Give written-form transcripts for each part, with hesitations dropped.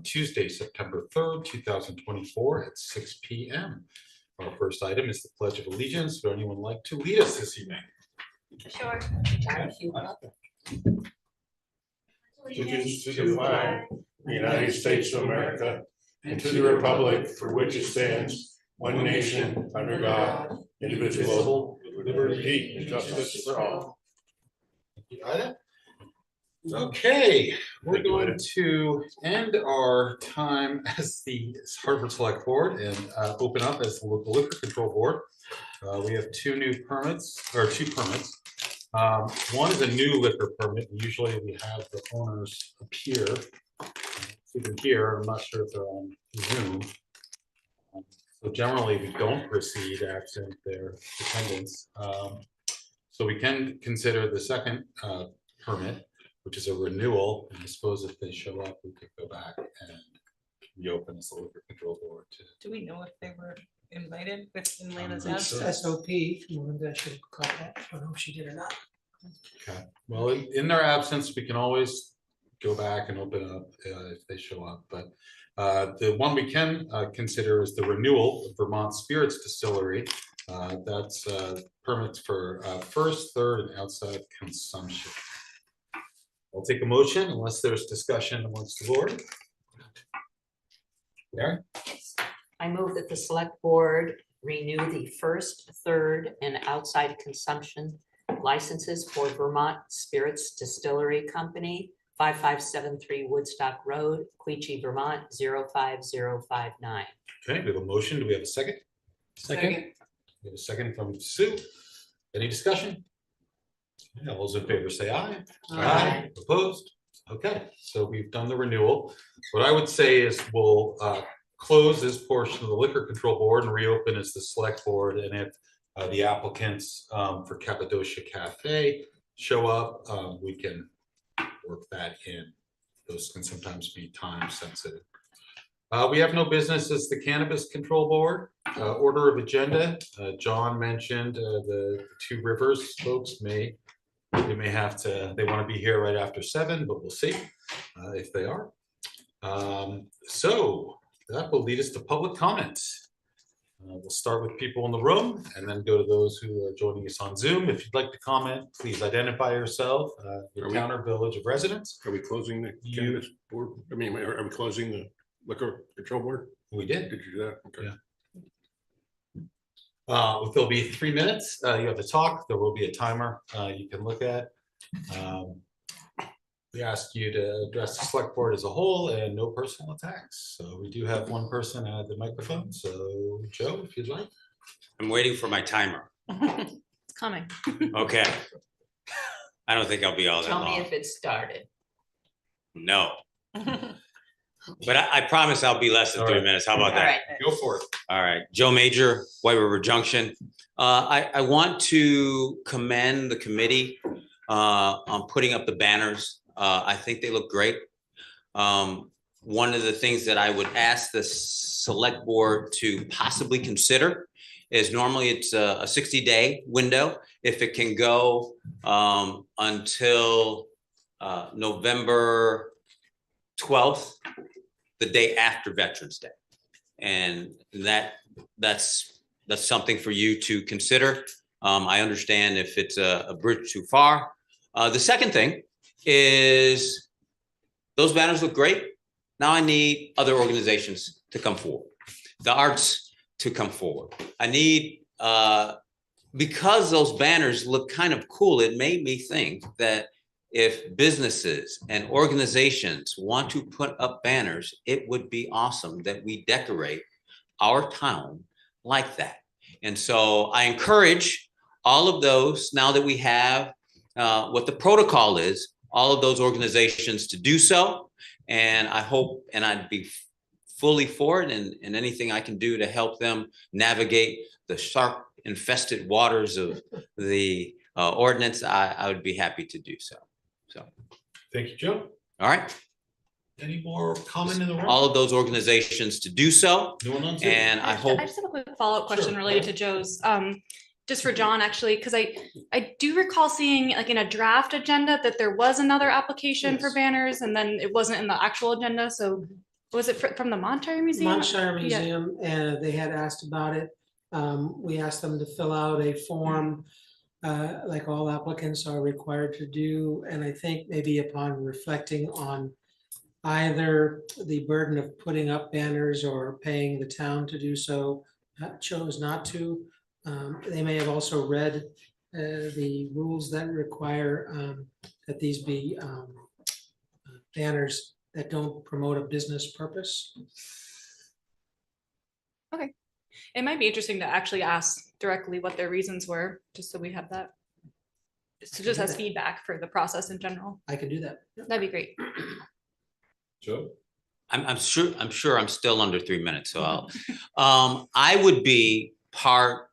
on Tuesday, September 3rd, 2024 at 6 p.m. Our first item is the Pledge of Allegiance. Would anyone like to lead us this evening? Sure. Allegiance to the flag of the United States of America and to the republic for which it stands, one nation, under God, indivisible, with liberty and justice for all. Okay, we're going to end our time as the Hartford Select Board and open up as the local liquor control board. We have two permits. One is a new liquor permit. Usually we have the owners appear. Even here, I'm not sure if they're on Zoom. So generally we don't proceed absent their attendance. So we can consider the second permit, which is a renewal. And I suppose if they show up, we could go back and reopen as the liquor control board. Do we know if they were invited with Atlanta's It's absence? SOP, Melinda should call that. I don't know if she did or not. Okay, well, in their absence, we can always go back and open up if they show up. But the one we can consider is the renewal of Vermont Spirits Distillery. That's permits for first, third, and outside consumption. I'll take a motion unless there's discussion amongst the board. Karen? I move that the select board renew the first, third, and outside consumption licenses for Vermont Spirits Distillery Company, 5573 Woodstock Road, Quechee, Vermont, 05059. Okay, we have a motion. Do we have a second? Second. We have a second from Sue. Any discussion? Yeah, all those in favor say aye. Aye. Opposed? Okay, so we've done the renewal. What I would say is we'll close this portion of the liquor control board and reopen as the select board. And if the applicants for Cappadocia Café show up, we can work that in. Those can sometimes be time sensitive. We have no business as the Cannabis Control Board. Order of agenda. John mentioned the Two Rivers folks may have to, they want to be here right after 7, but we'll see if they are. So that will lead us to public comments. We'll start with people in the room and then go to those who are joining us on Zoom. If you'd like to comment, please identify yourself, your town or village of residence. Are we closing the cannabis board? I mean, are we closing the liquor control board? We did. Did you do that? Okay. Yeah. There'll be 3 minutes. You have to talk. There will be a timer you can look at. We ask you to address the select board as a whole and no personal attacks. So we do have one person at the microphone. So Joe, if you'd like. I'm waiting for my timer. It's coming. Okay. I don't think I'll be all that Tell me long. if it started. No. But I promise I'll be less than All 3 right. minutes. How about All that? right. Go for it. All right. Joe Major, White River Junction. I want to commend the committee on putting up the banners. I think they look great. One of the things that I would ask the select board to possibly consider is normally it's a 60-day window. If it can go until November 12th, the day after Veterans Day. And that's something for you to consider. I understand if it's a bridge too far. The second thing is those banners look great. Now I need other organizations to come forward, the arts to come forward. I need, because those banners look kind of cool, it made me think that if businesses and organizations want to put up banners, it would be awesome that we decorate our town like that. And so I encourage all of those, now that we have what the protocol is, all of those organizations to do so. And I hope, and I'd be fully for it, and anything I can do to help them navigate the shark infested waters of the ordinance, I would be happy to do so. So, Thank you, Joe. all right, Any more comment in the room? all of those organizations to do so. No one on Zoom? And I hope, I just have a quick follow-up question Sure. related to Joe's, just for John, actually, because I do recall seeing like in a draft agenda that there was another application for Yes. banners and then it wasn't in the actual agenda. So Was it from the Monterey Museum? Montshire Yeah. Museum, and they had asked about it. We asked them to fill out a form, like all applicants are required to do, and I think maybe upon reflecting on either the burden of putting up banners or paying the town to do so, chose not to. They may have also read the rules that require that these be banners that don't promote a business purpose. It might be interesting to actually ask directly what their reasons were, just so we have that. So just as feedback for the process in general. I can do that. Yep. That'd be great. Joe? I'm sure I'm still under 3 minutes, so I would be part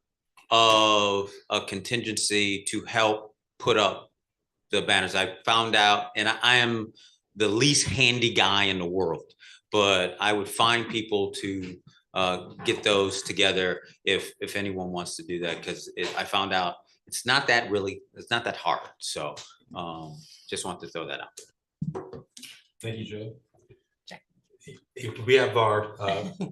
of a contingency to help put up the banners. I found out, and I am the least handy guy in the world, but I would find people to get those together if anyone wants to do that, because I found out it's not that hard. So just want to throw that out there. Thank you, Joe. We have our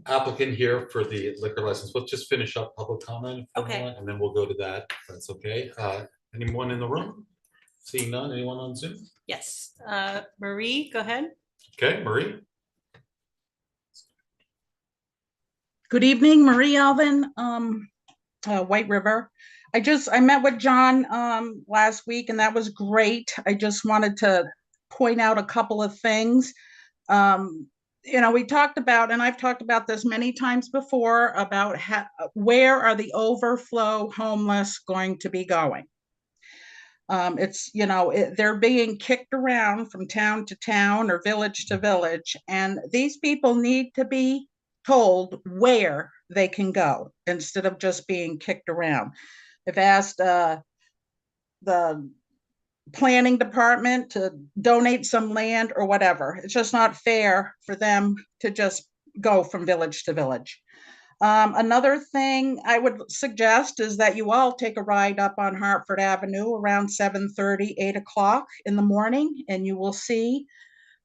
applicant here for the liquor license. Let's just finish up public comment. Okay. And then we'll go to that, if that's okay. Anyone in the room? Seeing none, anyone on Zoom? Yes, Marie, go ahead. Okay, Marie? Good evening, Marie Alvin, White River. I met with John last week, and that was great. I just wanted to point out a couple of things. We talked about, and I've talked about this many times before, about where are the overflow homeless going to be going? They're being kicked around from town to town or village to village, and these people need to be told where they can go instead of just being kicked around. I've asked the planning department to donate some land or whatever. It's just not fair for them to just go from village to village. Another thing I would suggest is that you all take a ride up on Hartford Avenue around 7:30, 8 o'clock in the morning, and you will see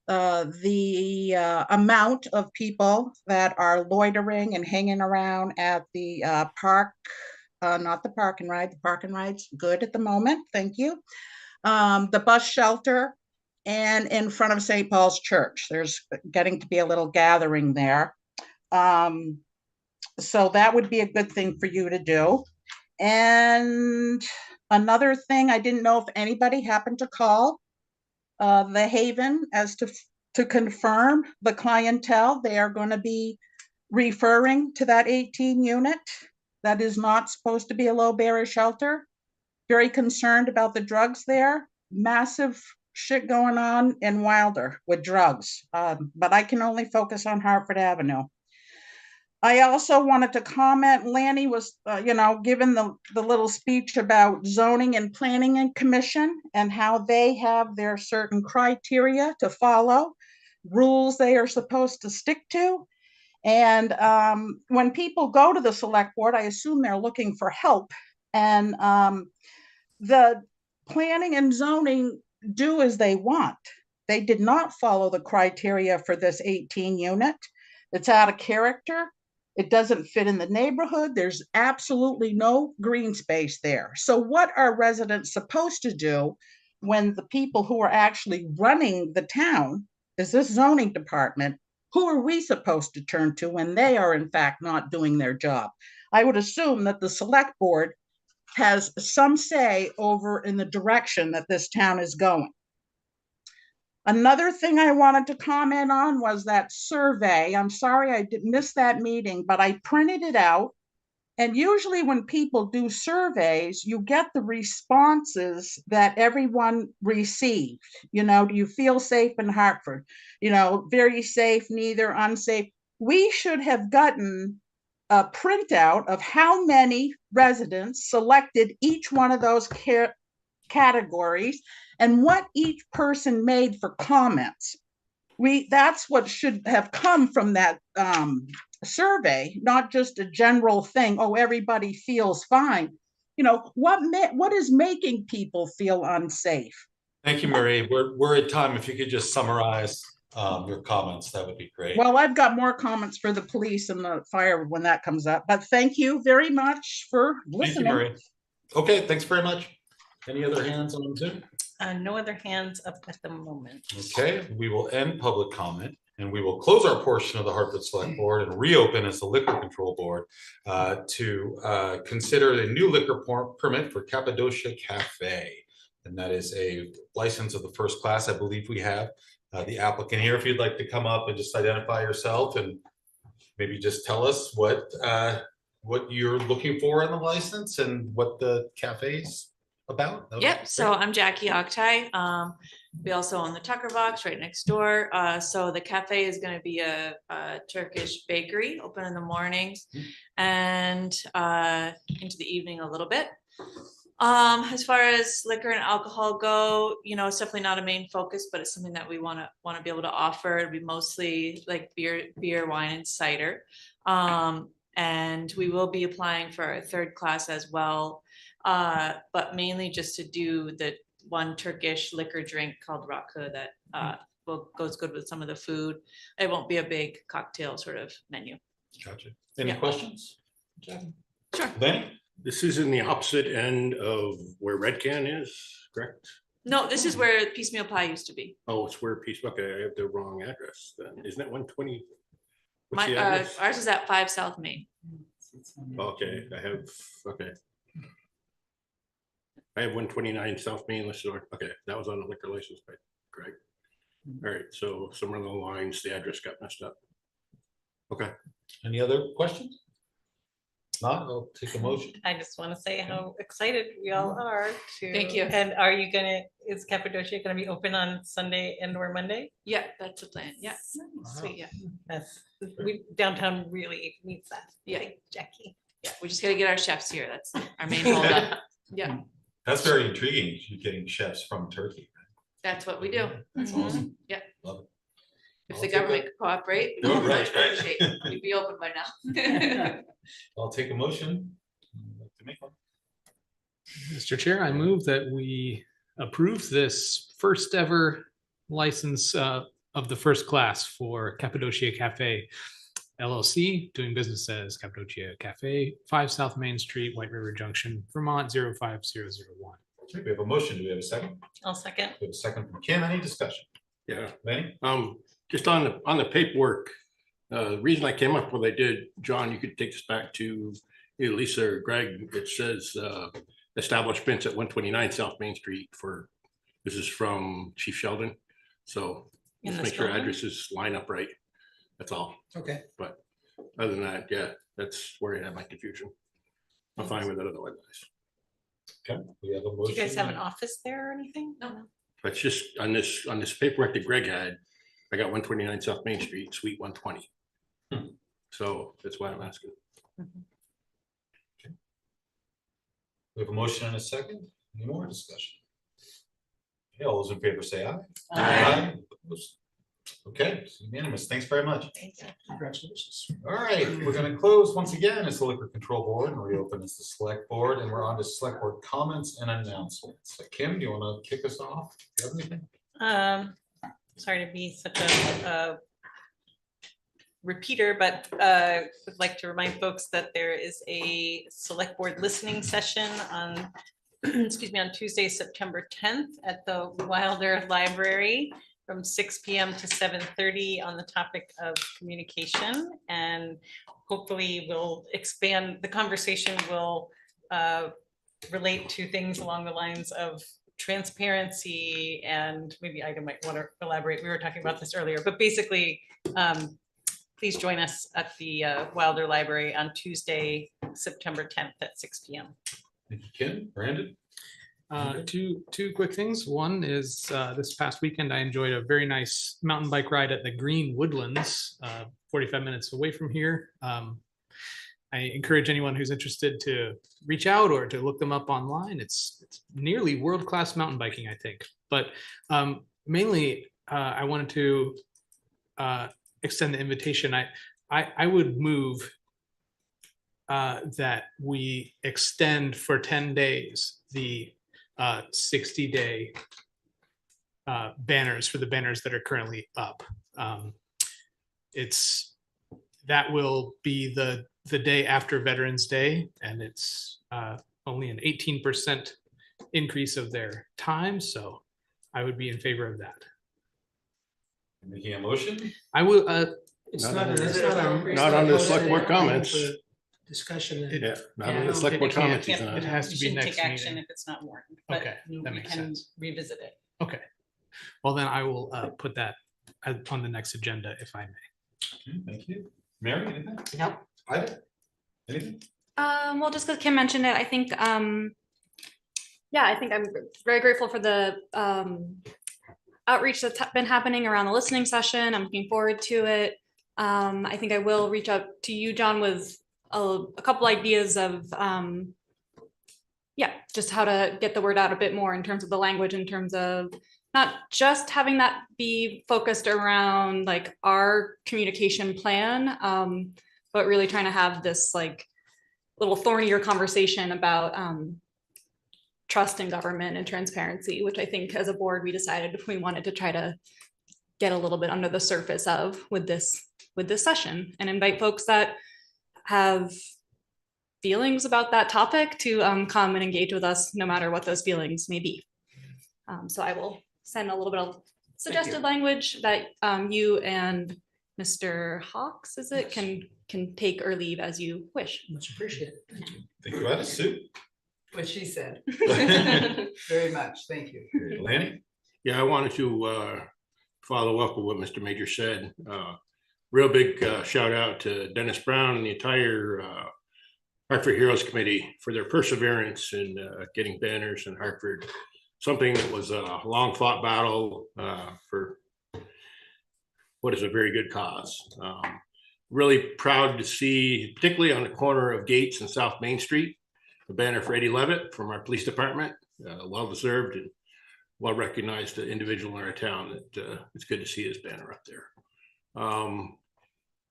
the amount of people that are loitering and hanging around at the park, not the park and ride. The park and ride's good at the moment, thank you. The bus shelter, and in front of St. Paul's Church. There's getting to be a little gathering there. So that would be a good thing for you to do. And another thing, I didn't know if anybody happened to call the Haven as to confirm the clientele they are going to be referring to that 18 unit. That is not supposed to be a low barrier shelter. Very concerned about the drugs there. Massive shit going on in Wilder with drugs. But I can only focus on Hartford Avenue. I also wanted to comment, Lanny was, given the little speech about zoning and planning and commission and how they have their certain criteria to follow, rules they are supposed to stick to. And when people go to the select board, I assume they're looking for help. And the planning and zoning do as they want. They did not follow the criteria for this 18 unit. It's out of character. It doesn't fit in the neighborhood. There's absolutely no green space there. So what are residents supposed to do when the people who are actually running the town is this zoning department? Who are we supposed to turn to when they are in fact not doing their job? I would assume that the select board has some say over in the direction that this town is going. Another thing I wanted to comment on was that survey. I'm sorry I did miss that meeting, but I printed it out. And usually when people do surveys, you get the responses that everyone received. Do you feel safe in Hartford? Very safe, neither, unsafe. We should have gotten a printout of how many residents selected each one of those categories and what each person made for comments. That's what should have come from that survey, not just a general thing. Oh, everybody feels fine. What is making people feel unsafe? Thank you, Marie. We're at time. If you could just summarize your comments, that would be great. Well, I've got more comments for the police and the fire when that comes up, but thank you very much for Thank you, listening. Maria. Okay, thanks very much. Any other hands on Zoom? No other hands up at the moment. Okay, we will end public comment and we will close our portion of the Hartford Select Board and reopen as the Liquor Control Board to consider a new liquor permit for Cappadocia Café. And that is a license of the first class. I believe we have the applicant here. If you'd like to come up and just identify yourself and maybe just tell us what you're looking for in the license and what the cafe's about. That would be Yep, great. so I'm Jackie Ottauquechee. We also own the Tucker Box right next door. So the cafe is gonna be a Turkish bakery, open in the mornings and into the evening a little bit. As far as liquor and alcohol go, you know, it's definitely not a main focus, but it's something that we wanna be able to offer. It'd be mostly like beer, wine and cider. And we will be applying for a third class as well. But mainly just to do the one Turkish liquor drink called rakı that goes good with some of the food. It won't be a big cocktail sort of menu. Gotcha. Any Yeah. questions? Sure. Lenny? This is in the opposite end of where Red Can is, correct? No, this is where piecemeal pie used to be. Oh, it's where Peace, okay, I have the wrong address then. Isn't it 120? What's My the address? ours is at 5 South Main. Okay, okay. I have 129 South Main listed on, okay, that was on the liquor license, right, Greg? All right, so somewhere along the lines, the address got messed up. Okay. Any other questions? Not, I'll take a motion. I just want to say how excited we all are to. Thank you. And is Cappadocia gonna be open on Sunday and or Monday? Yeah, that's the plan. Yeah. Sweet, yeah. Downtown really needs that. Yeah. Thank Jackie. Yeah, we just gotta get our chefs here. That's our main holdup. Yeah, That's very intriguing, you getting chefs from Turkey. that's what we do. That's Mhm. awesome. Yeah. Love it. If I'll the take government could cooperate, we'd Oh, be right, much better right. shape. We'd be open by now. I'll take a motion. I'd like to make one. Mr. Chair, I move that we approve this first ever license of the first class for Cappadocia Cafe LLC, doing business as Cappadocia Cafe, 5 South Main Street, White River Junction, Vermont, 05001. Okay, we have a motion. Do we have a second? I'll second. We have a second from Kim. Any discussion? Yeah, Lenny? just on the paperwork, the reason I came up with what I did, John, you could take this back to either Lisa or Greg. It says establishments at 129 South Main Street this is from Chief Sheldon. So In just this make sure building? addresses line up right. That's all. Okay. But other than that, yeah, that's where I had my confusion. I'm fine with it otherwise. Okay, we have a Do motion. you guys have an office there or anything? No. But it's just on this paperwork that Greg had, I got 129 South Main Street, Suite 120. So that's why I'm asking. We have a motion and a second. Any more discussion? Okay, all those in favor say aye. Aye. Opposed? Okay, it's unanimous. Thanks very much. Thank you. Congratulations. All right, we're gonna close once again as the Liquor Control Board and reopen as the Select Board, and we're on to Select Board comments and announcements. So Kim, do you wanna kick us off? Do you have anything? Sorry to be such a repeater, but would like to remind folks that there is a select board listening session on, excuse me, on Tuesday, September 10th at the Wilder Library from 6 p.m. to 7:30 on the topic of communication. And hopefully we'll expand, the conversation will relate to things along the lines of transparency, and maybe Ida might want to elaborate. We were talking about this earlier, but basically, please join us at the Wilder Library on Tuesday, September 10th at 6 p.m. Thank you, Kim. Brandon? Two quick things. One is this past weekend, I enjoyed a very nice mountain bike ride at the Green Woodlands, 45 minutes away from here. I encourage anyone who's interested to reach out or to look them up online. It's nearly world-class mountain biking, I think. But mainly, I wanted to extend the invitation. I would move that we extend for 10 days the 60-day banners for the banners that are currently up. That will be the day after Veterans Day, and it's only an 18% increase of their time, so I would be in favor of that. Making a motion? I will, It's Not not, on it's the- not on. not on the posted select board item comments. for Discussion. and- Yeah, not on Yeah. the select board It can't- comments. he's Can't- not. It has to you be shouldn't next take action meeting. if it's not warned, but Okay, we that makes can sense. revisit it. Okay. Well, then I will put that on the next agenda if I may. Okay, thank you. Mary, anything? Nope. Ida? Anything? Well, just because Kim mentioned it, I think, yeah, I think I'm very grateful for the outreach that's been happening around the listening session. I'm looking forward to it. I think I will reach out to you, John, with a couple ideas of, yeah, just how to get the word out a bit more in terms of the language, in terms of not just having that be focused around like our communication plan, but really trying to have this like little thornier conversation about trust in government and transparency, which I think as a board, we decided we wanted to try to get a little bit under the surface of with this session, and invite folks that have feelings about that topic to come and engage with us, no matter what those feelings may be. So I will send a little bit of suggested language that you and Mr. Hawks, is it, can take or leave as you wish. Much appreciated. Think about it, Sue. What she said. Very much, thank you. Lanny? Yeah, I wanted to follow up with what Mr. Major said. Real big shout out to Dennis Brown and the entire Hartford Heroes Committee for their perseverance in getting banners in Hartford. Something that was a long fought battle for what is a very good cause. Really proud to see, particularly on the corner of Gates and South Main Street, a banner for Eddie Levitt from our police department. Well-deserved and well-recognized individual in our town. That it's good to see his banner up there.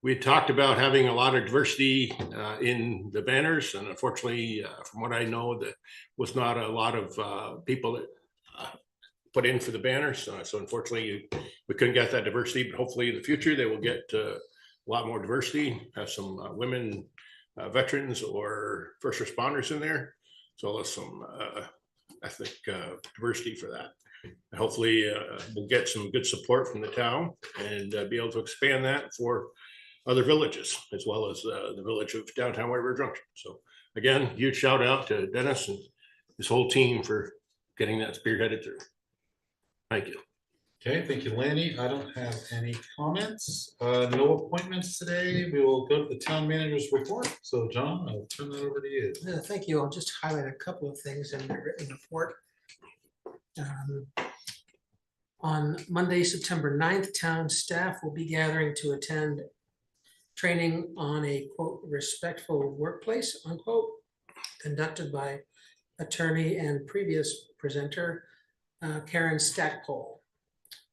We talked about having a lot of diversity in the banners, and unfortunately, from what I know, that was not a lot of people that put in for the banners. So unfortunately, we couldn't get that diversity, but hopefully in the future, they will get a lot more diversity, have some women veterans or first responders in there. So there's some ethnic diversity for that. And hopefully we'll get some good support from the town and be able to expand that for other villages, as well as the village of downtown White River Junction. So again, huge shout out to Dennis and his whole team for getting that spearheaded through. Thank you. Okay, thank you, Lanny. I don't have any comments. No appointments today. We will go to the town manager's report. So John, I'll turn that over to you. Thank you. I'll just highlight a couple of things in the written report. On Monday, September 9th, town staff will be gathering to attend training on a quote respectful workplace unquote, conducted by attorney and previous presenter Karen Stackpole.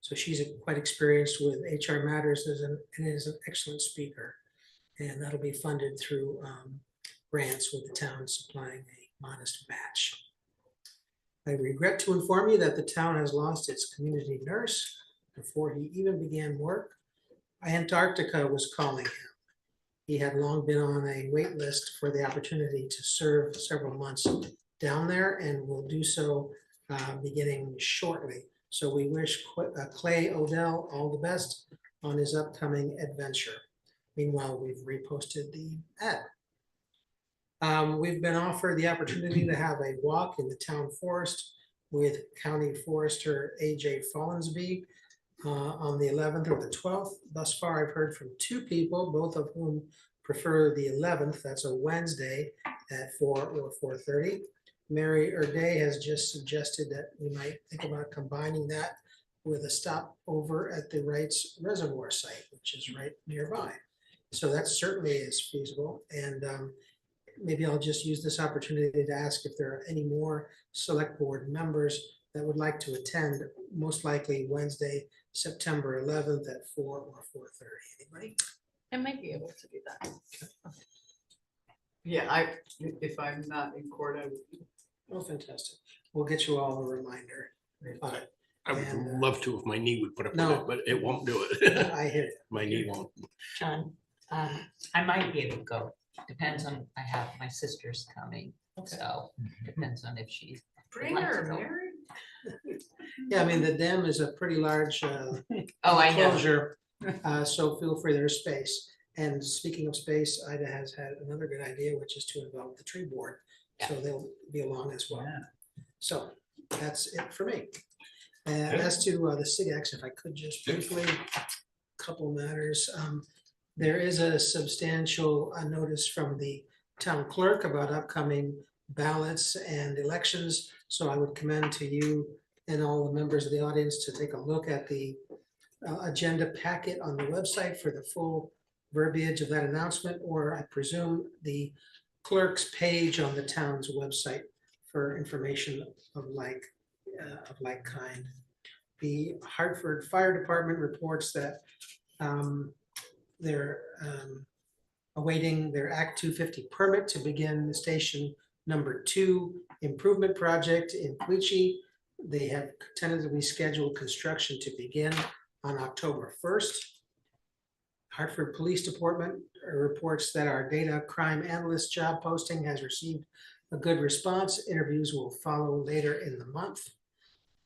So she's quite experienced with HR matters and is an excellent speaker. And that'll be funded through grants, with the town supplying a modest match. I regret to inform you that the town has lost its community nurse before he even began work. Antarctica was calling him. He had long been on a wait list for the opportunity to serve several months down there and will do so beginning shortly. So we wish Clay Odell all the best on his upcoming adventure. Meanwhile, we've reposted the ad. We've been offered the opportunity to have a walk in the town forest with County Forester AJ Follansby on the 11th or the 12th. Thus far, I've heard from 2 people, both of whom prefer the 11th. That's a Wednesday at 4 or 4:30. Mary Erday has just suggested that we might think about combining that with a stop over at the Wright's Reservoir site, which is right nearby. So that certainly is feasible. And maybe I'll just use this opportunity to ask if there are any more select board members that would like to attend, most likely Wednesday, September 11th at 4 or 4:30. Anybody? I might be able to do that. Yeah, if I'm not in court, I would. Oh, fantastic. We'll get you all a reminder. I would And, love to if my knee would put up with No. it, but it won't do it. I hear it. My knee won't. John, I might be able to go. Depends on, I have my sister's coming, so depends on if she's. Bring like to her, go. Mary. Yeah, I mean, the dam is a pretty large Oh, I know. enclosure, so feel free, there's space. And speaking of space, Ida has had another good idea, which is to involve the tree board, so they'll be along as well. So that's it for me. And as to the SIGAX, if I could just briefly, couple matters. There is a substantial notice from the town clerk about upcoming ballots and elections. So I would commend to you and all the members of the audience to take a look at the agenda packet on the website for the full verbiage of that announcement, or I presume the clerk's page on the town's website for information of like kind. The Hartford Fire Department reports that they're awaiting their Act 250 permit to begin the station number 2 improvement project in Quechee. They have tentatively scheduled construction to begin on October 1st. Hartford Police Department reports that our data crime analyst job posting has received a good response. Interviews will follow later in the month.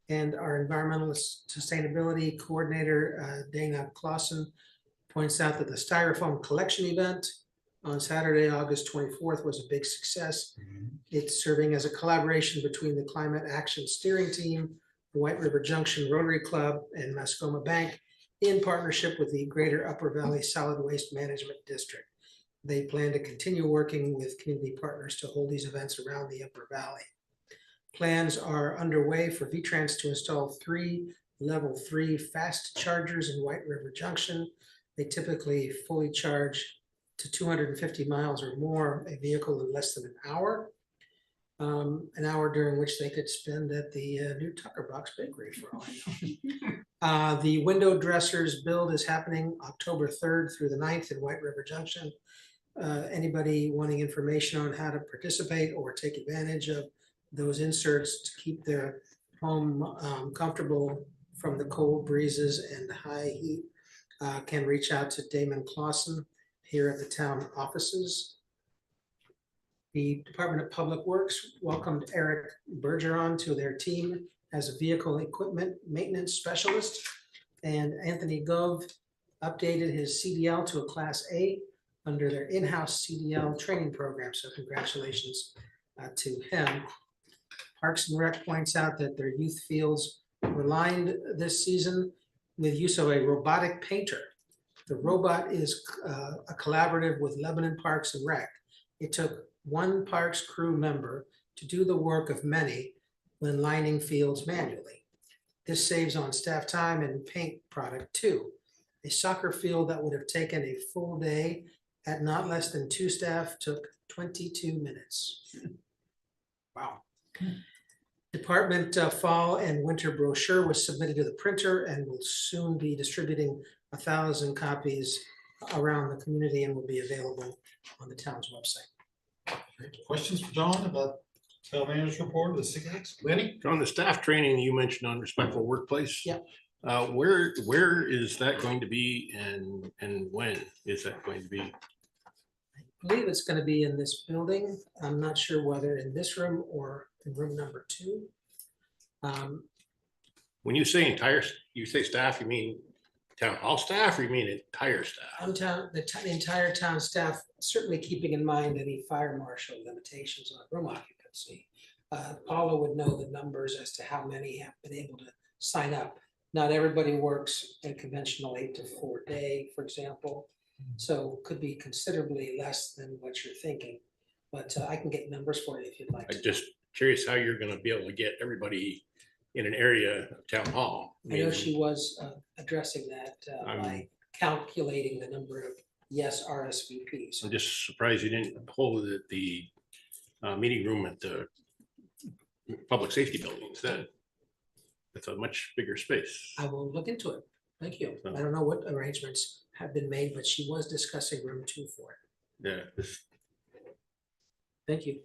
And our environmental sustainability coordinator, Dana Clausen, points out that the styrofoam collection event on Saturday, August 24th was a big success. It's serving as a collaboration between the Climate Action Steering Team, the White River Junction Rotary Club, and Mascoma Bank in partnership with the Greater Upper Valley Solid Waste Management District. They plan to continue working with community partners to hold these events around the Upper Valley. Plans are underway for VTrans to install 3 level 3 fast chargers in White River Junction. They typically fully charge to 250 miles or more a vehicle in less than an hour during which they could spend at the new Tucker Box Bakery for all I know. The window dressers build is happening October 3rd through the 9th in White River Junction. Anybody wanting information on how to participate or take advantage of those inserts to keep their home comfortable from the cold breezes and high heat can reach out to Damon Clausen here at the town offices. The Department of Public Works welcomed Eric Bergeron to their team as a vehicle equipment maintenance specialist. And Anthony Gove updated his CDL to a Class A under their in-house CDL training program. So congratulations to him. Parks and Rec points out that their youth fields were lined this season with use of a robotic painter. The robot is a collaborative with Lebanon Parks and Rec. It took one Parks crew member to do the work of many when lining fields manually. This saves on staff time and paint product too. A soccer field that would have taken a full day at not less than 2 staff took 22 minutes. Wow. Department fall and winter brochure was submitted to the printer and will soon be distributing 1,000 copies around the community and will be available on the town's website. Questions for John about town manager's report, the SIGAX? Lenny? On the staff training you mentioned on respectful workplace. Yeah. Where is that going to be and when is that going to be? I believe it's going to be in this building. I'm not sure whether in this room or in room number 2. When you say you say staff, you mean town hall staff or you mean entire staff? The entire town staff, certainly keeping in mind any fire marshal limitations on room occupancy. Paula would know the numbers as to how many have been able to sign up. Not everybody works a conventional 8 to 4 day, for example. So could be considerably less than what you're thinking. But I can get numbers for you if you'd like. I'm just curious how you're going to be able to get everybody in an area of town hall. I know she was addressing that by calculating the number of yes RSVPs. I'm just surprised you didn't hold it at the meeting room at the public safety building instead. It's a much bigger space. I will look into it. Thank you. I don't know what arrangements have been made, but she was discussing room 2 for it. Yeah. Thank you.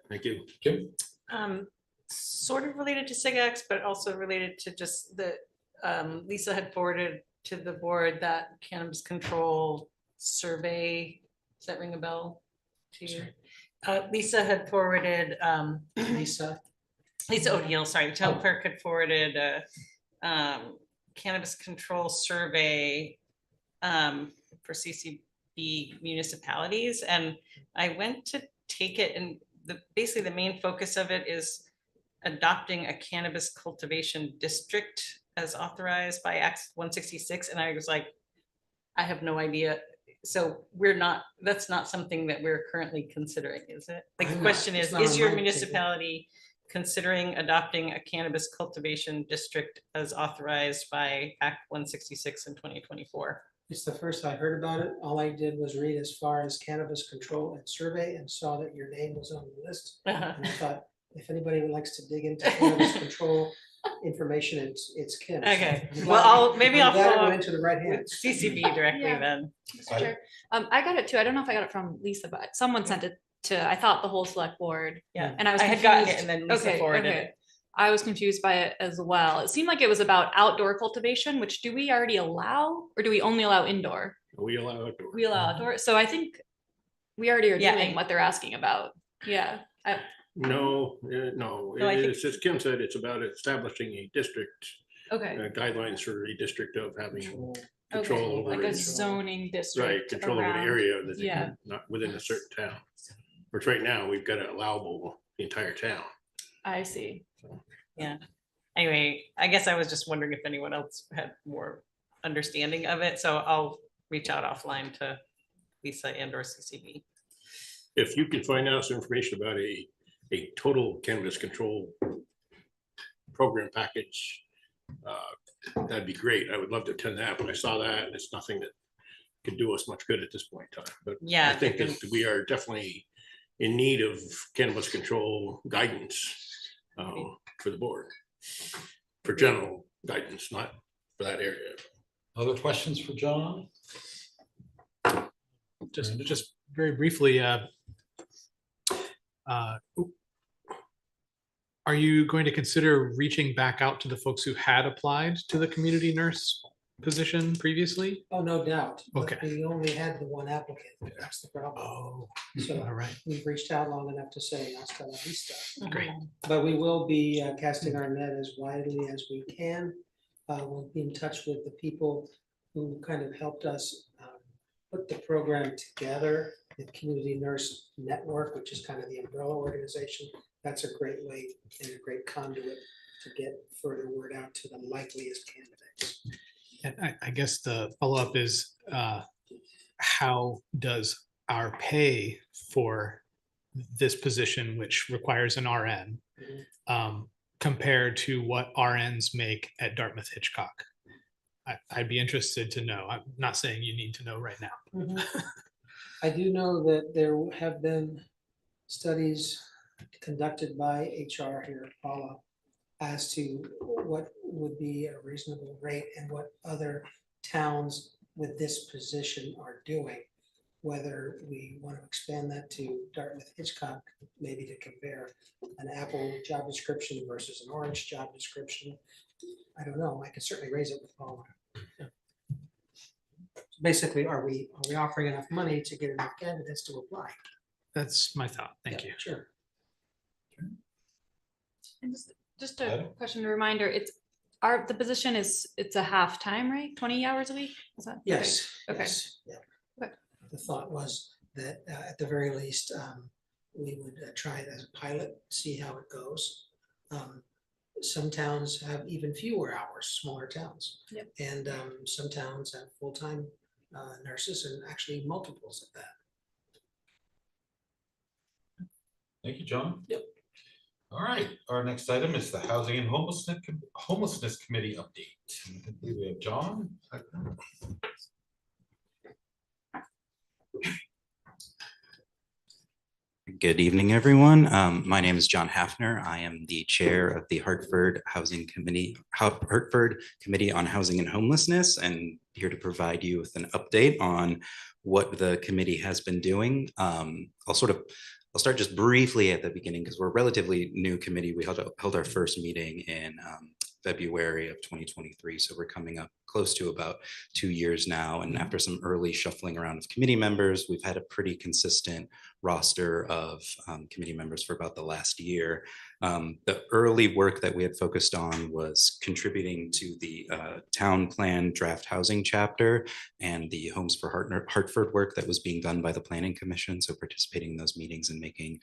Thank you. Kim? sort of related to SIGAX, but also related to just the, Lisa had forwarded to the board that cannabis control survey. Does that ring a bell to you? Lisa had forwarded, Lisa, Lisa O'Neill, sorry, the town clerk had forwarded a cannabis control survey for CCB municipalities, and I went to take it, and basically the main focus of it is adopting a cannabis cultivation district as authorized by Act 166, and I was like, I have no idea. So that's not something that we're currently considering, is it? Like the I'm not. question It's is not on your my table. municipality considering adopting a cannabis cultivation district as authorized by Act 166 in 2024? it's the first I heard about it. All I did was read as far as cannabis control and survey and saw that your name was on the list. Uh-huh. And I thought, if anybody likes to dig into cannabis control information, it's Kim. So Okay, I'm well, glad- maybe I'm I'll glad it follow went up into the right with hands. CCB directly Yeah. then. Mr. Chair. I got it too. I don't know if I got it from Lisa, but someone sent it to, I thought the whole select board. Yeah, And I was I had gotten it confused. and then Lisa Okay, forwarded okay. it. I was confused by it as well. It seemed like it was about outdoor cultivation, which do we already allow, or do we only allow indoor? We allow outdoor. We allow outdoor, so I think we already are Yeah, doing and- what they're asking about. Yeah, No, No, I think- it's, as Kim said, it's about establishing a district, okay. guidelines for a district of having Okay, control over like a it. zoning district. Right, control over an around- area that, Yeah. not within a certain town. Which right now, we've got it allowable the entire town. I see. Anyway, I guess I was just wondering if anyone else had more understanding of it, so I'll reach out offline to Lisa and or CCB. If you can find out some information about a total cannabis control program package, that'd be great. I would love to attend that, but I saw that and it's nothing that could do us much good at this point in time. But Yeah, I think that we are definitely in need of cannabis control guidance for the board, for general guidance, not for that area. Other questions for John? Just very briefly, are you going to consider reaching back out to the folks who had applied to the community nurse position previously? Oh, no doubt. But Okay. we only had the one applicant. That's the problem. Oh, So all right, we've reached out long enough to say, hasta la vista. great. But we will be casting our net as widely as we can. We'll be in touch with the people who kind of helped us put the program together. The Community Nurse Network, which is kind of the umbrella organization. That's a great way and a great conduit to get further word out to the likeliest candidates. And I guess the follow-up is, how does our pay for this position, which requires an RN, compared to what RNs make at Dartmouth Hitchcock? I'd be interested to know. I'm not saying you need to know right now. I do know that there have been studies conducted by HR here at Paula as to what would be a reasonable rate and what other towns with this position are doing. Whether we want to expand that to Dartmouth Hitchcock, maybe to compare an Apple job description versus an Orange job description. I don't know. I could certainly raise it with Paula. Basically, are we offering enough money to get enough candidates to apply? That's my thought. Thank Yeah, you. Sure. And just a question, a reminder, the position is, it's a half-time, right? 20 hours a week? Is that? Yes. Okay. Yes, yeah. Okay. The thought was that at the very least, we would try it as a pilot, see how it goes. Some towns have even fewer hours, smaller towns. Yep. And some towns have full-time nurses and actually multiples of that. Thank you, John. Yep. All right, our next item is the Housing and Homelessness Committee update. I think we have John. Good evening, everyone. My name is John Hafner. I am the chair of the Hartford Committee on Housing and Homelessness, and here to provide you with an update on what the committee has been doing. I'll start just briefly at the beginning because we're a relatively new committee. We held our first meeting in February of 2023. So we're coming up close to about 2 years now. And after some early shuffling around of committee members, we've had a pretty consistent roster of committee members for about the last year. The early work that we had focused on was contributing to the town plan draft housing chapter and the Homes for Hartford work that was being done by the Planning Commission. So participating in those meetings and making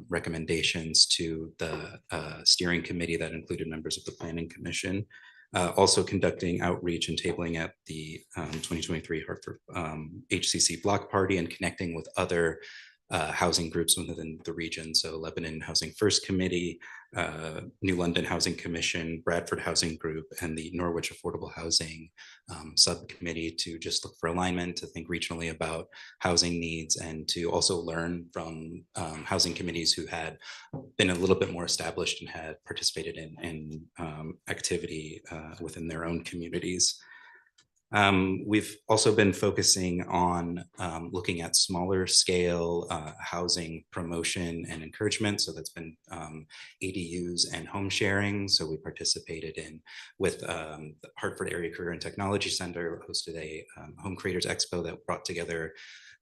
recommendations to the steering committee that included members of the Planning Commission. Also conducting outreach and tabling at the 2023 Hartford HCC block party and connecting with other housing groups within the region. So Lebanon Housing First Committee, New London Housing Commission, Bradford Housing Group, and the Norwich Affordable Housing Subcommittee to just look for alignment, to think regionally about housing needs, and to also learn from housing committees who had been a little bit more established and had participated in activity within their own communities. We've also been focusing on looking at smaller scale housing promotion and encouragement. So that's been ADUs and home sharing. So we participated in with the Hartford Area Career and Technology Center, hosted a Home Creators Expo that brought together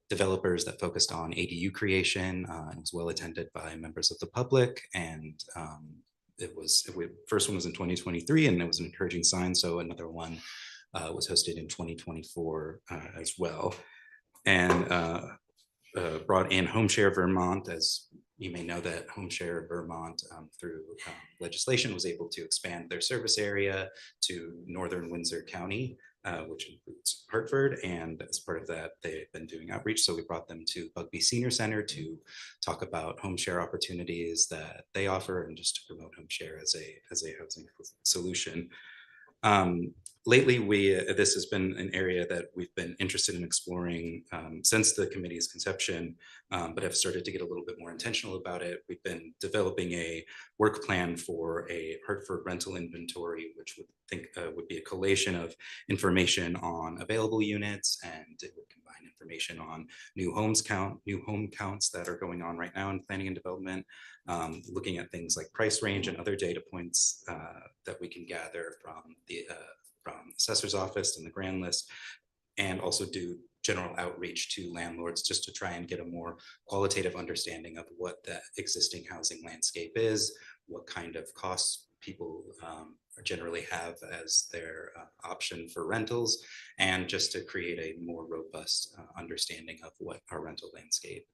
developers that focused on ADU creation and was well attended by members of the public. And first one was in 2023 and it was an encouraging sign. So another one was hosted in 2024 as well, and brought in Homeshare Vermont. As you may know, that Homeshare Vermont through legislation was able to expand their service area to northern Windsor County, which includes Hartford, and as part of that they've been doing outreach. So we brought them to Bugby Senior Center to talk about homeshare opportunities that they offer and just to promote homeshare as a housing solution. Lately, this has been an area that we've been interested in exploring since the committee's conception, but have started to get a little bit more intentional about it. We've been developing a work plan for a Hartford rental inventory, which would be a collation of information on available units, and it would combine information on new home counts that are going on right now in planning and development, looking at things like price range and other data points that we can gather from the assessor's office and the grand list, and also do general outreach to landlords just to try and get a more qualitative understanding of what the existing housing landscape is, what kind of costs people generally have as their option for rentals, and just to create a more robust understanding of what our rental landscape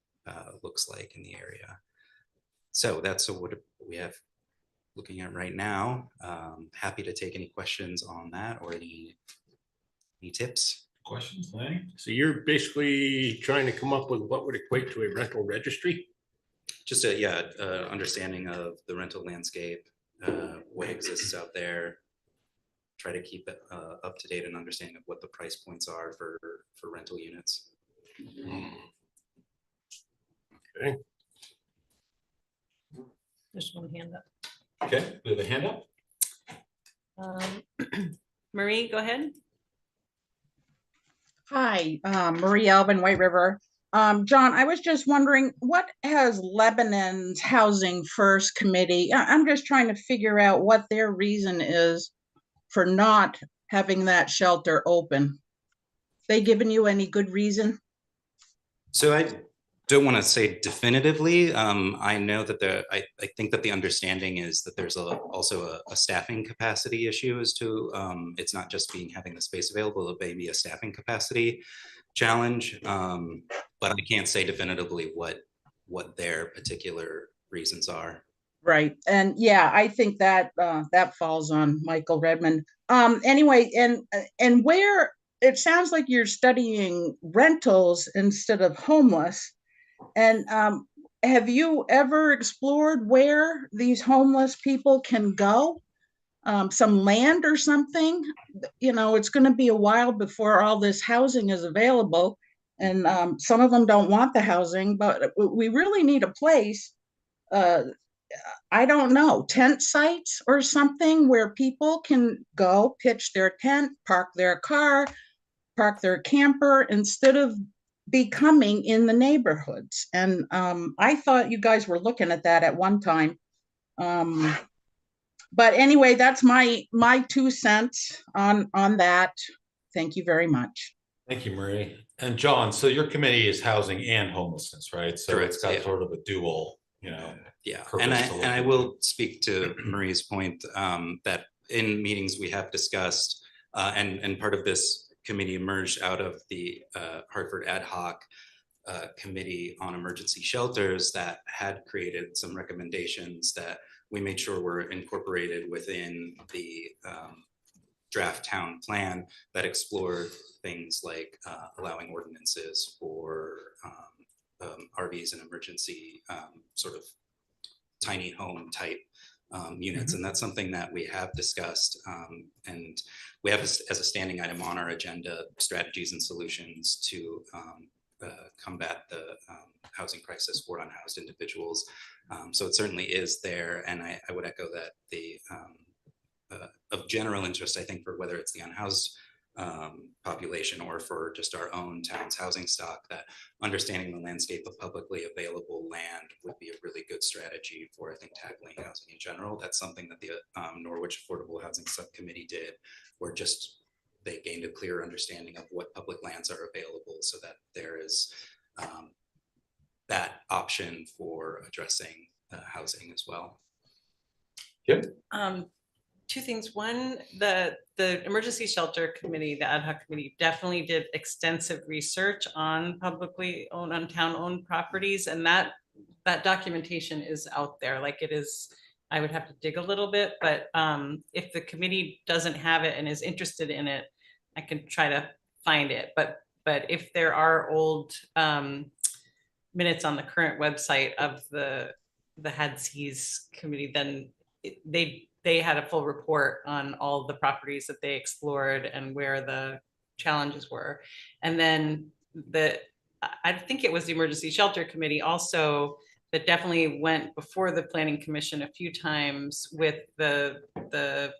looks like in the area. So that's what we have looking at right now. Happy to take any questions on that or any tips. Questions, Lanny? So you're basically trying to come up with what would equate to a rental registry? Just understanding of the rental landscape, what exists out there. Try to keep it up to date and understanding of what the price points are for rental units. Okay. There's one hand up. Okay, we have a hand up. Marie, go ahead. Hi, Marie Alvin, White River. John, I was just wondering, what has Lebanon's Housing First Committee? I'm just trying to figure out what their reason is for not having that shelter open. They given you any good reason? So I don't want to say definitively. I know that I think that the understanding is that there's also a staffing capacity issue as to it's not just having the space available, it may be a staffing capacity challenge, but I can't say definitively what their particular reasons are. Right, and yeah, I think that that falls on Michael Redmond. Anyway, and where it sounds like you're studying rentals instead of homeless. And have you ever explored where these homeless people can go? Some land or something? You know, it's going to be a while before all this housing is available. And some of them don't want the housing, but we really need a place. I don't know, tent sites or something where people can go pitch their tent, park their car, park their camper instead of becoming in the neighborhoods. And I thought you guys were looking at that at one time. But anyway, that's my 2 cents on that. Thank you very much. Thank you, Marie. And John, so your committee is housing and homelessness, right? So Correct, it's got yeah. sort of a dual, Yeah, purpose and to look I at. will speak to Marie's point that in meetings we have discussed, and part of this committee emerged out of the Hartford ad hoc committee on emergency shelters that had created some recommendations that we made sure were incorporated within the draft town plan that explored things like allowing ordinances for RVs and emergency sort of tiny home type units. And that's something that we have discussed, and we have as a standing item on our agenda, strategies and solutions to combat the housing crisis for unhoused individuals. So it certainly is there. And I would echo that the of general interest, I think, for whether it's the unhoused population or for just our own town's housing stock, that understanding the landscape of publicly available land would be a really good strategy for, I think, tackling housing in general. That's something that the Norwich Affordable Housing Subcommittee did, where just they gained a clear understanding of what public lands are available so that there is that option for addressing housing as well. Yep. 2 things. One, the emergency shelter committee, the ad hoc committee, definitely did extensive research on publicly owned, on town-owned properties, and that documentation is out there. Like, it is, I would have to dig a little bit, but if the committee doesn't have it and is interested in it, I can try to find it. But if there are old minutes on the current website of the HADC's committee, then they had a full report on all the properties that they explored and where the challenges were. And then I think it was the emergency shelter committee also that definitely went before the planning commission a few times with the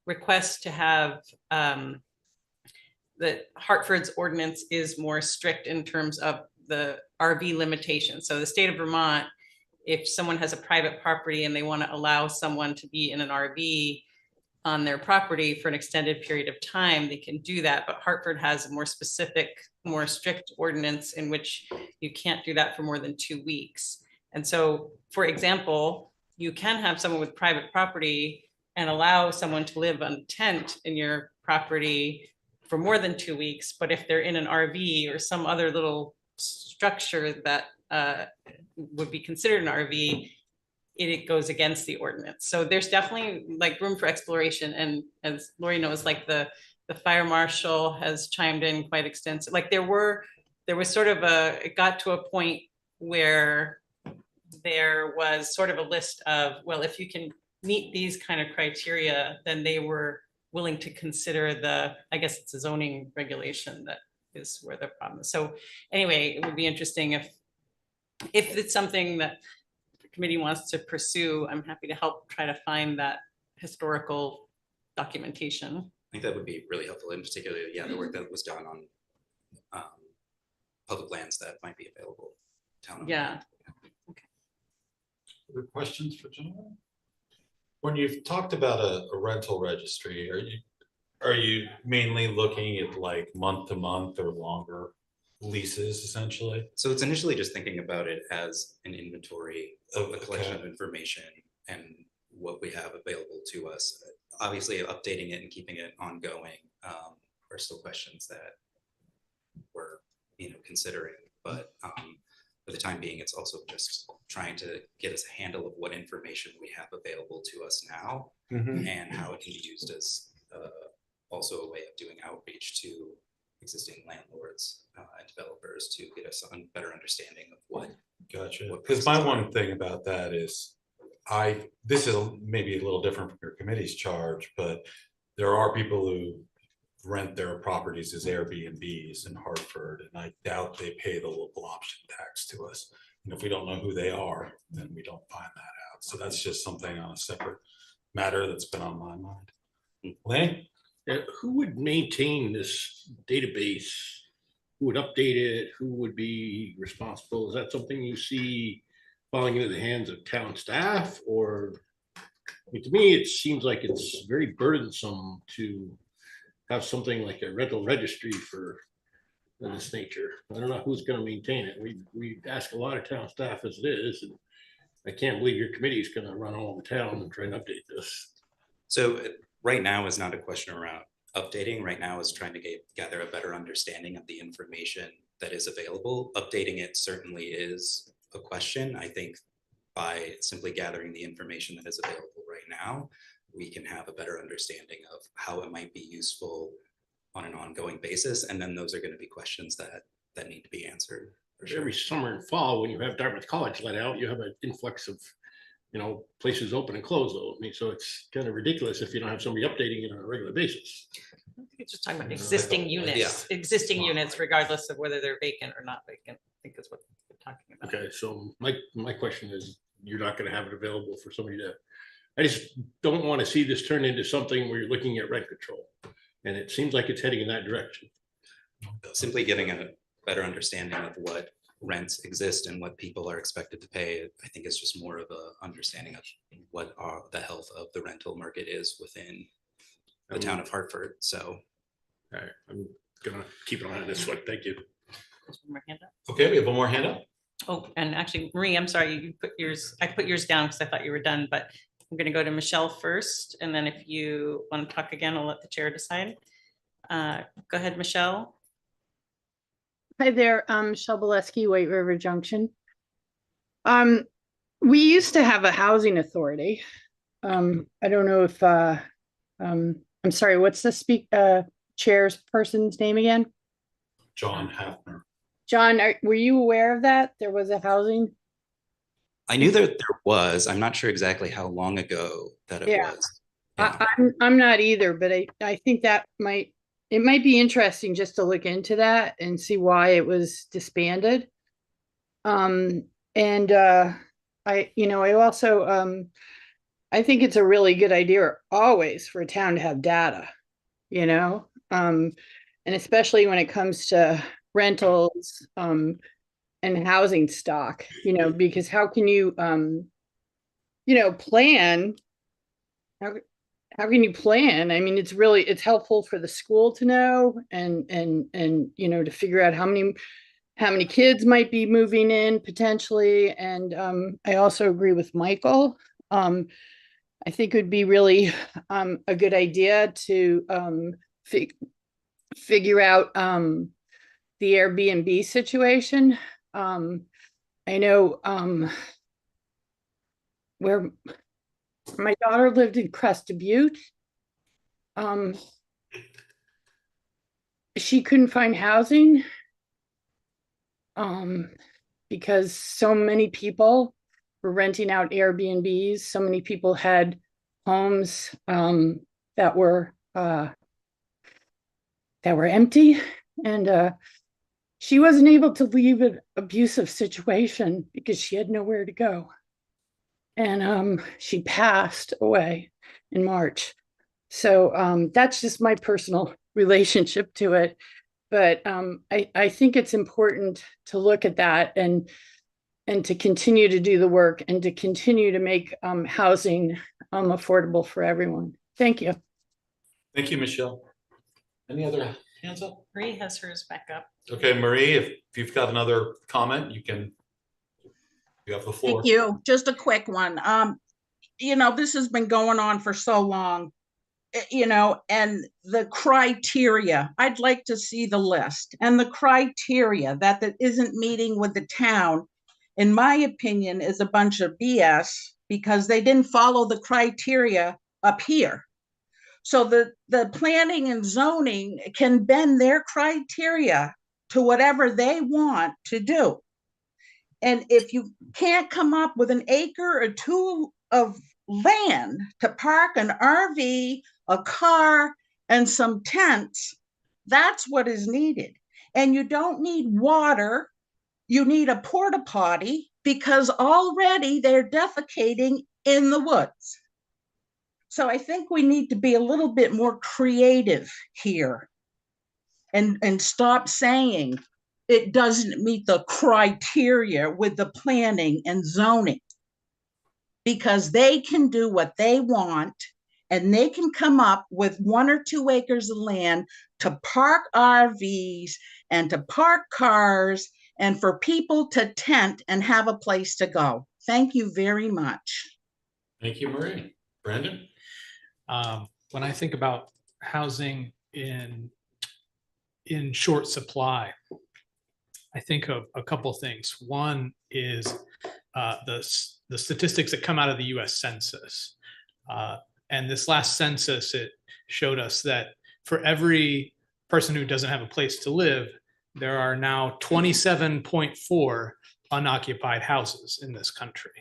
request to have that Hartford's ordinance is more strict in terms of the RV limitation. So the state of Vermont, if someone has a private property and they want to allow someone to be in an RV on their property for an extended period of time, they can do that. But Hartford has a more specific, more strict ordinance in which you can't do that for more than 2 weeks. And so, for example, you can have someone with private property and allow someone to live on a tent in your property for more than 2 weeks. But if they're in an RV or some other little structure that would be considered an RV, it goes against the ordinance. So there's definitely like room for exploration. And as Lori knows, like the fire marshal has chimed in quite extensive. Like there was sort of it got to a point where there was sort of a list of, well, if you can meet these kind of criteria, then they were willing to consider I guess it's a zoning regulation that is where the problem is. So anyway, it would be interesting if it's something that the committee wants to pursue. I'm happy to help try to find that historical documentation. I think that would be really helpful, in particular, yeah, the work that was done on public lands that might be available. Yeah. Okay. Other questions for John? When you've talked about a rental registry, are you mainly looking at like month to month or longer leases essentially? So it's initially just thinking about it as an inventory of a collection of information and what we have available to us. Obviously, updating it and keeping it ongoing are still questions that we're considering, but for the time being, it's also just trying to get us a handle of what information we have available to us now and how it can be used as also a way of doing outreach to existing landlords and developers to get us a better understanding of what. Gotcha. Because my one thing about that is this is maybe a little different from your committee's charge, but there are people who rent their properties as Airbnbs in Hartford, and I doubt they pay the local option tax to us. And if we don't know who they are, then we don't find that out. So that's just something on a separate matter that's been on my mind. Lanny? Who would maintain this database? Who would update it? Who would be responsible? Is that something you see falling into the hands of town staff? Or, I mean, to me, it seems like it's very burdensome to have something like a rental registry for this nature. I don't know who's going to maintain it. We ask a lot of town staff as it is, and I can't believe your committee is going to run all over town and try and update this. So right now is not a question around updating. Right now is trying to gather a better understanding of the information that is available. Updating it certainly is a question. I think by simply gathering the information that is available right now, we can have a better understanding of how it might be useful on an ongoing basis. And then those are going to be questions that need to be answered. For sure. Every summer and fall, when you have Dartmouth College let out, you have an influx of, places open and close though. I mean, so it's kind of ridiculous if you don't have somebody updating it on a regular basis. It's just talking about existing units, regardless of whether they're vacant or not vacant, I think is what we're talking about. Okay, so my question is, you're not going to have it available for somebody to, I just don't want to see this turn into something where you're looking at rent control. And it seems like it's heading in that direction. Simply getting a better understanding of what rents exist and what people are expected to pay, I think is just more of a understanding of what the health of the rental market is within the town of Hartford. So, all right, I'm gonna keep an eye on this one. Thank you. There's one more hand up. Okay, we have one more hand up. Oh, and actually, Marie, I'm sorry, you put yours, I put yours down because I thought you were done, but I'm gonna go to Michelle first, and then if you want to talk again, I'll let the chair decide. Go ahead, Michelle. Hi there, Michelle Boleski, White River Junction. We used to have a housing authority. I don't know if, I'm sorry, what's the chair's person's name again? John Hafner. John, were you aware of that? There was a housing? I knew that there was. I'm not sure exactly how long ago that it was. Yeah. I'm not either, but I think that might be interesting just to look into that and see why it was disbanded. I also I think it's a really good idea always for a town to have data, and especially when it comes to rentals and housing stock, because how can you plan? How can you plan? I mean, it's helpful for the school to know and to figure out how many kids might be moving in potentially. And I also agree with Michael. I think it would be really a good idea to figure out the Airbnb situation. I know where my daughter lived in Crested Butte. She couldn't find housing because so many people were renting out Airbnbs. So many people had homes that were empty, and she wasn't able to leave an abusive situation because she had nowhere to go. And she passed away in March. So that's just my personal relationship to it. But I think it's important to look at that and to continue to do the work and to continue to make housing affordable for everyone. Thank you. Thank you, Michelle. Any other hands up? Marie has hers back up. Okay, Marie, if you've got another comment, you have the floor. Thank you. Just a quick one. This has been going on for so long, and the criteria, I'd like to see the list and the criteria that isn't meeting with the town, in my opinion, is a bunch of BS because they didn't follow the criteria up here. So the planning and zoning can bend their criteria to whatever they want to do. And if you can't come up with an acre or two of land to park an RV, a car, and some tents, that's what is needed. And you don't need water. You need a porta potty because already they're defecating in the woods. So I think we need to be a little bit more creative here and stop saying it doesn't meet the criteria with the planning and zoning, because they can do what they want and they can come up with 1 or 2 acres of land to park RVs and to park cars and for people to tent and have a place to go. Thank you very much. Thank you, Marie. Brandon? When I think about housing in short supply, I think of a couple things. One is the statistics that come out of the US Census. And this last census, it showed us that for every person who doesn't have a place to live, there are now 27.4 unoccupied houses in this country.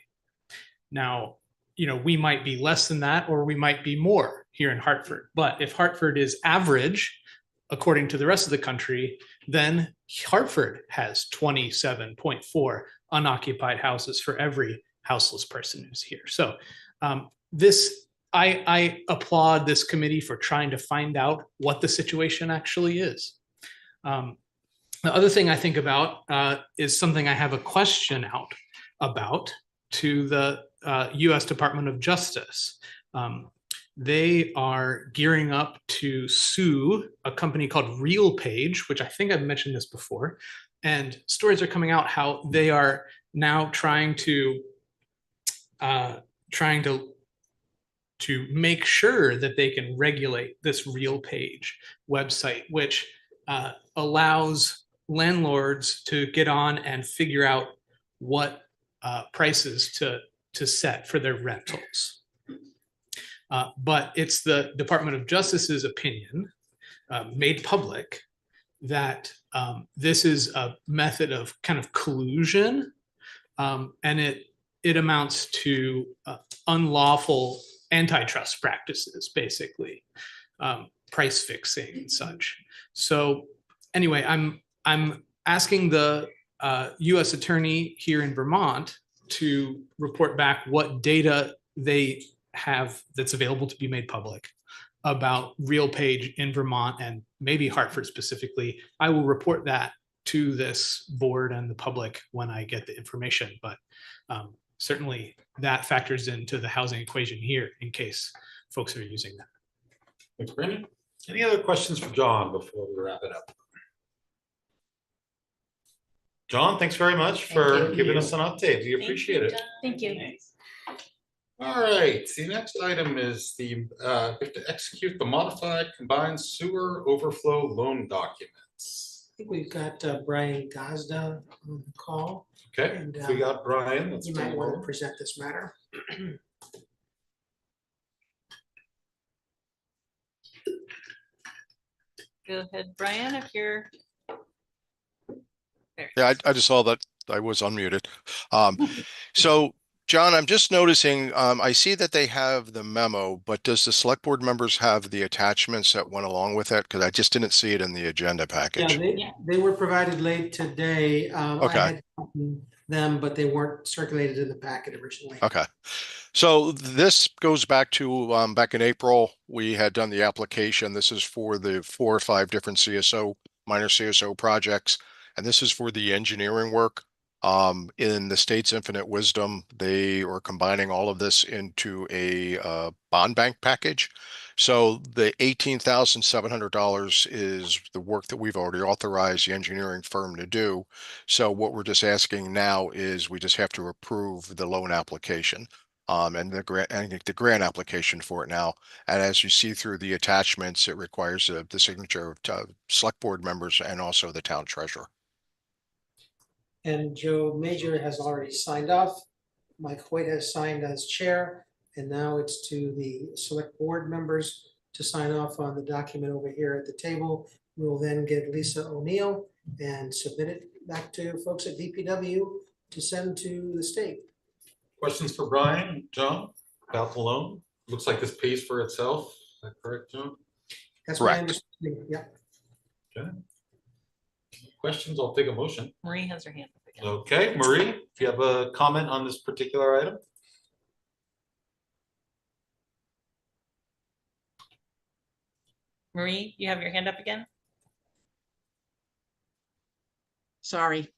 Now, you know, we might be less than that, or we might be more here in Hartford. But if Hartford is average, according to the rest of the country, then Hartford has 27.4 unoccupied houses for every houseless person who's here. So I applaud this committee for trying to find out what the situation actually is. The other thing I think about is something I have a question out about to the US Department of Justice. They are gearing up to sue a company called RealPage, which I think I've mentioned this before. And stories are coming out how they are now trying to make sure that they can regulate this RealPage website, which allows landlords to get on and figure out what prices to set for their rentals. But it's the Department of Justice's opinion, made public, that this is a method of kind of collusion, and it amounts to unlawful antitrust practices, basically, price fixing and such. So anyway, I'm asking the U.S. attorney here in Vermont to report back what data they have that's available to be made public about RealPage in Vermont and maybe Hartford specifically. I will report that to this board and the public when I get the information, but certainly that factors into the housing equation here in case folks are using that. Thanks, Brandon. Any other questions for John before we wrap it up? John, thanks very much for giving us an update. We appreciate it. Thank you. All right, the next item is we have to execute the modified combined sewer overflow loan documents. I think we've got Brian Gazda on the call. Okay, And, we got Brian. Let's You bring might him want to over. present this matter. Go ahead, Brian, if you're. There. Yeah, I just saw that I was unmuted. So John, I'm just noticing, I see that they have the memo, but does the select board members have the attachments that went along with it? Because I just didn't see it in the agenda package. Yeah, they were provided late today. Okay. I had gotten them, but they weren't circulated in the packet originally. Okay. So this goes back to back in April, we had done the application. This is for the 4 or 5 different CSO, minor CSO projects. And this is for the engineering work. In the state's infinite wisdom, they are combining all of this into a bond bank package. So the $18,700 is the work that we've already authorized the engineering firm to do. So what we're just asking now is we just have to approve the loan application and the grant application for it now. And as you see through the attachments, it requires the signature of select board members and also the town treasurer. And Joe Major has already signed off. Mike Hoyt has signed as chair, and now it's to the select board members to sign off on the document over here at the table. We'll then get Lisa O'Neill and submit it back to folks at DPW to send to the state. Questions for Brian, John, about the loan? Looks like this pays for itself. Is that correct, John? That's my Correct. understanding, yeah. Questions? I'll take a motion. Marie has her hand up again. Okay, Marie, if you have a comment on this particular item? Marie, you have your hand up again? Sorry.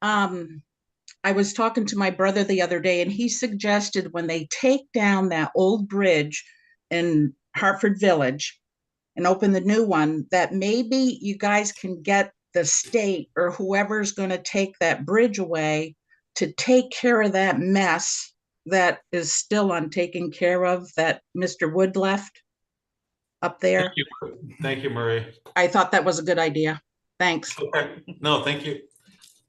I was talking to my brother the other day and he suggested when they take down that old bridge in Hartford Village and open the new one, that maybe you guys can get the state or whoever's going to take that bridge away to take care of that mess that is still untaken care of that Mr. Wood left up there. Thank you, Marie. I thought that was a good idea. Thanks. Okay, no, thank you.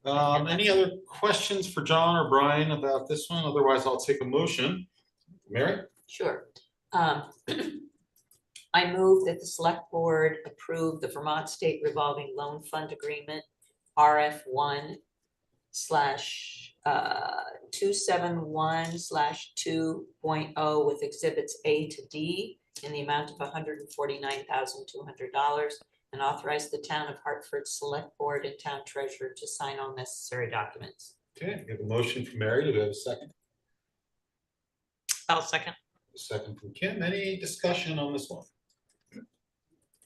Any other questions for John or Brian about this one? Otherwise, I'll take a motion. Mary? Sure. I move that the select board approve the Vermont State Revolving Loan Fund Agreement, RF1 slash 271/2.0 with exhibits A to D in the amount of $149,200 and authorize the town of Hartford Select Board and town treasurer to sign all necessary documents. Okay, we have a motion from Mary. Do we have a second? I'll second. A second from Kim. Any discussion on this one? Is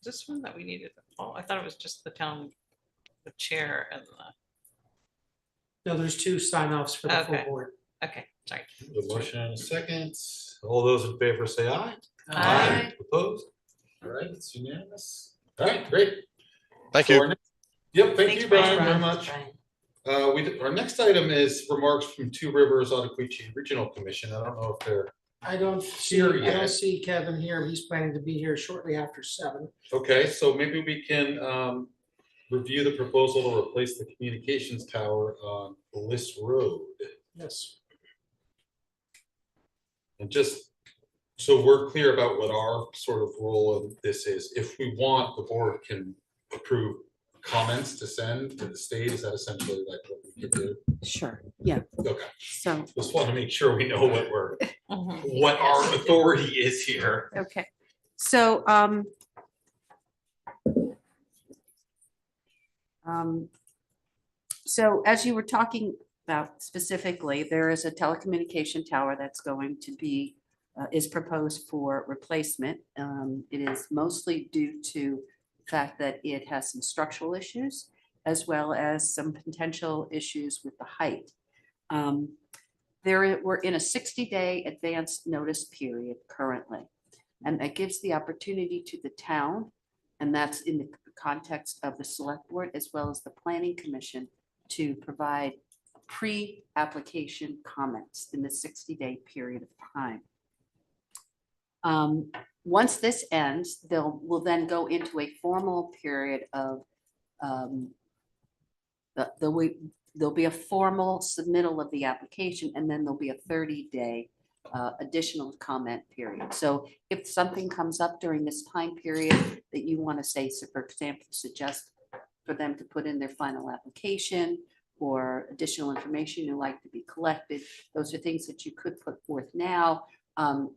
this one that we needed? Oh, I thought it was just the town, the chair and the, No, there's two sign-offs for the full Okay. board. okay, sorry. The motion and a second. All those in favor say aye. Aye. Opposed? All right, it's unanimous. All right, great. Thank So you. our next- Yep, thank Thanks, you, Brian, Brian. very much. Brian. Our next item is remarks from Two Rivers Ottauquechee Regional Commission. I don't know if they're, I don't Here yet. see Kevin here. He's planning to be here shortly after 7. okay, so maybe we can review the proposal to replace the communications tower on Bliss Road. Yes. And just so we're clear about what our sort of role of this is, if we want, the board can approve comments to send to the state. Is that essentially like what we could do? Sure, yeah, Okay, so, just want to make sure we know what we're, Mhm. what our authority is here. okay, so, so as you were talking about specifically, there is a telecommunication tower that's going to be, is proposed for replacement. It is mostly due to the fact that it has some structural issues as well as some potential issues with the height. We're in a 60-day advance notice period currently, and that gives the opportunity to the town, and that's in the context of the select board as well as the planning commission, to provide pre-application comments in the 60-day period of time. Once this ends, we'll then go into a formal period of there'll be a formal submittal of the application, and then there'll be a 30-day additional comment period. So if something comes up during this time period that you want to say, so for example, suggest for them to put in their final application or additional information you'd like to be collected, those are things that you could put forth now,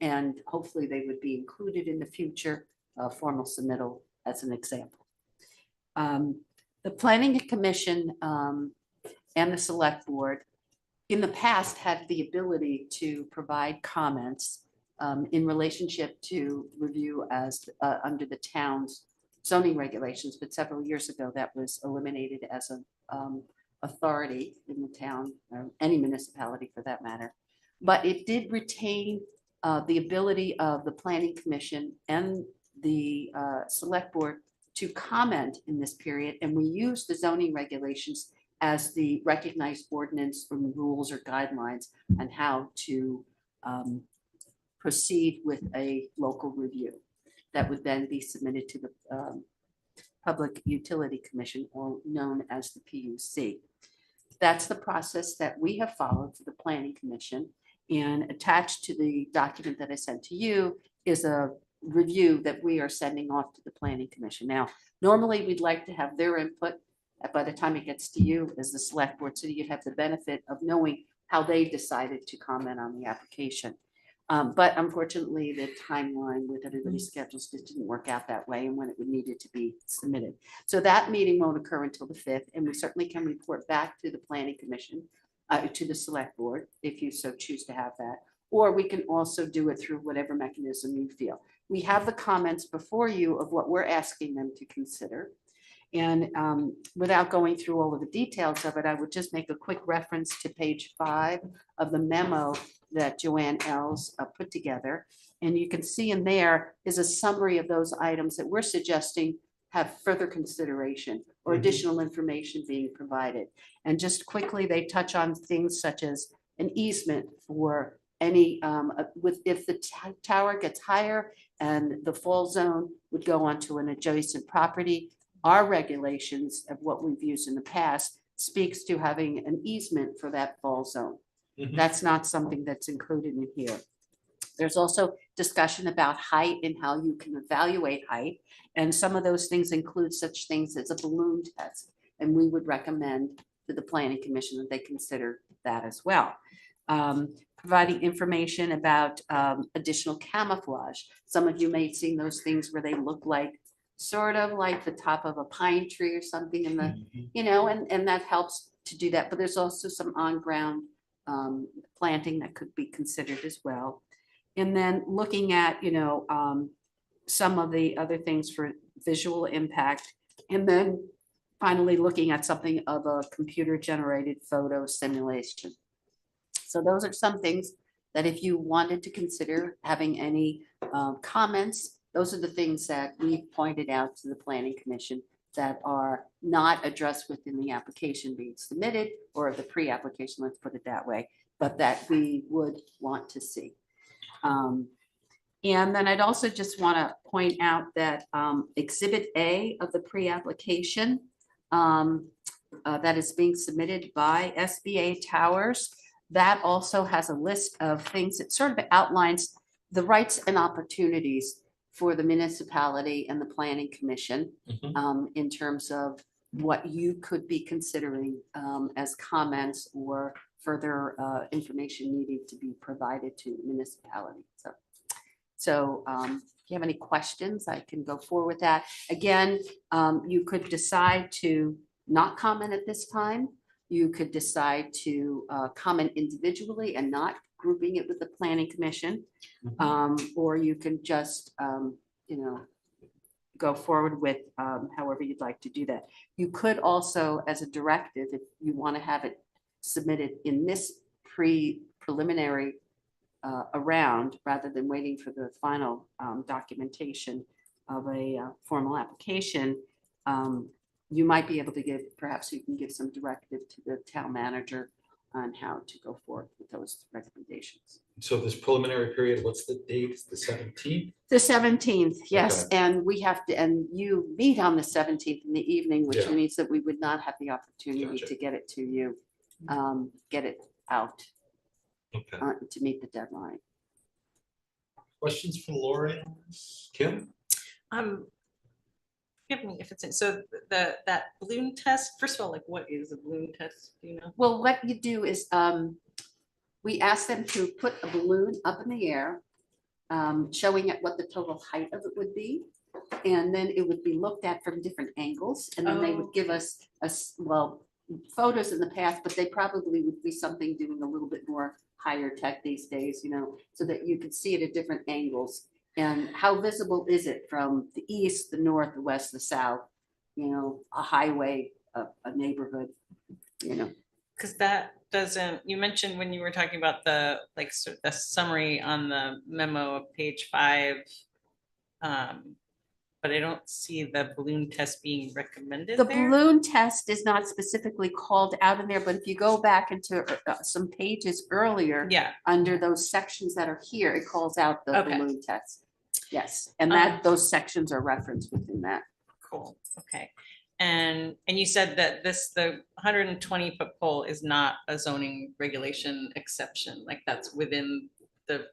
and hopefully they would be included in the future formal submittal as an example. The Planning Commission and the Select Board in the past had the ability to provide comments in relationship to review as under the town's zoning regulations, but several years ago that was eliminated as an authority in the town, or any municipality for that matter. But it did retain the ability of the Planning Commission and the Select Board to comment in this period, and we use the zoning regulations as the recognized ordinance or rules or guidelines on how to proceed with a local review that would then be submitted to the Public Utility Commission, or known as the PUC. That's the process that we have followed for the Planning Commission, and attached to the document that I sent to you is a review that we are sending off to the Planning Commission. Now, normally we'd like to have their input by the time it gets to you as the Select Board, so you'd have the benefit of knowing how they decided to comment on the application. But unfortunately, the timeline with everybody's schedules just didn't work out that way and when it would needed to be submitted. So that meeting won't occur until the 5th, and we certainly can report back to the planning commission, to the select board, if you so choose to have that. Or we can also do it through whatever mechanism you feel. We have the comments before you of what we're asking them to consider. And without going through all of the details of it, I would just make a quick reference to page 5 of the memo that Joanne Els put together. And you can see in there is a summary of those items that we're suggesting have further consideration or additional information being provided. And just quickly, they touch on things such as an easement for any, if the tower gets higher and the fall zone would go onto an adjacent property. Our regulations of what we've used in the past speaks to having an easement for that fall zone. That's not something that's included in here. There's also discussion about height and how you can evaluate height. And some of those things include such things as a balloon test. And we would recommend to the planning commission that they consider that as well. Providing information about additional camouflage. Some of you may have seen those things where they look like sort of like the top of a pine tree or something in the, you know, and that helps to do that. But there's also some on-ground planting that could be considered as well. And then looking at, you know, some of the other things for visual impact. And then finally looking at something of a computer-generated photo simulation. So those are some things that if you wanted to consider having any comments, those are the things that we pointed out to the planning commission that are not addressed within the application being submitted or the pre-application, let's put it that way, but that we would want to see. And then I'd also just want to point out that Exhibit A of the pre-application that is being submitted by SBA Towers, that also has a list of things that sort of outlines the rights and opportunities for the municipality and the planning commission in terms of what you could be considering as comments or further information needing to be provided to the municipality. So if you have any questions, I can go forward with that. Again, you could decide to not comment at this time. You could decide to comment individually and not grouping it with the planning commission. Or you can just, you know, go forward with however you'd like to do that. You could also, as a directive, if you want to have it submitted in this preliminary around, rather than waiting for the final documentation of a formal application, you might be able to give, perhaps you can give some directive to the town manager on how to go forward with those recommendations. So this preliminary period, what's the date? It's the 17th? The 17th, yes, Okay. and we have to, and you meet on the 17th in the evening, which Yeah. means that we would not have the opportunity Gotcha. to get it to you, get it out Okay. to meet the deadline. Questions for Lori? Kim? Forgive me if it's in, so that balloon test, first of all, like what is a balloon test, do you know? Well, what you do is, we ask them to put a balloon up in the air, showing it what the total height of it would be. And then it would be looked at from different angles, and then they would give us well, photos in the past, but they probably would be something doing a little bit more higher tech these days, you know, so that you could see it at different angles. And how visible is it from the east, the north, the west, the south, you know, a highway, a neighborhood, you know. Because that doesn't, you mentioned when you were talking about the, like, the summary on the memo of page 5. But I don't see the balloon test being recommended The there. balloon test is not specifically called out in there, but if you go back into some pages earlier, Yeah, under those sections that are here, it calls out the Okay. balloon test. Yes, and that those sections are referenced within that. cool, okay. And you said that the 120-foot pole is not a zoning regulation exception, like that's within the.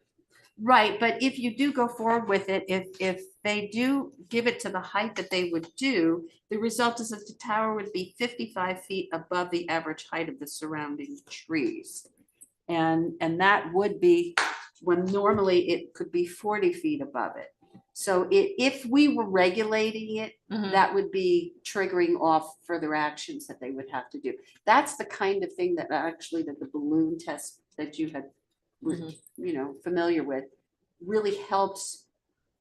Right, but if you do go forward with it, if they do give it to the height that they would do, the result is that the tower would be 55 feet above the average height of the surrounding trees. And that would be when normally it could be 40 feet above it. So if we were regulating it, Mhm. that would be triggering off further actions that they would have to do. That's the kind of thing that actually that the balloon test that you had, familiar with, really helps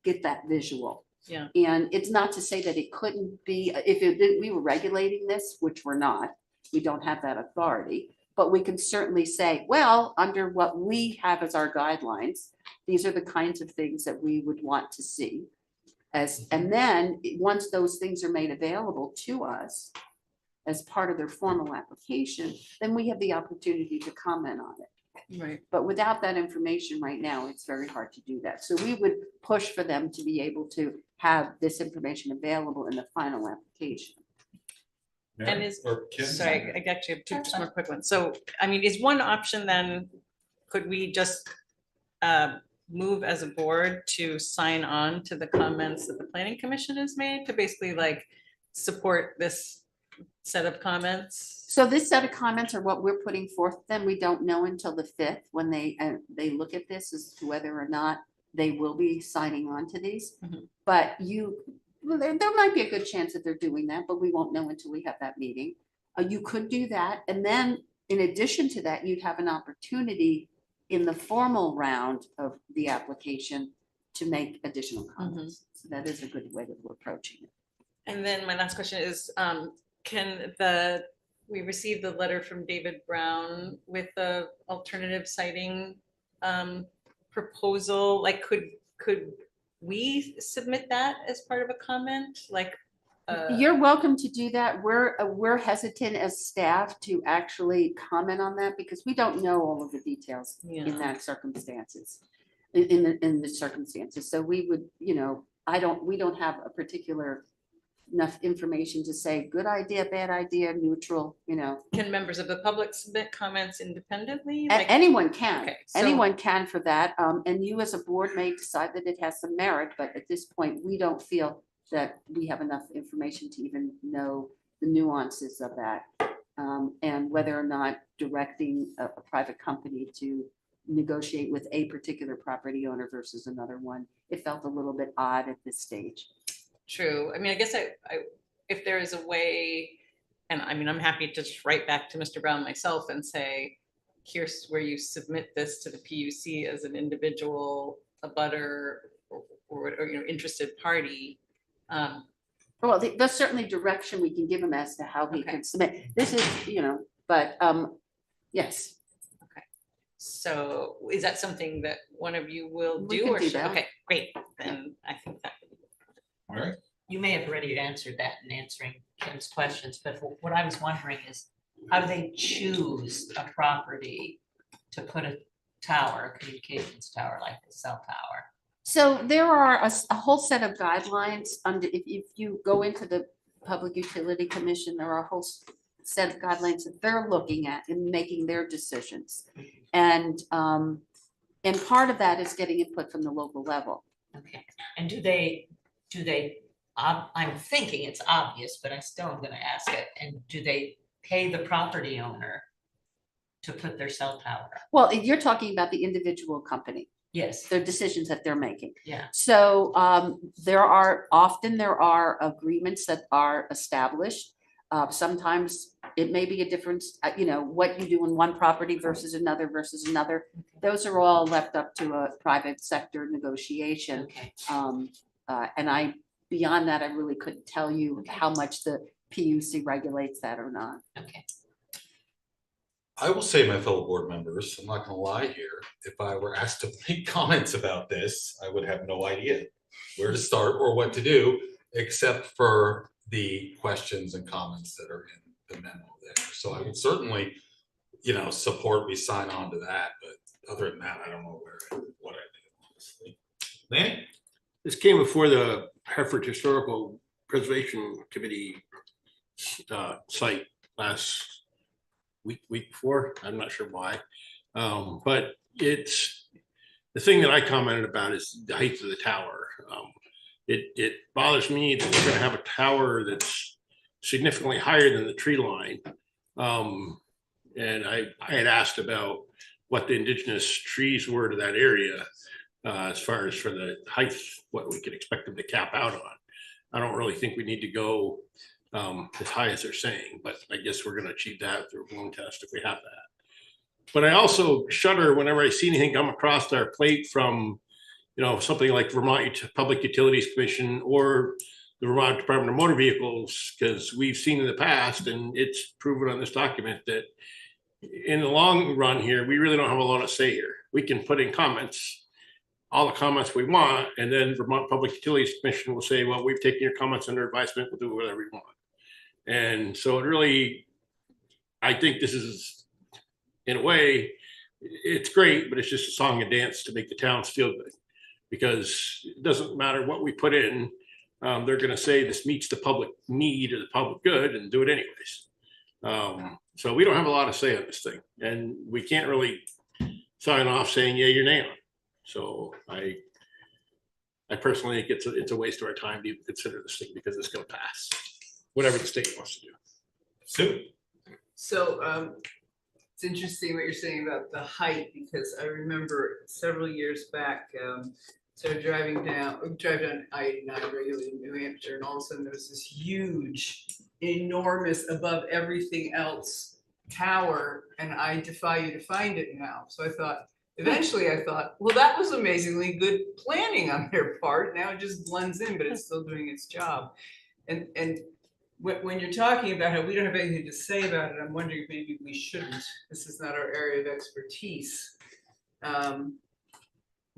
get that visual. Yeah. And it's not to say that it couldn't be, if it didn't, we were regulating this, which we're not, we don't have that authority, but we can certainly say, well, under what we have as our guidelines, these are the kinds of things that we would want to see. And then, once those things are made available to us as part of their formal application, then we have the opportunity to comment on it. Right. But without that information right now, it's very hard to do that. So we would push for them to be able to have this information available in the final application. And is, Or Kim? sorry, I got you, two just more quick ones. So, I mean, is one option then, could we just move as a board to sign on to the comments that the planning commission has made to basically like support this set of comments? So this set of comments are what we're putting forth. Then we don't know until the 5th when they look at this as to whether or not they will be signing on to these. Mhm. But there might be a good chance that they're doing that, but we won't know until we have that meeting. You could do that. And then in addition to that, you'd have an opportunity in the formal round of the application to make additional comments. So that is a good way that we're approaching it. And then my last question is, we received the letter from David Brown with the alternative siting proposal, like could we submit that as part of a comment? Like, you're welcome to do that. We're hesitant as staff to actually comment on that because we don't know all of the details in that circumstances, in the circumstances. So we would, we don't have a particular enough information to say good idea, bad idea, neutral, Can members of the public submit comments independently? Anyone can. Okay, so- Anyone can for that. And you as a board may decide that it has some merit, but at this point, we don't feel that we have enough information to even know the nuances of that. And whether or not directing a private company to negotiate with a particular property owner versus another one, it felt a little bit odd at this stage. True. I mean, I guess if there is a way, and I mean, I'm happy to just write back to Mr. Brown myself and say, here's where you submit this to the PUC as an individual, a butter or interested party. Well, there's certainly direction we can give him as to how he can submit. This is, but yes. Okay. So is that something that one of you will We do? can Or do should- that. Okay, great. Then I think that. All right. You may have already answered that in answering Kim's questions, but what I was wondering is, how do they choose a property to put a tower, a communications tower like the cell tower? So there are a whole set of guidelines under, if you go into the Public Utility Commission, there are a whole set of guidelines that they're looking at in making their decisions. And part of that is getting input from the local level. Okay, and do they, I'm thinking it's obvious, but I still am gonna ask it, and do they pay the property owner to put their cell tower up? Well, you're talking about the individual company, Yes, their decisions that they're making. yeah, So there are agreements that are established. Sometimes it may be a difference, what you do in one property versus another. Those are all left up to a private sector negotiation. okay. And beyond that, I really couldn't tell you how much the PUC regulates that or not. Okay. I will say, my fellow board members, I'm not gonna lie here, if I were asked to make comments about this, I would have no idea where to start or what to do, except for the questions and comments that are in the memo there. So I would certainly, support we sign on to that, but other than that, I don't know what I do, honestly. Man? This came before the Hartford Historical Preservation Committee site last week before. I'm not sure why. But it's the thing that I commented about is the height of the tower. It bothers me that we're going to have a tower that's significantly higher than the tree line. And I had asked about what the indigenous trees were to that area, as far as for the height, what we could expect them to cap out on. I don't really think we need to go as high as they're saying, but I guess we're going to achieve that through a balloon test if we have that. But I also shudder whenever I see anything come across our plate from, something like Vermont Public Utilities Commission or the Vermont Department of Motor Vehicles, because we've seen in the past, and it's proven on this document, that in the long run here, we really don't have a lot to say here. We can put in comments, all the comments we want, and then Vermont Public Utilities Commission will say, well, we've taken your comments under advisement, we'll do whatever we want. And so it really, I think this is, in a way, it's great, but it's just a song and dance to make the towns feel good. Because it doesn't matter what we put in, they're going to say this meets the public need or the public good and do it anyways. So we don't have a lot to say on this thing, and we can't really sign off saying, yeah, you're nay on. So I personally think it's a waste of our time to even consider this thing, because it's going to pass, whatever the state wants to do. Sue? So it's interesting what you're saying about the height, because I remember several years back, so drive down I-89 regularly in New Hampshire, and all of a sudden there was this huge, enormous, above everything else tower, and I defy you to find it now. So eventually I thought, well, that was amazingly good planning on their part. Now it just blends in, but it's still doing its job. And when you're talking about how we don't have anything to say about it, I'm wondering if maybe we shouldn't. This is not our area of expertise.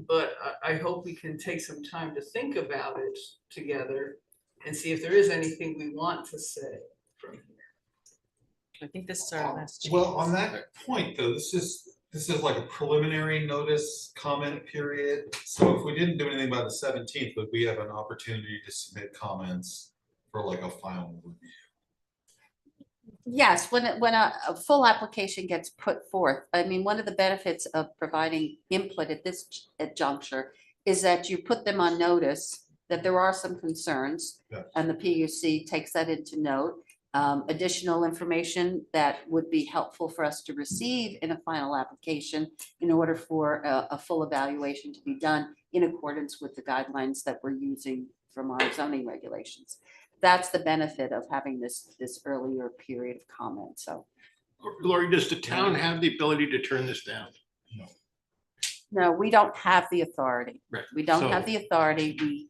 But I hope we can take some time to think about it together and see if there is anything we want to say from here. I think this is our last chance. Well, on that point though, this is like a preliminary notice comment period. So if we didn't do anything by the 17th, would we have an opportunity to submit comments for like a final review? Yes, when a full application gets put forth, I mean, one of the benefits of providing input at this juncture is that you put them on notice that there are some concerns, Yeah. and the PUC takes that into note. Additional information that would be helpful for us to receive in a final application in order for a full evaluation to be done in accordance with the guidelines that we're using from our zoning regulations. That's the benefit of having this earlier period of comment. So, Lori, does the town have the ability to turn this down? no, we don't have the authority. Right. We don't So- have the authority.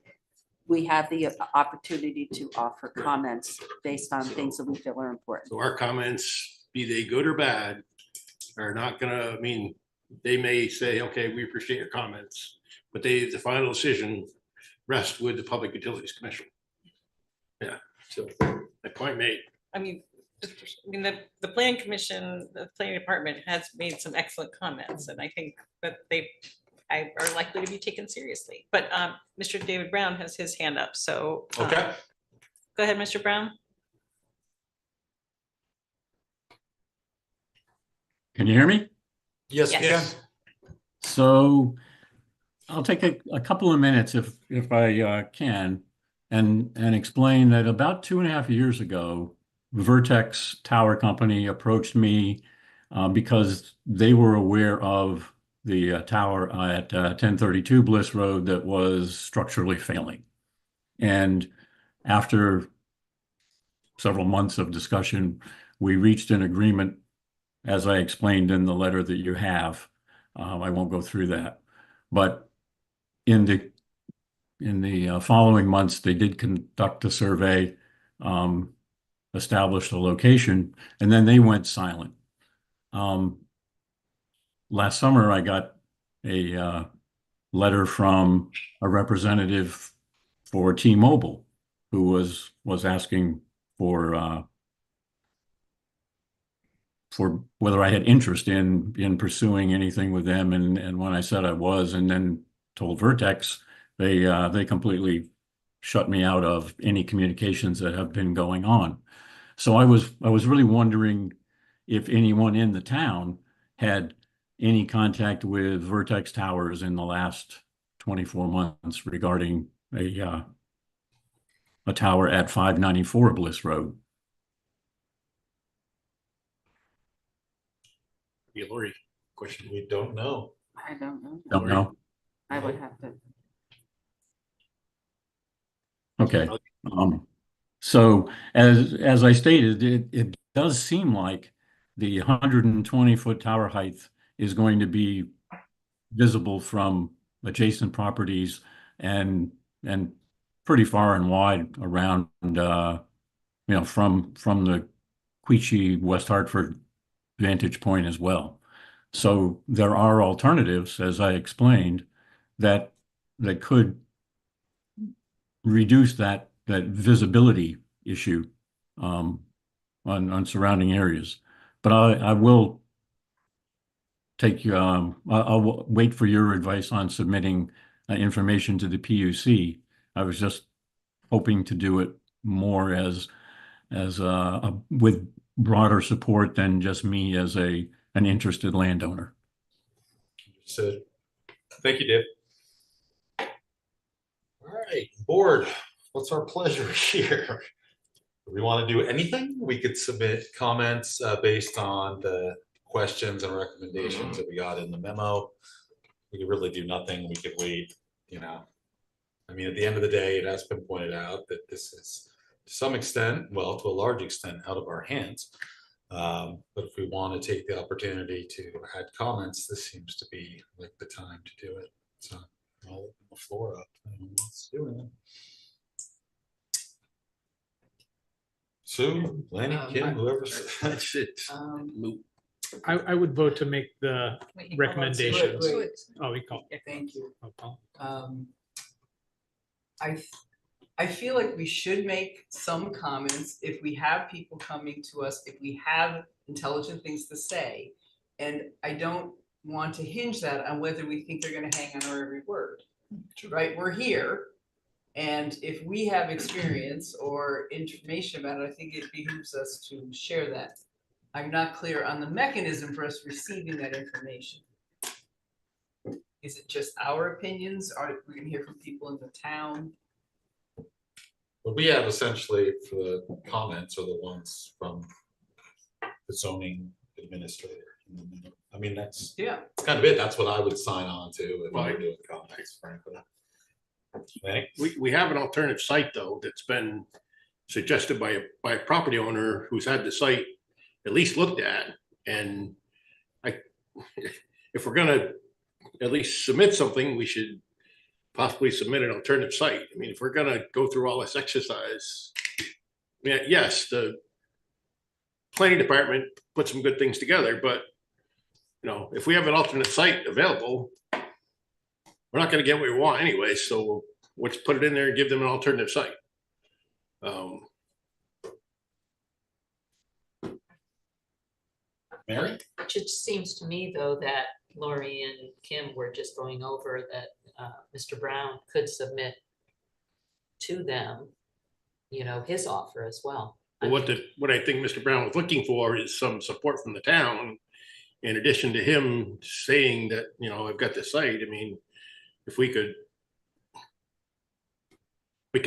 We have the opportunity to offer comments based on things that we feel are important. So our comments, be they good or bad, are not gonna, I mean, they may say, okay, we appreciate your comments, but the final decision rests with the Public Utilities Commission. Yeah, so that point made. I mean, the planning commission, the planning department has made some excellent comments, and I think that are likely to be taken seriously. But Mr. David Brown has his hand up, so. Okay. Go ahead, Mr. Brown. Can you hear me? Yes, we Yes. can. So I'll take a couple of minutes if I can and explain that about 2.5 years ago, Vertex Tower Company approached me because they were aware of the tower at 1032 Bliss Road that was structurally failing. And after several months of discussion, we reached an agreement, as I explained in the letter that you have. I won't go through that, but in the following months, they did conduct a survey, established a location, and then they went silent. Last summer, I got a letter from a representative for T-Mobile who was asking for whether I had interest in pursuing anything with them, and when I said I was, and then told Vertex, they completely shut me out of any communications that have been going on. So I was really wondering if anyone in the town had any contact with Vertex Towers in the last 24 months regarding a tower at 594 Bliss Road. Yeah, Lori. question. We don't know. I don't know. Don't know. I would have to. Okay. So as I stated, it does seem like the 120-foot tower height is going to be visible from adjacent properties and pretty far and wide around, from the Quechee, West Hartford vantage point as well. So there are alternatives, as I explained, that could reduce that visibility issue on surrounding areas. But I will take I'll wait for your advice on submitting information to the PUC. I was just hoping to do it more as with broader support than just me as an interested landowner. So, thank you, Dave. All right, board, what's our pleasure here? Do we want to do anything? We could submit comments based on the questions and recommendations that we got in the memo. We could really do nothing. We could wait, I mean, at the end of the day, it has been pointed out that this is to some extent, well, to a large extent, out of our hands. But if we want to take the opportunity to add comments, this seems to be like the time to do it. So I'll open the floor up. Anyone wants to do anything? Sue, Lenny, Kim, whoever's. That's it. I would vote to make the Wait, recommendations. wait. Oh, we call. Thank you. Oh, Paul. I feel like we should make some comments if we have people coming to us, if we have intelligent things to say. And I don't want to hinge that on whether we think they're gonna hang on our every word, right? We're here. And if we have experience or information about it, I think it behooves us to share that. I'm not clear on the mechanism for us receiving that information. Is it just our opinions? Are we gonna hear from people in the town? What we have essentially for the comments are the ones from the zoning administrator. I mean, that's kind of it. That's what I would sign on to if I were doing comments, frankly. We have an alternative site though that's been suggested by a property owner who's had the site at least looked at. And if we're gonna at least submit something, we should possibly submit an alternative site. I mean, if we're gonna go through all this exercise, yes, the planning department put some good things together, but if we have an alternate site available, we're not gonna get what we want anyway. So let's put it in there and give them an alternative site. Mary? It just seems to me though that Lori and Kim were just going over that Mr. Brown could submit to them, his offer as well. What I think Mr. Brown was looking for is some support from the town, in addition to him saying that, I've got this site. I mean, if we could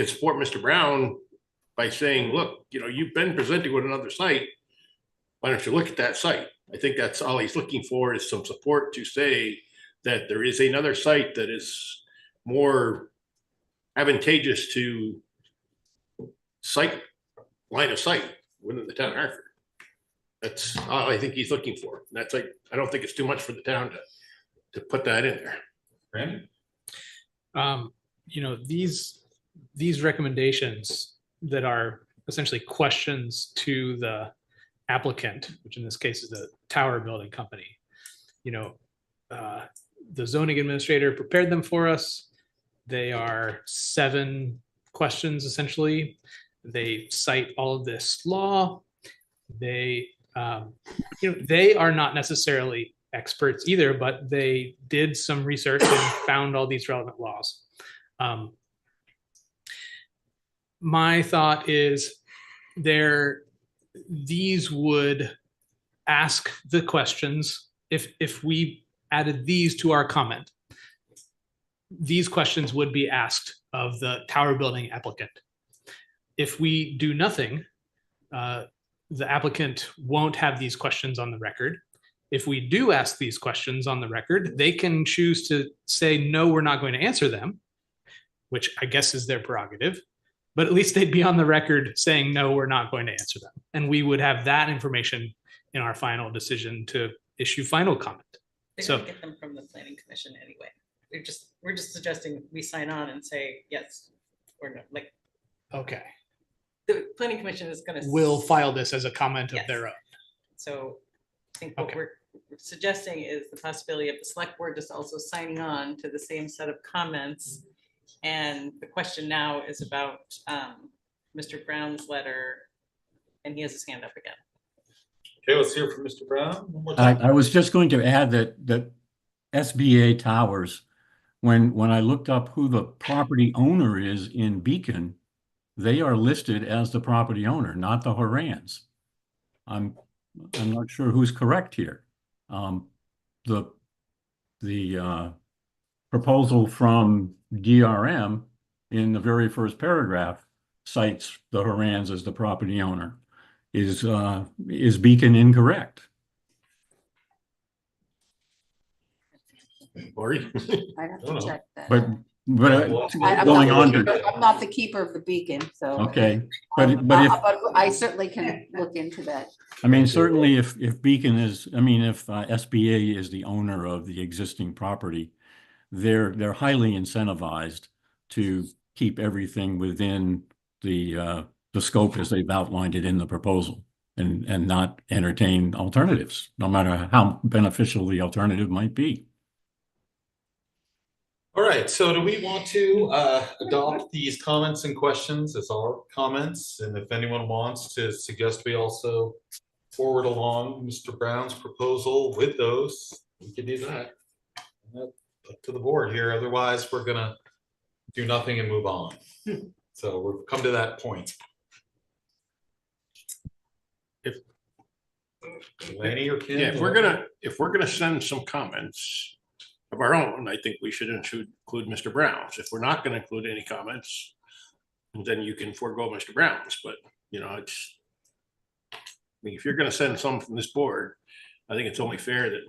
support Mr. Brown by saying, look, you've been presenting with another site. Why don't you look at that site? I think that's all he's looking for, is some support to say that there is another site that is more advantageous to line of sight within the town of Hartford. That's all I think he's looking for. And that's I don't think it's too much for the town to put that in there. Brandon? These recommendations that are essentially questions to the applicant, which in this case is the tower building company. The zoning administrator prepared them for us. They are 7 questions essentially. They cite all of this law. They are not necessarily experts either, but they did some research and found all these relevant laws. My thought is these would ask the questions. If we added these to our comment, these questions would be asked of the tower building applicant. If we do nothing, the applicant won't have these questions on the record, If we do ask these questions on the record, they can choose to say, no, we're not going to answer them, which I guess is their prerogative. But at least they'd be on the record saying, no, we're not going to answer them. And we would have that information in our final decision to issue final comment. They're So- gonna get them from the planning commission anyway. We're just suggesting we sign on and say yes or no, like, Okay, the planning commission is gonna. we'll file this as a comment of Yes. their own. So I think what Okay. we're suggesting is the possibility of the select board just also signing on to the same set of comments. And the question now is about Mr. Brown's letter, and he has his hand up again. Okay, let's hear from Mr. Brown. One more time. I was just going to add that SBA Towers, when I looked up who the property owner is in Beacon, they are listed as the property owner, not the Horans. I'm not sure who's correct here. The proposal from DRM in the very first paragraph cites the Horans as the property owner. Is Beacon incorrect? Lori? I'd have don't know. to check that. But I'm going not on the to, keeper- I'm not the keeper of the beacon, so. okay, but if, I certainly can look into that. I mean, certainly if Beacon is, I mean, if SBA is the owner of the existing property, they're highly incentivized to keep everything within the scope as they've outlined it in the proposal and not entertain alternatives, no matter how beneficial the alternative might be. All right, so do we want to adopt these comments and questions as our comments? And if anyone wants to suggest we also forward along Mr. Brown's proposal with those, we can do that. Up to the board here, otherwise we're gonna do nothing and move on. So we've come to that point. If- Laney or Ken? Yeah, if we're gonna send some comments of our own, I think we should include Mr. Brown's. If we're not gonna include any comments, then you can forego Mr. Brown's, but it's, I mean, if you're gonna send some from this board, I think it's only fair that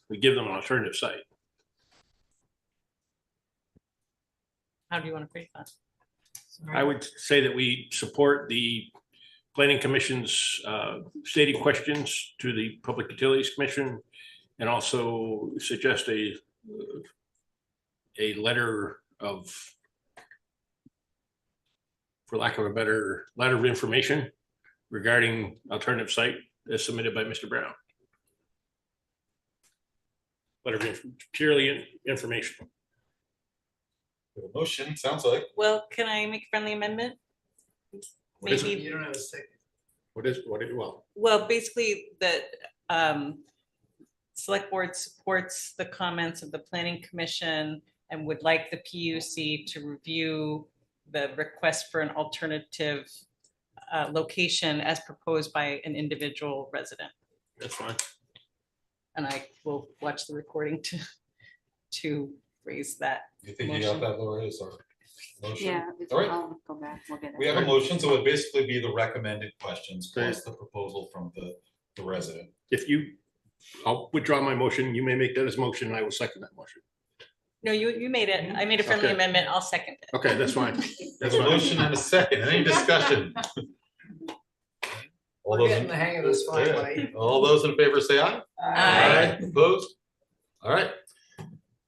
we give them an alternative site. How do you want to phrase that? I would say that we support the planning commission's stated questions to the Public Utilities Commission, and also suggest a letter of, for lack of a better, letter of information regarding alternative site as submitted by Mr. Brown. Letter of purely information. Motion, sounds like. Well, can I make a friendly amendment? What is it? Maybe, You don't have a second. well, basically that select board supports the comments of the planning commission and would like the PUC to review the request for an alternative location as proposed by an individual resident. That's fine. And I will watch the recording to raise that. You think you got that, Laura? Is our motion? Yeah, All right. I'll go back, we'll get it. We have a motion, so it would basically be the recommended questions plus the proposal from the resident. I'll withdraw my motion. You may make that as motion, and I will second that motion. No, you made it. I made a friendly Okay. amendment. I'll second it. Okay, that's fine. There's That's a fine. motion and a second. Any discussion? All We're those getting in- the hang of this finally. All those in favor say aye. Aye. Opposed? All right.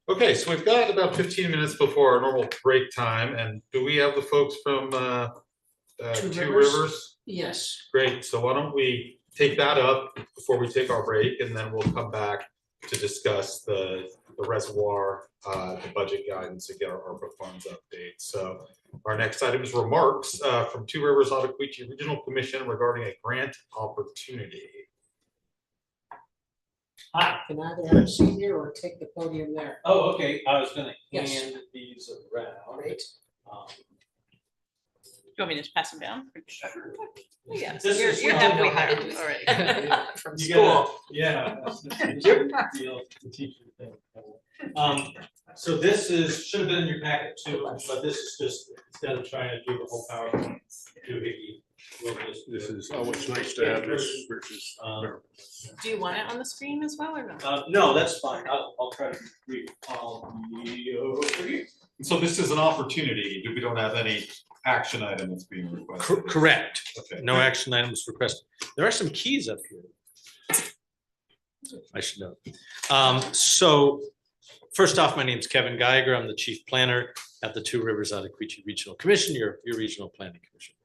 Okay, so we've got about 15 minutes before our normal break time, and do we have the folks from Two Two Rivers? Rivers? Yes. Great, so why don't we take that up before we take our break, and then we'll come back to discuss the reservoir, the budget guidance, and get our ARPA funds update. So our next item is remarks from Two Rivers Ottauquechee Regional Commission regarding a grant opportunity. Hi. Can either have a seat here or take the podium there? Oh, okay, I was gonna Yes. hand these around. Great. Do you want me to just pass them down? Yes, This is you're what halfway I know how to there do. already. From You school. gotta- Yeah. that's the deal, the teacher thing. So this should have been in your packet too, but this is just, instead of trying to do the whole PowerPoint, do Hickey. This is always nice to have this versus. Do you want it on the screen as well or not? No, that's fine. I'll try to read. I'll be over here. So this is an opportunity. We don't have any action item that's being requested. Correct. Okay. No action items requested. There are some keys up here. I should know. So first off, my name's Kevin Geiger. I'm the chief planner at the Two Rivers Ottauquechee Regional Commission, your regional planning commission.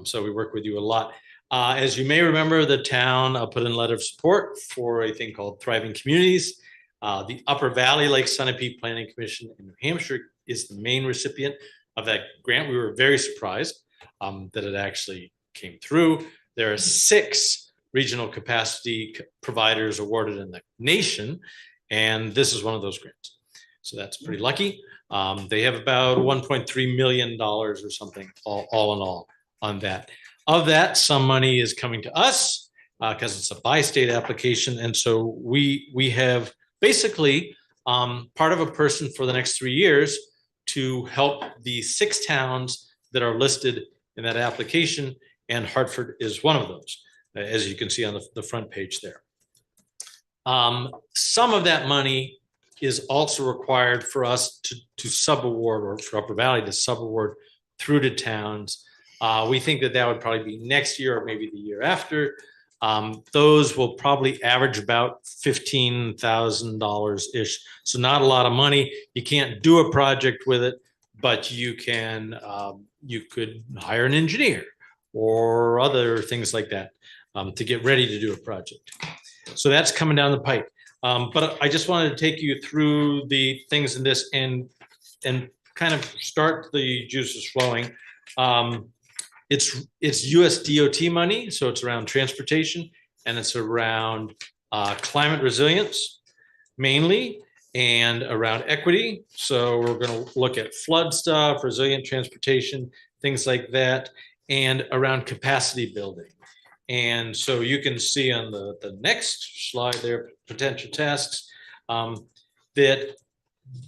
So we work with you a lot. As you may remember, the town put in a letter of support for a thing called Thriving Communities. The Upper Valley Lake Sunapee Planning Commission in New Hampshire is the main recipient of that grant. We were very surprised that it actually came through. There are 6 regional capacity providers awarded in the nation, and this is one of those grants. So that's pretty lucky. They have about $1.3 million or something all in all on that. Of that, some money is coming to us because it's a bi-state application. And so we have basically part of a person for the next 3 years to help the 6 towns that are listed in that application. And Hartford is one of those, as you can see on the front page there. Some of that money is also required for us to sub-award, or for Upper Valley to sub-award through to towns. We think that would probably be next year or maybe the year after. Those will probably average about $15,000-ish. So not a lot of money. You can't do a project with it, but you can, you could hire an engineer or other things like that to get ready to do a project. So that's coming down the pipe. But I just wanted to take you through the things in this and kind of start the juices flowing. It's US DOT money, so it's around transportation and it's around climate resilience mainly, and around equity. So we're going to look at flood stuff, resilient transportation, things like that, and around capacity building. And so you can see on the next slide there, potential tasks, that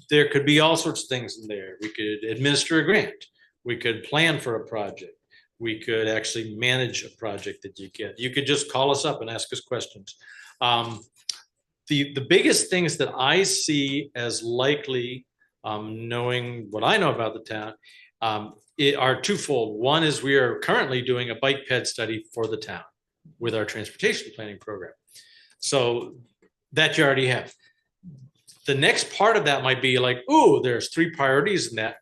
there could be all sorts of things in there. We could administer a grant. We could plan for a project. We could actually manage a project that you get. You could just call us up and ask us questions. The biggest things that I see as likely, knowing what I know about the town, are twofold. One is we are currently doing a bike ped study for the town with our transportation planning program. So that you already have. The next part of that might be like, oh, there's 3 priorities in that.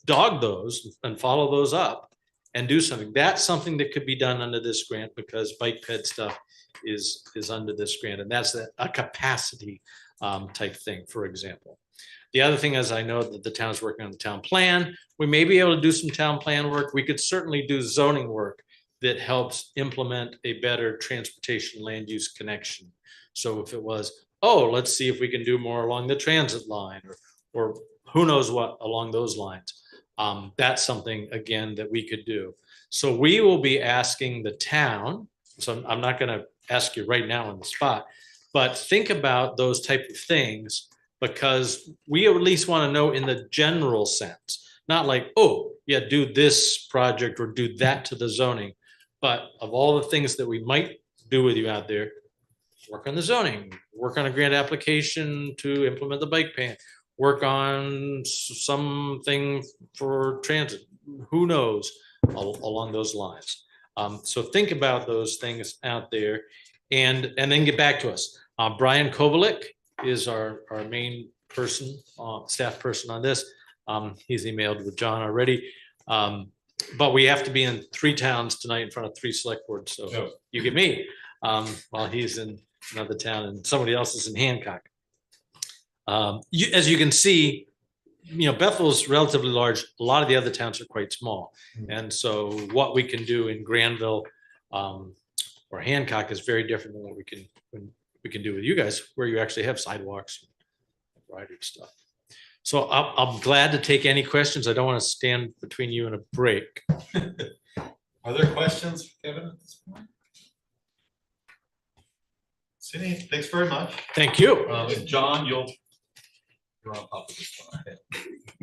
Dog those and follow those up and do something. That's something that could be done under this grant because bike ped stuff is under this grant, and that's a capacity type thing, for example. The other thing is I know that the town's working on the town plan. We may be able to do some town plan work. We could certainly do zoning work that helps implement a better transportation land use connection. So if it was, oh, let's see if we can do more along the transit line or who knows what along those lines. That's something, again, that we could do. So we will be asking the town, so I'm not going to ask you right now on the spot, but think about those type of things because we at least want to know in the general sense, not like, oh, yeah, do this project or do that to the zoning. But of all the things that we might do with you out there, work on the zoning, work on a grant application to implement the bike plan, work on something for transit, who knows, along those lines. So think about those things out there and then get back to us. Brian Kovalik is our main person, staff person on this. He's emailed with John already. But we have to be in 3 towns tonight in front of 3 select boards. So you get me while he's in another town and somebody else is in Hancock. As you can see, Bethel's relatively large. A lot of the other towns are quite small. And so what we can do in Granville or Hancock is very different than what we can do with you guys, where you actually have sidewalks, and a variety of stuff. So I'm glad to take any questions. I don't want to stand between you and a break. Are there questions for Kevin at this point? Cindy, thanks very much. Thank you. John, you're on top of this one.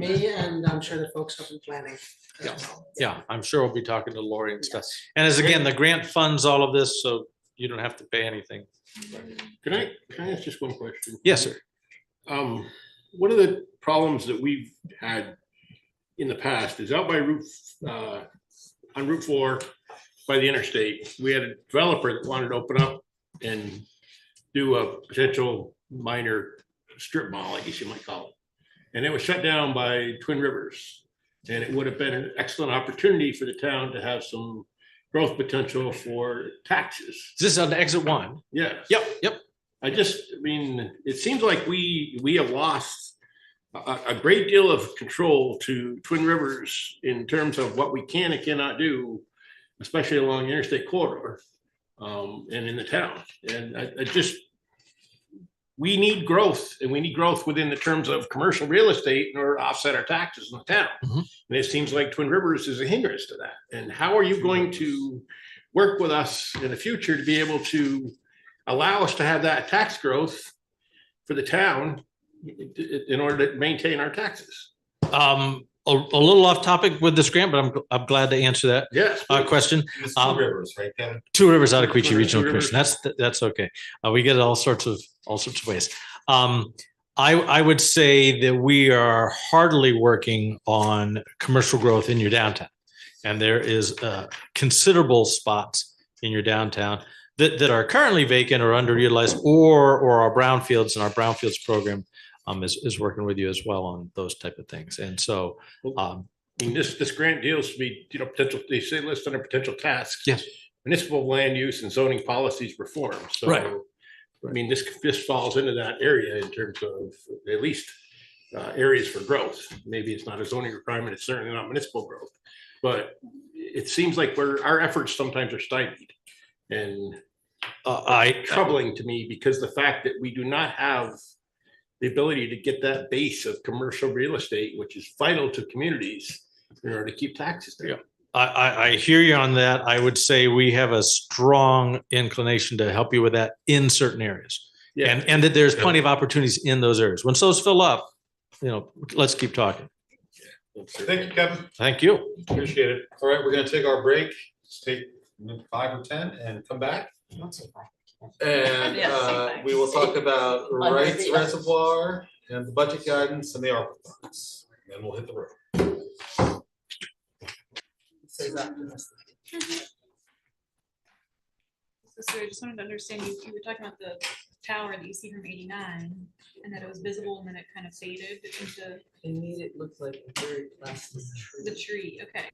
me and I'm sure the folks up in planning. as Yeah. well. Yeah, I'm sure we'll be talking to Lori and stuff. And as again, the grant funds all of this, so you don't have to pay anything. Can I ask just one question? Yes, sir. One of the problems that we've had in the past is out by on Route 4 by the interstate. We had a developer that wanted to open up and do a potential minor strip mall, I guess you might call it. And it was shut down by Twin Rivers. And it would have been an excellent opportunity for the town to have some growth potential for taxes. Is this on exit 1? Yes. Yep. I mean, it seems like we have lost a great deal of control to Twin Rivers in terms of what we can and cannot do, especially along the interstate corridor and in the town. And we need growth, and we need growth within the terms of commercial real estate in order to offset our taxes in the town. Mhm. And it seems like Twin Rivers is a hindrance to that. And how are you going to work with us in the future to be able to allow us to have that tax growth for the town in order to maintain our taxes? A little off topic with this grant, but I'm glad to answer that Yes. question. It's Two Rivers, right, Kevin? Two Rivers out of Quechee Two Regional Rivers. Commission. That's okay. We get it all sorts of ways. I would say that we are heartily working on commercial growth in your downtown. And there is considerable spots in your downtown that are currently vacant or underutilized, or our brownfields, and our brownfields program is working with you as well on those type of things. And so I mean, this grant deals to be, potential, they say list under potential tasks. Yes. Municipal land use and zoning policies reform. So, Right. I mean, this falls into that area in terms of at least areas for growth. Maybe it's not a zoning requirement, it's certainly not municipal growth. But it seems like our efforts sometimes are stymied. And troubling to me, because the fact that we do not have the ability to get that base of commercial real estate, which is vital to communities in order to keep taxes down. Yeah. I hear you on that. I would say we have a strong inclination to help you with that in certain areas. Yeah. And that there's plenty of opportunities in those areas. Once those fill up, let's keep talking. Thank you, Kevin. Thank you. Appreciate it. All right, we're gonna take our break, let's take 5 or 10 and come back. And we will talk about Wright's Reservoir and the budget guidance and the ARPA funds. Then we'll hit the road. Says optimistic. So I just wanted to understand, you were talking about the tower that you see from 89 and that it was visible and then it kind of faded into They made it look like a very plastic tree. the tree. Okay.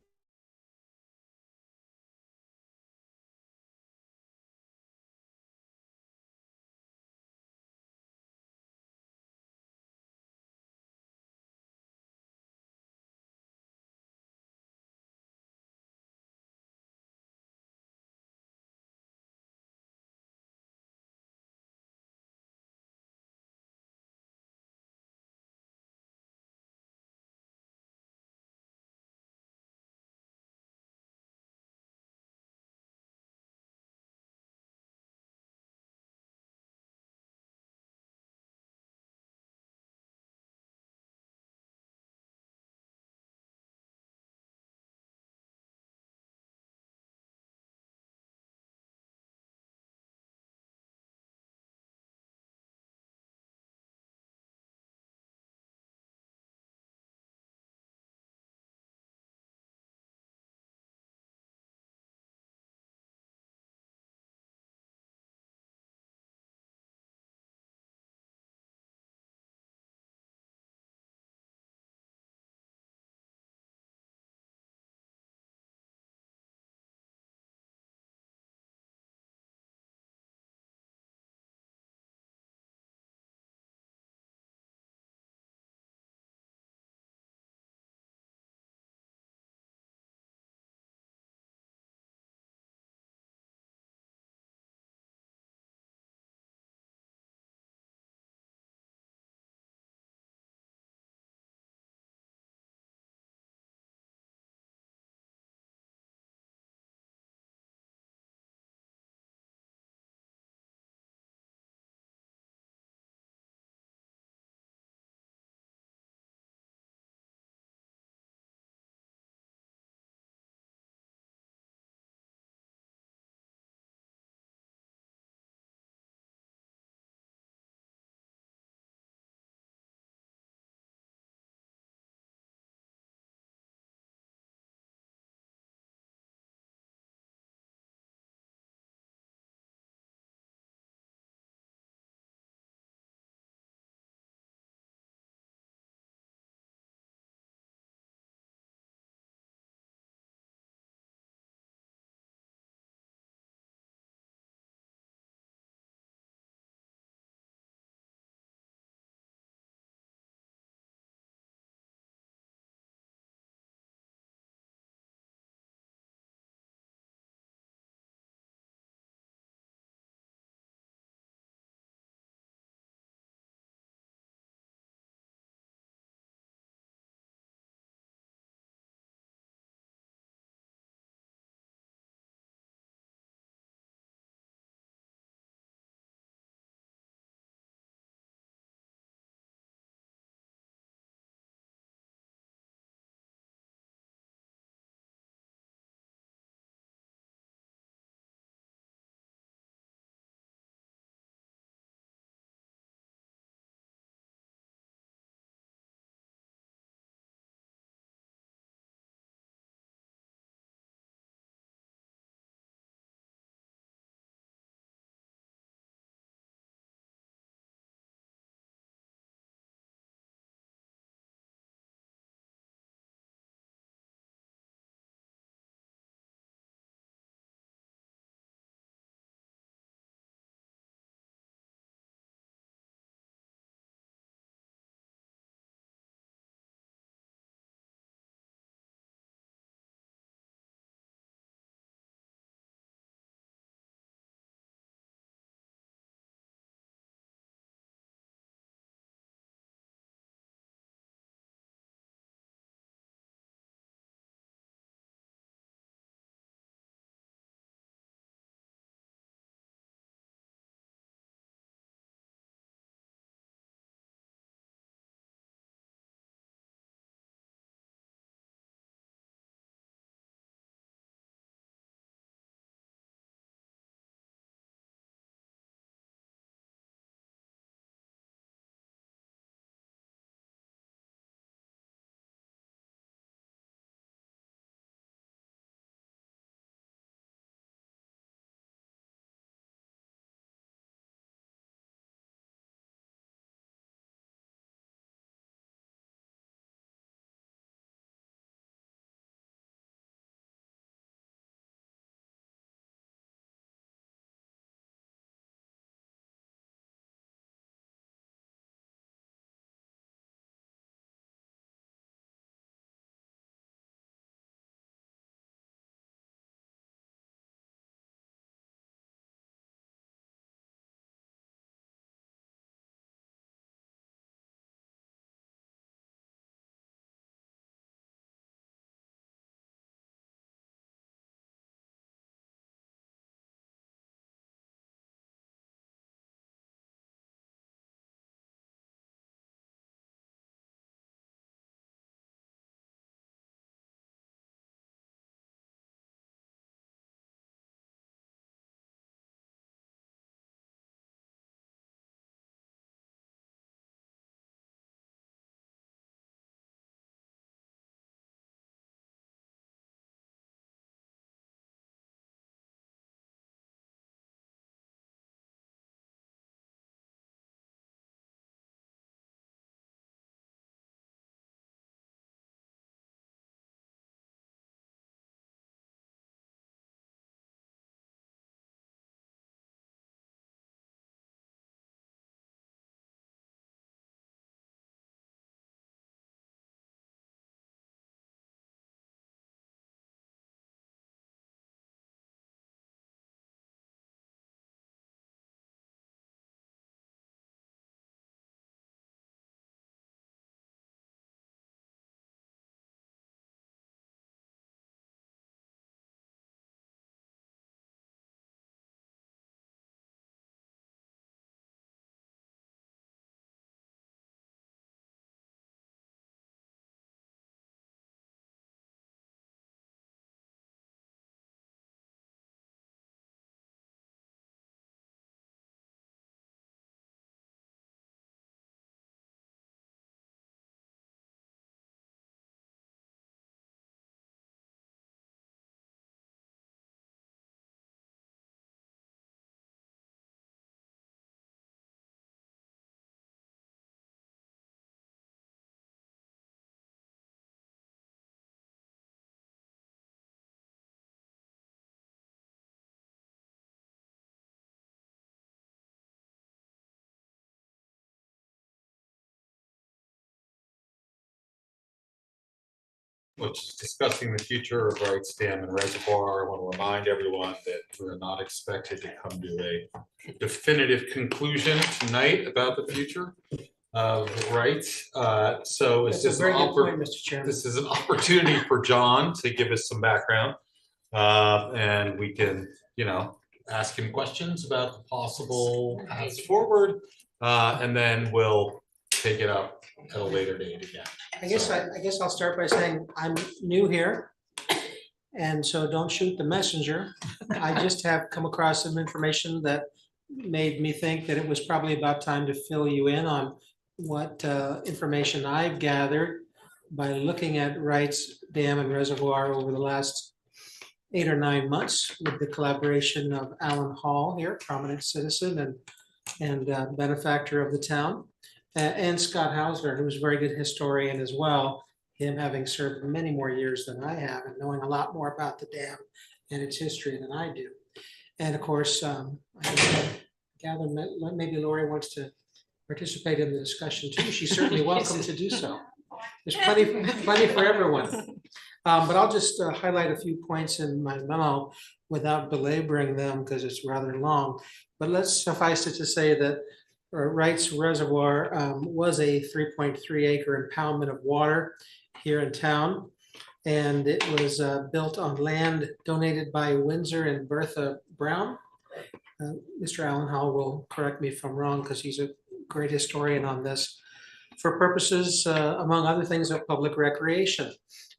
which is discussing the future of Wright's Dam and Reservoir. I want to remind everyone that we're not expected to come to a definitive conclusion tonight about the future of Wright. So it's That's a just very good point, Mr. Chairman. this is an opportunity for John to give us some background. And we can, ask him questions about the possible paths forward. And then we'll take it up at a later date again. I guess I'll start by saying I'm new here. And so don't shoot the messenger. I just have come across some information that made me think that it was probably about time to fill you in on what information I've gathered by looking at Wright's Dam and Reservoir over the last 8 or 9 months with the collaboration of Alan Hall here, prominent citizen and benefactor of the town, and Scott Hausler, who's a very good historian as well, him having served many more years than I have and knowing a lot more about the dam and its history than I do. And of course, I gather maybe Lori wants to participate in the discussion too. She's certainly welcome to do so. There's plenty for everyone. But I'll just highlight a few points in my memo without belaboring them because it's rather long. But let's suffice it to say that Wright's Reservoir was a 3.3 acre impoundment of water here in town. And it was built on land donated by Windsor and Bertha Brown. Mr. Alan Hall will correct me if I'm wrong because he's a great historian on this, for purposes, among other things, of public recreation.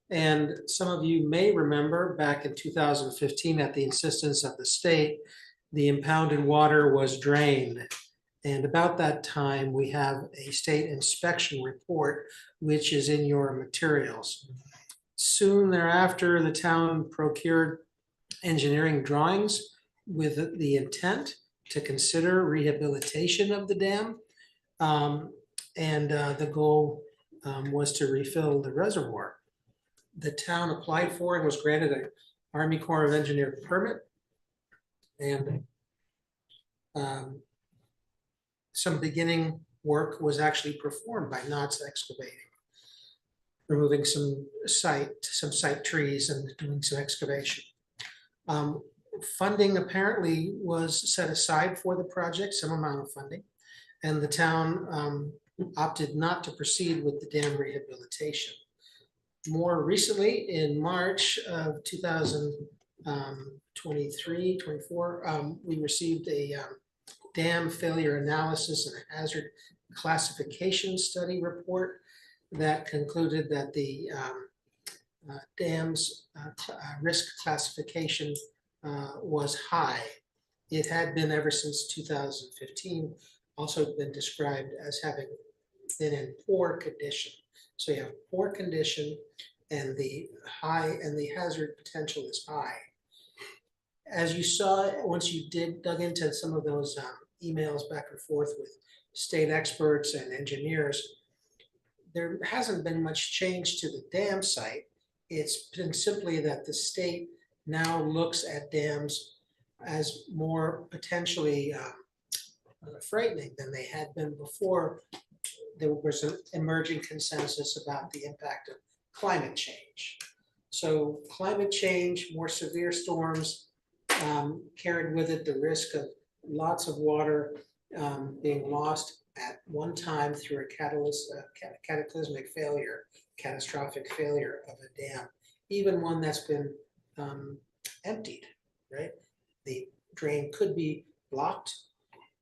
And some of you may remember back in 2015, at the insistence of the state, the impounded water was drained. And about that time, we have a state inspection report, which is in your materials. Soon thereafter, the town procured engineering drawings with the intent to consider rehabilitation of the dam. The goal was to refill the reservoir. The town applied for and was granted an Army Corps of Engineers permit. And some beginning work was actually performed by Knott's Excavating, removing some site trees and doing some excavation. Funding apparently was set aside for the project, some amount of funding, and the town opted not to proceed with the dam rehabilitation. More recently, in March of 2023-24, we received a dam failure analysis and hazard classification study report that concluded that the dam's risk classification was high. It had been ever since 2015, also been described as having been in poor condition. So you have poor condition and the hazard potential is high. As you saw, once you dug into some of those emails back and forth with state experts and engineers, there hasn't been much change to the dam site. It's been simply that the state now looks at dams as more potentially frightening than they had been before. There was an emerging consensus about the impact of climate change. So climate change, more severe storms, carried with it the risk of lots of water being lost at one time through a cataclysmic failure, catastrophic failure of a dam, even one that's been emptied, right? The drain could be blocked,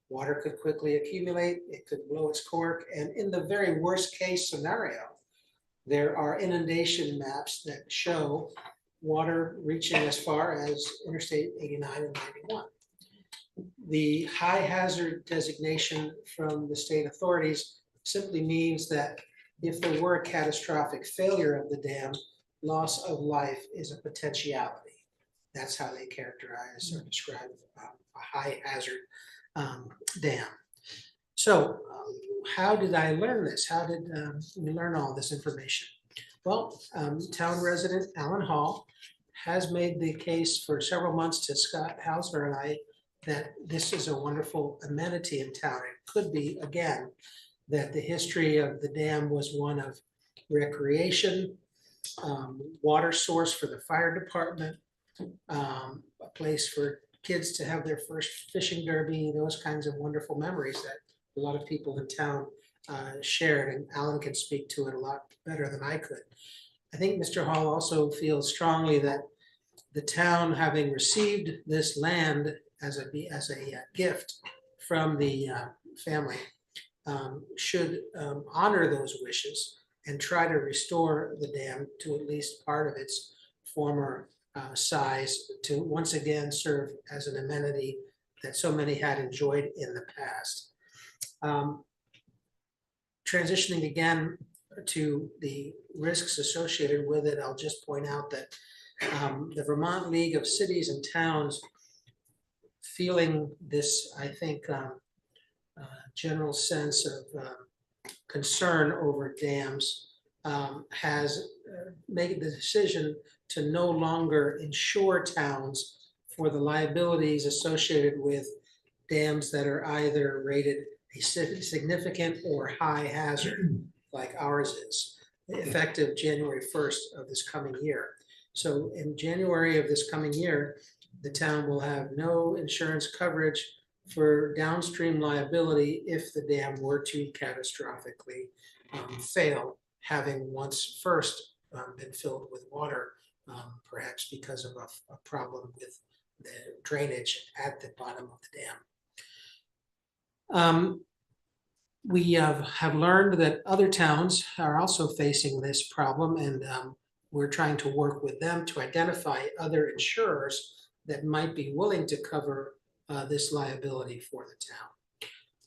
water could quickly accumulate, it could blow its cork, and in the very worst case scenario, there are inundation maps that show water reaching as far as Interstate 89 and 91. The high hazard designation from the state authorities simply means that if there were a catastrophic failure of the dam, loss of life is a potentiality. That's how they characterize or describe a high hazard dam. So how did I learn this? How did we learn all this information? Well, town resident Alan Hall has made the case for several months to Scott Hausler and I that this is a wonderful amenity in town. It could be, again, that the history of the dam was one of recreation, water source for the fire department, a place for kids to have their first fishing derby, those kinds of wonderful memories that a lot of people in town shared, and Alan can speak to it a lot better than I could. I think Mr. Hall also feels strongly that the town, having received this land as a gift from the family, should honor those wishes and try to restore the dam to at least part of its former size, to once again serve as an amenity that so many had enjoyed in the past. Transitioning again to the risks associated with it, I'll just point out that the Vermont League of Cities and Towns, feeling this, I think, general sense of concern over dams, has made the decision to no longer insure towns for the liabilities associated with dams that are either rated a significant or high hazard, like ours is, effective January 1st of this coming year. So in January of this coming year, the town will have no insurance coverage for downstream liability if the dam were to catastrophically fail, having once first been filled with water, perhaps because of a problem with the drainage at the bottom of the dam. We have learned that other towns are also facing this problem, and we're trying to work with them to identify other insurers that might be willing to cover this liability for the town.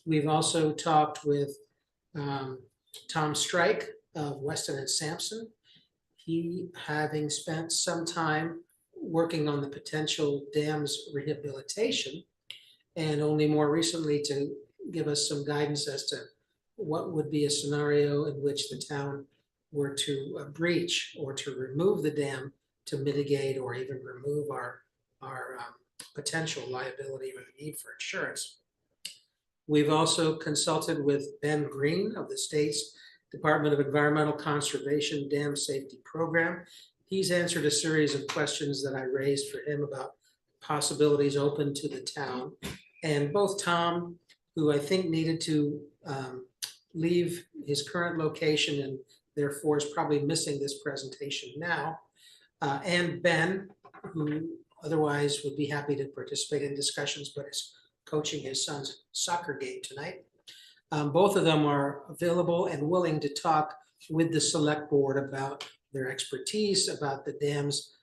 We've also talked with Tom Strike of Weston and Sampson. He, having spent some time working on the potential dams rehabilitation, and only more recently to give us some guidance as to what would be a scenario in which the town were to breach or to remove the dam to mitigate or even remove our potential liability or the need for insurance. We've also consulted with Ben Green of the state's Department of Environmental Conservation Dam Safety Program. He's answered a series of questions that I raised for him about possibilities open to the town. And both Tom, who I think needed to leave his current location and therefore is probably missing this presentation now, and Ben, who otherwise would be happy to participate in discussions but is coaching his son's soccer game tonight. Both of them are available and willing to talk with the select board about their expertise, about the dam's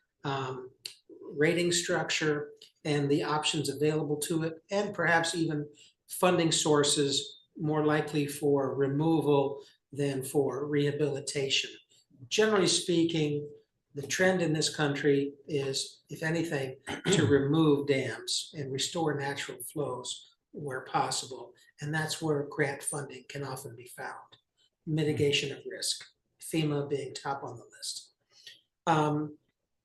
rating structure and the options available to it, and perhaps even funding sources more likely for removal than for rehabilitation. Generally speaking, the trend in this country is, if anything, to remove dams and restore natural flows where possible. And that's where grant funding can often be found. Mitigation of risk, FEMA being top on the list.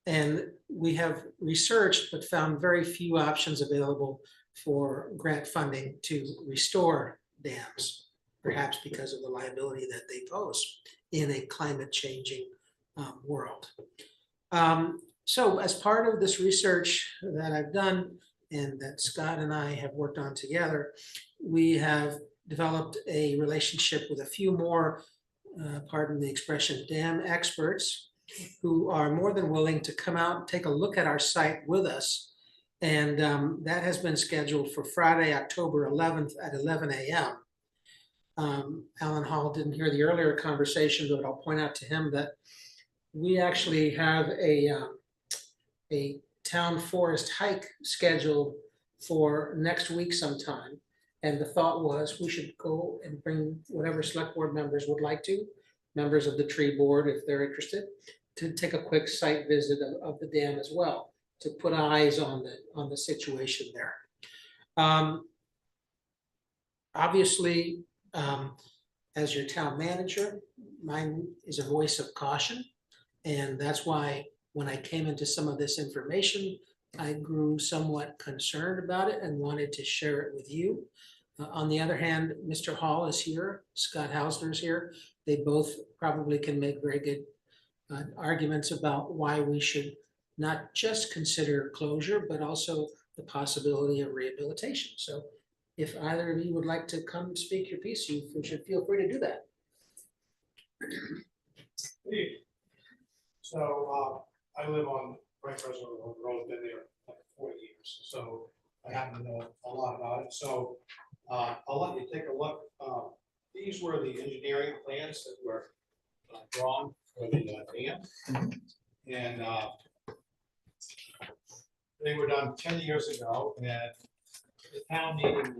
And we have researched but found very few options available for grant funding to restore dams, perhaps because of the liability that they pose in a climate changing world. So as part of this research that I've done and that Scott and I have worked on together, we have developed a relationship with a few more, pardon the expression, dam experts who are more than willing to come out and take a look at our site with us. And that has been scheduled for Friday, October 11th at 11 a.m. Alan Hall didn't hear the earlier conversation, but I'll point out to him that we actually have a town forest hike scheduled for next week sometime. And the thought was we should go and bring whatever select board members would like to, members of the tree board, if they're interested, to take a quick site visit of the dam as well, to put eyes on the situation there. Obviously, as your town manager, mine is a voice of caution. And that's why when I came into some of this information, I grew somewhat concerned about it and wanted to share it with you. On the other hand, Mr. Hall is here, Scott Hausner is here. They both probably can make very good arguments about why we should not just consider closure, but also the possibility of rehabilitation. So if either of you would like to come speak your piece, you should feel free to do that. So I live on Wright Reservoir Road, been there like 40 years, so I happen to know a lot about it. So I'll let you take a look. These were the engineering plans that were drawn for the dam, and they were done 10 years ago, and the town needed.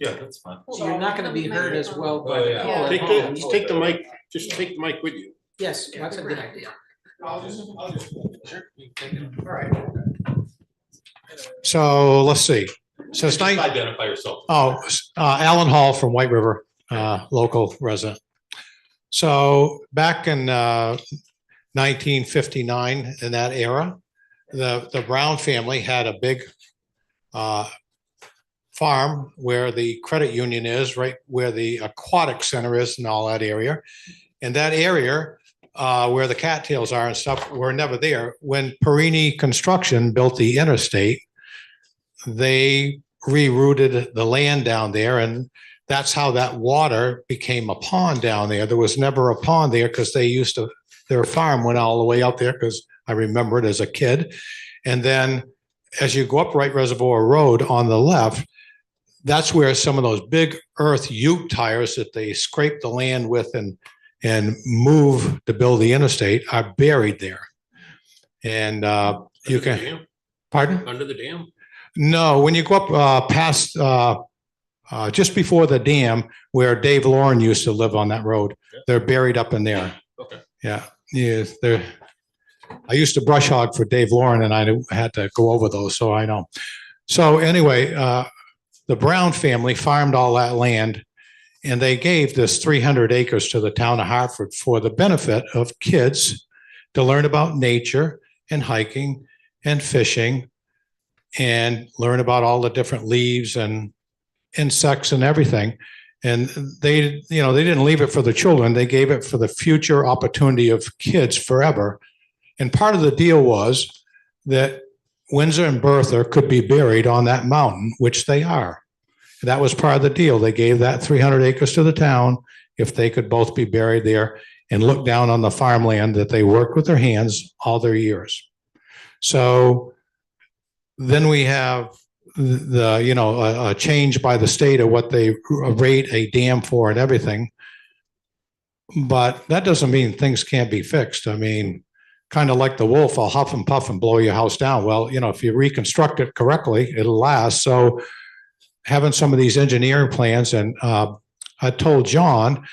Yeah, that's fine. You're not going to be heard as well. Oh, yeah. Take the mic, just take the mic with you. Yes, that's a good idea. I'll just. All right. So let's see. Since Just identify yourself. Alan Hall from White River, local resident. So back in 1959, in that era, the Brown family had a big farm where the credit union is, right where the aquatic center is and all that area. And that area where the cattails are and stuff were never there. When Perini Construction built the interstate, they rerouted the land down there, and that's how that water became a pond down there. There was never a pond there because they used to, their farm went all the way out there, because I remember it as a kid. And then as you go up Wright Reservoir Road on the left, that's where some of those big earth ute tires that they scrape the land with and move to build the interstate are buried there. And you can, pardon? Under the dam? No, when you go up past, just before the dam where Dave Lauren used to live on that road, they're buried up in there. Okay. Yeah, they're, I used to brush hog for Dave Lauren, and I had to go over those, so I know. So anyway, the Brown family farmed all that land, and they gave this 300 acres to the town of Hartford for the benefit of kids to learn about nature and hiking and fishing and learn about all the different leaves and insects and everything. And they, you know, they didn't leave it for the children. They gave it for the future opportunity of kids forever. And part of the deal was that Windsor and Bertha could be buried on that mountain, which they are. That was part of the deal. They gave that 300 acres to the town if they could both be buried there and look down on the farmland that they worked with their hands all their years. So then we have the, you know, a change by the state of what they rate a dam for and everything. But that doesn't mean things can't be fixed. I mean, kind of like the wolf, I'll huff and puff and blow your house down. Well, you know, if you reconstruct it correctly, it'll last. So having some of these engineering plans, and I told John,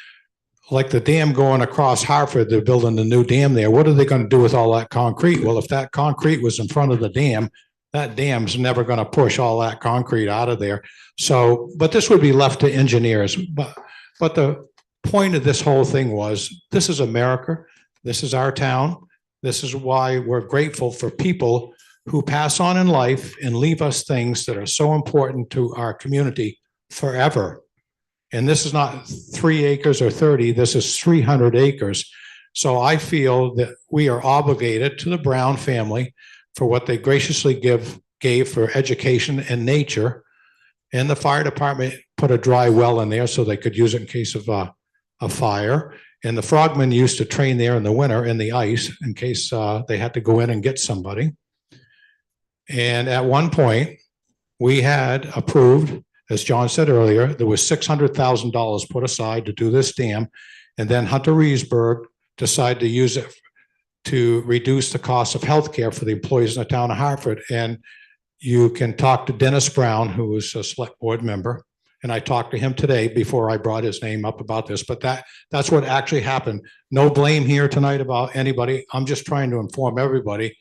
like the dam going across Hartford, they're building a new dam there. What are they going to do with all that concrete? Well, if that concrete was in front of the dam, that dam's never going to push all that concrete out of there. So, but this would be left to engineers. But the point of this whole thing was, this is America. This is our town. This is why we're grateful for people who pass on in life and leave us things that are so important to our community forever. And this is not 3 acres or 30, this is 300 acres. So I feel that we are obligated to the Brown family for what they graciously gave for education and nature. And the fire department put a dry well in there so they could use it in case of a fire. And the frogmen used to train there in the winter in the ice in case they had to go in and get somebody. And at one point, we had approved, as John said earlier, there was $600,000 put aside to do this dam. And then Hunter Reesburg decided to use it to reduce the cost of healthcare for the employees in the town of Hartford. And you can talk to Dennis Brown, who is a select board member. And I talked to him today before I brought his name up about this, but that's what actually happened. No blame here tonight about anybody. I'm just trying to inform everybody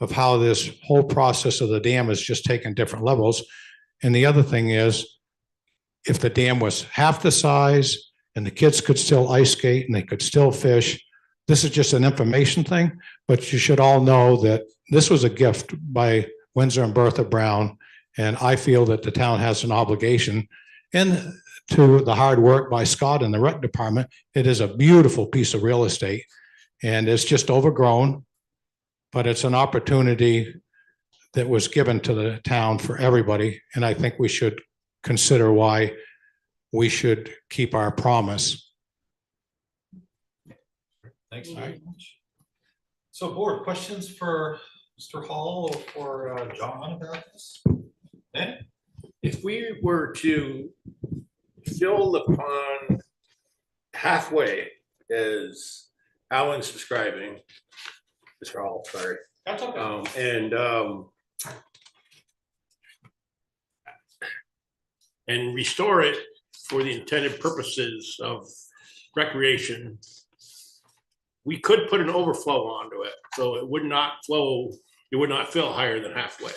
of how this whole process of the dam has just taken different levels. And the other thing is, if the dam was half the size and the kids could still ice skate and they could still fish, this is just an information thing, but you should all know that this was a gift by Windsor and Bertha Brown. And I feel that the town has an obligation. And to the hard work by Scott and the rec department. It is a beautiful piece of real estate and it's just overgrown, but it's an opportunity that was given to the town for everybody. And I think we should consider why we should keep our promise. Thanks very much. So board, questions for Mr. Hall or John about this? Ben? If we were to fill the pond halfway, as Alan's describing, Mr. Hall, sorry. That's okay. And restore it for the intended purposes of recreation, we could put an overflow onto it, so it would not flow, it would not fill higher than halfway.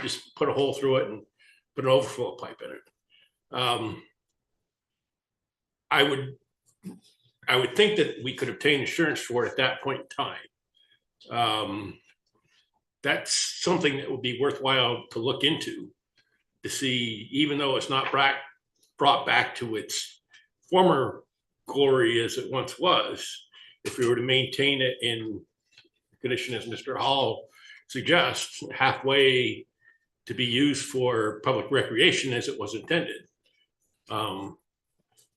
Just put a hole through it and put an overflow pipe in it. I would think that we could obtain insurance for it at that point in time. That's something that would be worthwhile to look into, to see, even though it's not brought back to its former glory as it once was, if we were to maintain it in condition as Mr. Hall suggests, halfway to be used for public recreation as it was intended.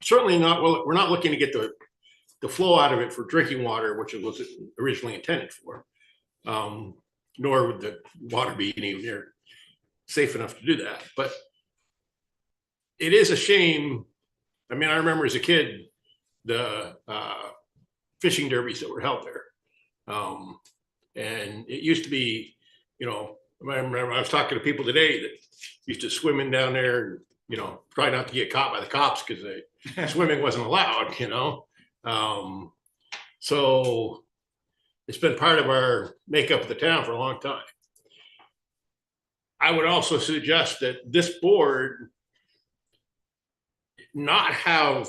Certainly not, well, we're not looking to get the flow out of it for drinking water, which it was originally intended for. Nor would the water be anywhere near safe enough to do that. But it is a shame. I mean, I remember as a kid, the fishing derbies that were held there. And it used to be, you know, I remember I was talking to people today that used to swim in down there and, you know, try not to get caught by the cops because swimming wasn't allowed, you know. So it's been part of our makeup of the town for a long time. I would also suggest that this board not have,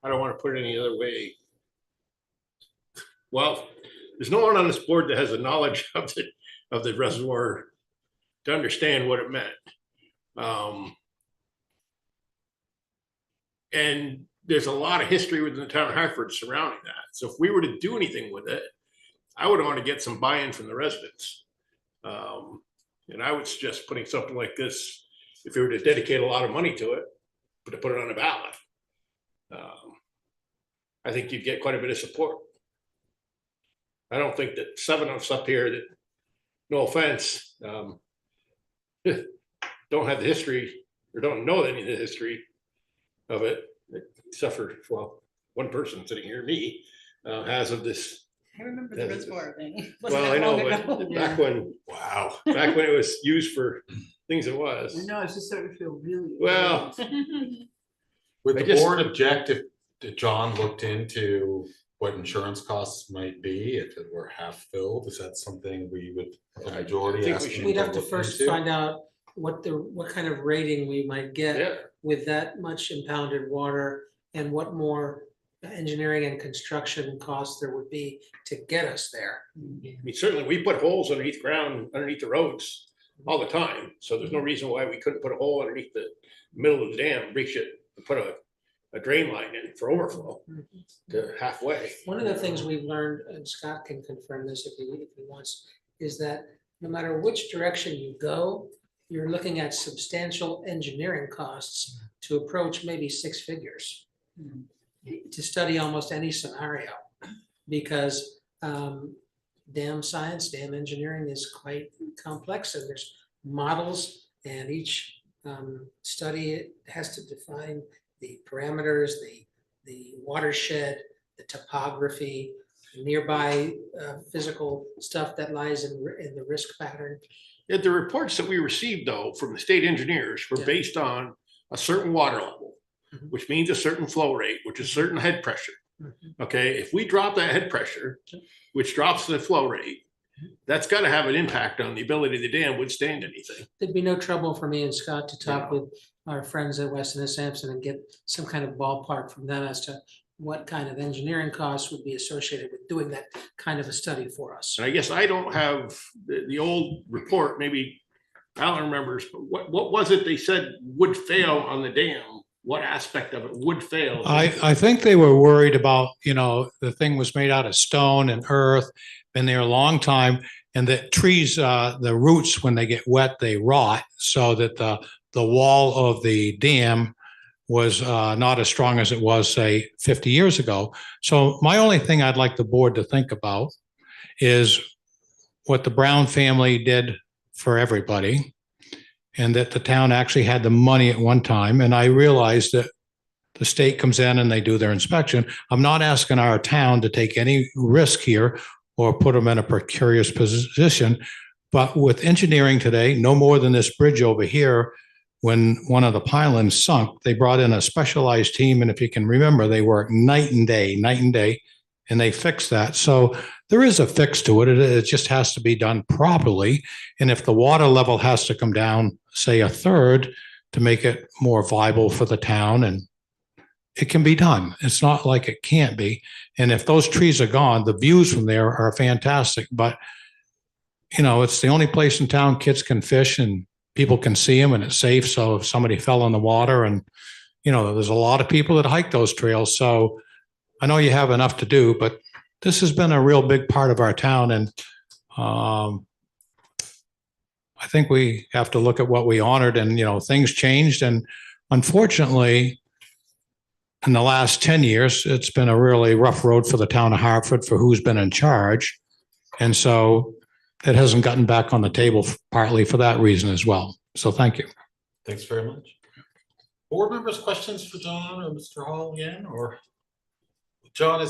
I don't want to put it any other way. Well, there's no one on this board that has a knowledge of the reservoir to understand what it meant. And there's a lot of history within the town of Hartford surrounding that. So if we were to do anything with it, I would want to get some buy-in from the residents. And I would suggest putting something like this, if we were to dedicate a lot of money to it, but to put it on a ballot. I think you'd get quite a bit of support. I don't think that 7 of us up here that, no offense, don't have the history or don't know any of the history of it, except for, well, one person sitting here, me, has of this. I remember the Reservoir thing. Well, I know, but back when, wow, back when it was used for things it was. I know, I was just starting to feel really. Well, Would the board object if John looked into what insurance costs might be if it were half filled? Is that something we would, a majority ask? We'd have to first find out what kind of rating we might get with that much impounded water and what more engineering and construction costs there would be to get us there. I mean, certainly we put holes underneath ground, underneath the roads all the time. So there's no reason why we couldn't put a hole underneath the middle of the dam, reach it, and put a drain line in for overflow to halfway. One of the things we've learned, and Scott can confirm this if he wants, is that no matter which direction you go, you're looking at substantial engineering costs to approach maybe 6 figures to study almost any scenario, because dam science, dam engineering is quite complex, and there's models, and each study has to define the parameters, the watershed, the topography, nearby physical stuff that lies in the risk pattern. Yeah, the reports that we received though from the state engineers were based on a certain water level, which means a certain flow rate, which is certain head pressure. Okay, if we drop that head pressure, which drops the flow rate, that's got to have an impact on the ability of the dam withstand anything. There'd be no trouble for me and Scott to talk with our friends at Weston and Sampson and get some kind of ballpark from them as to what kind of engineering costs would be associated with doing that kind of a study for us. And I guess I don't have the old report, maybe Alan remembers, what was it they said would fail on the dam? What aspect of it would fail? I think they were worried about, the thing was made out of stone and earth, been there a long time, and that trees, the roots, when they get wet, they rot, so that the wall of the dam was not as strong as it was, say, 50 years ago. So my only thing I'd like the board to think about is what the Brown family did for everybody, and that the town actually had the money at one time. And I realized that the state comes in and they do their inspection. I'm not asking our town to take any risk here or put them in a precarious position. But with engineering today, no more than this bridge over here, when one of the pylons sunk, they brought in a specialized team. And if you can remember, they worked night and day, and they fixed that. So there is a fix to it. It just has to be done properly. And if the water level has to come down, say, a third to make it more viable for the town, and it can be done. It's not like it can't be. And if those trees are gone, the views from there are fantastic. But, it's the only place in town kids can fish and people can see them, and it's safe. So if somebody fell in the water, and, there's a lot of people that hike those trails. So I know you have enough to do, but this has been a real big part of our town. And I think we have to look at what we honored, and, things changed. And unfortunately, in the last 10 years, it's been a really rough road for the town of Hartford for who's been in charge. And so it hasn't gotten back on the table partly for that reason as well. So thank you. Thanks very much. Board members, questions for John or Mr. Hall again? Or John,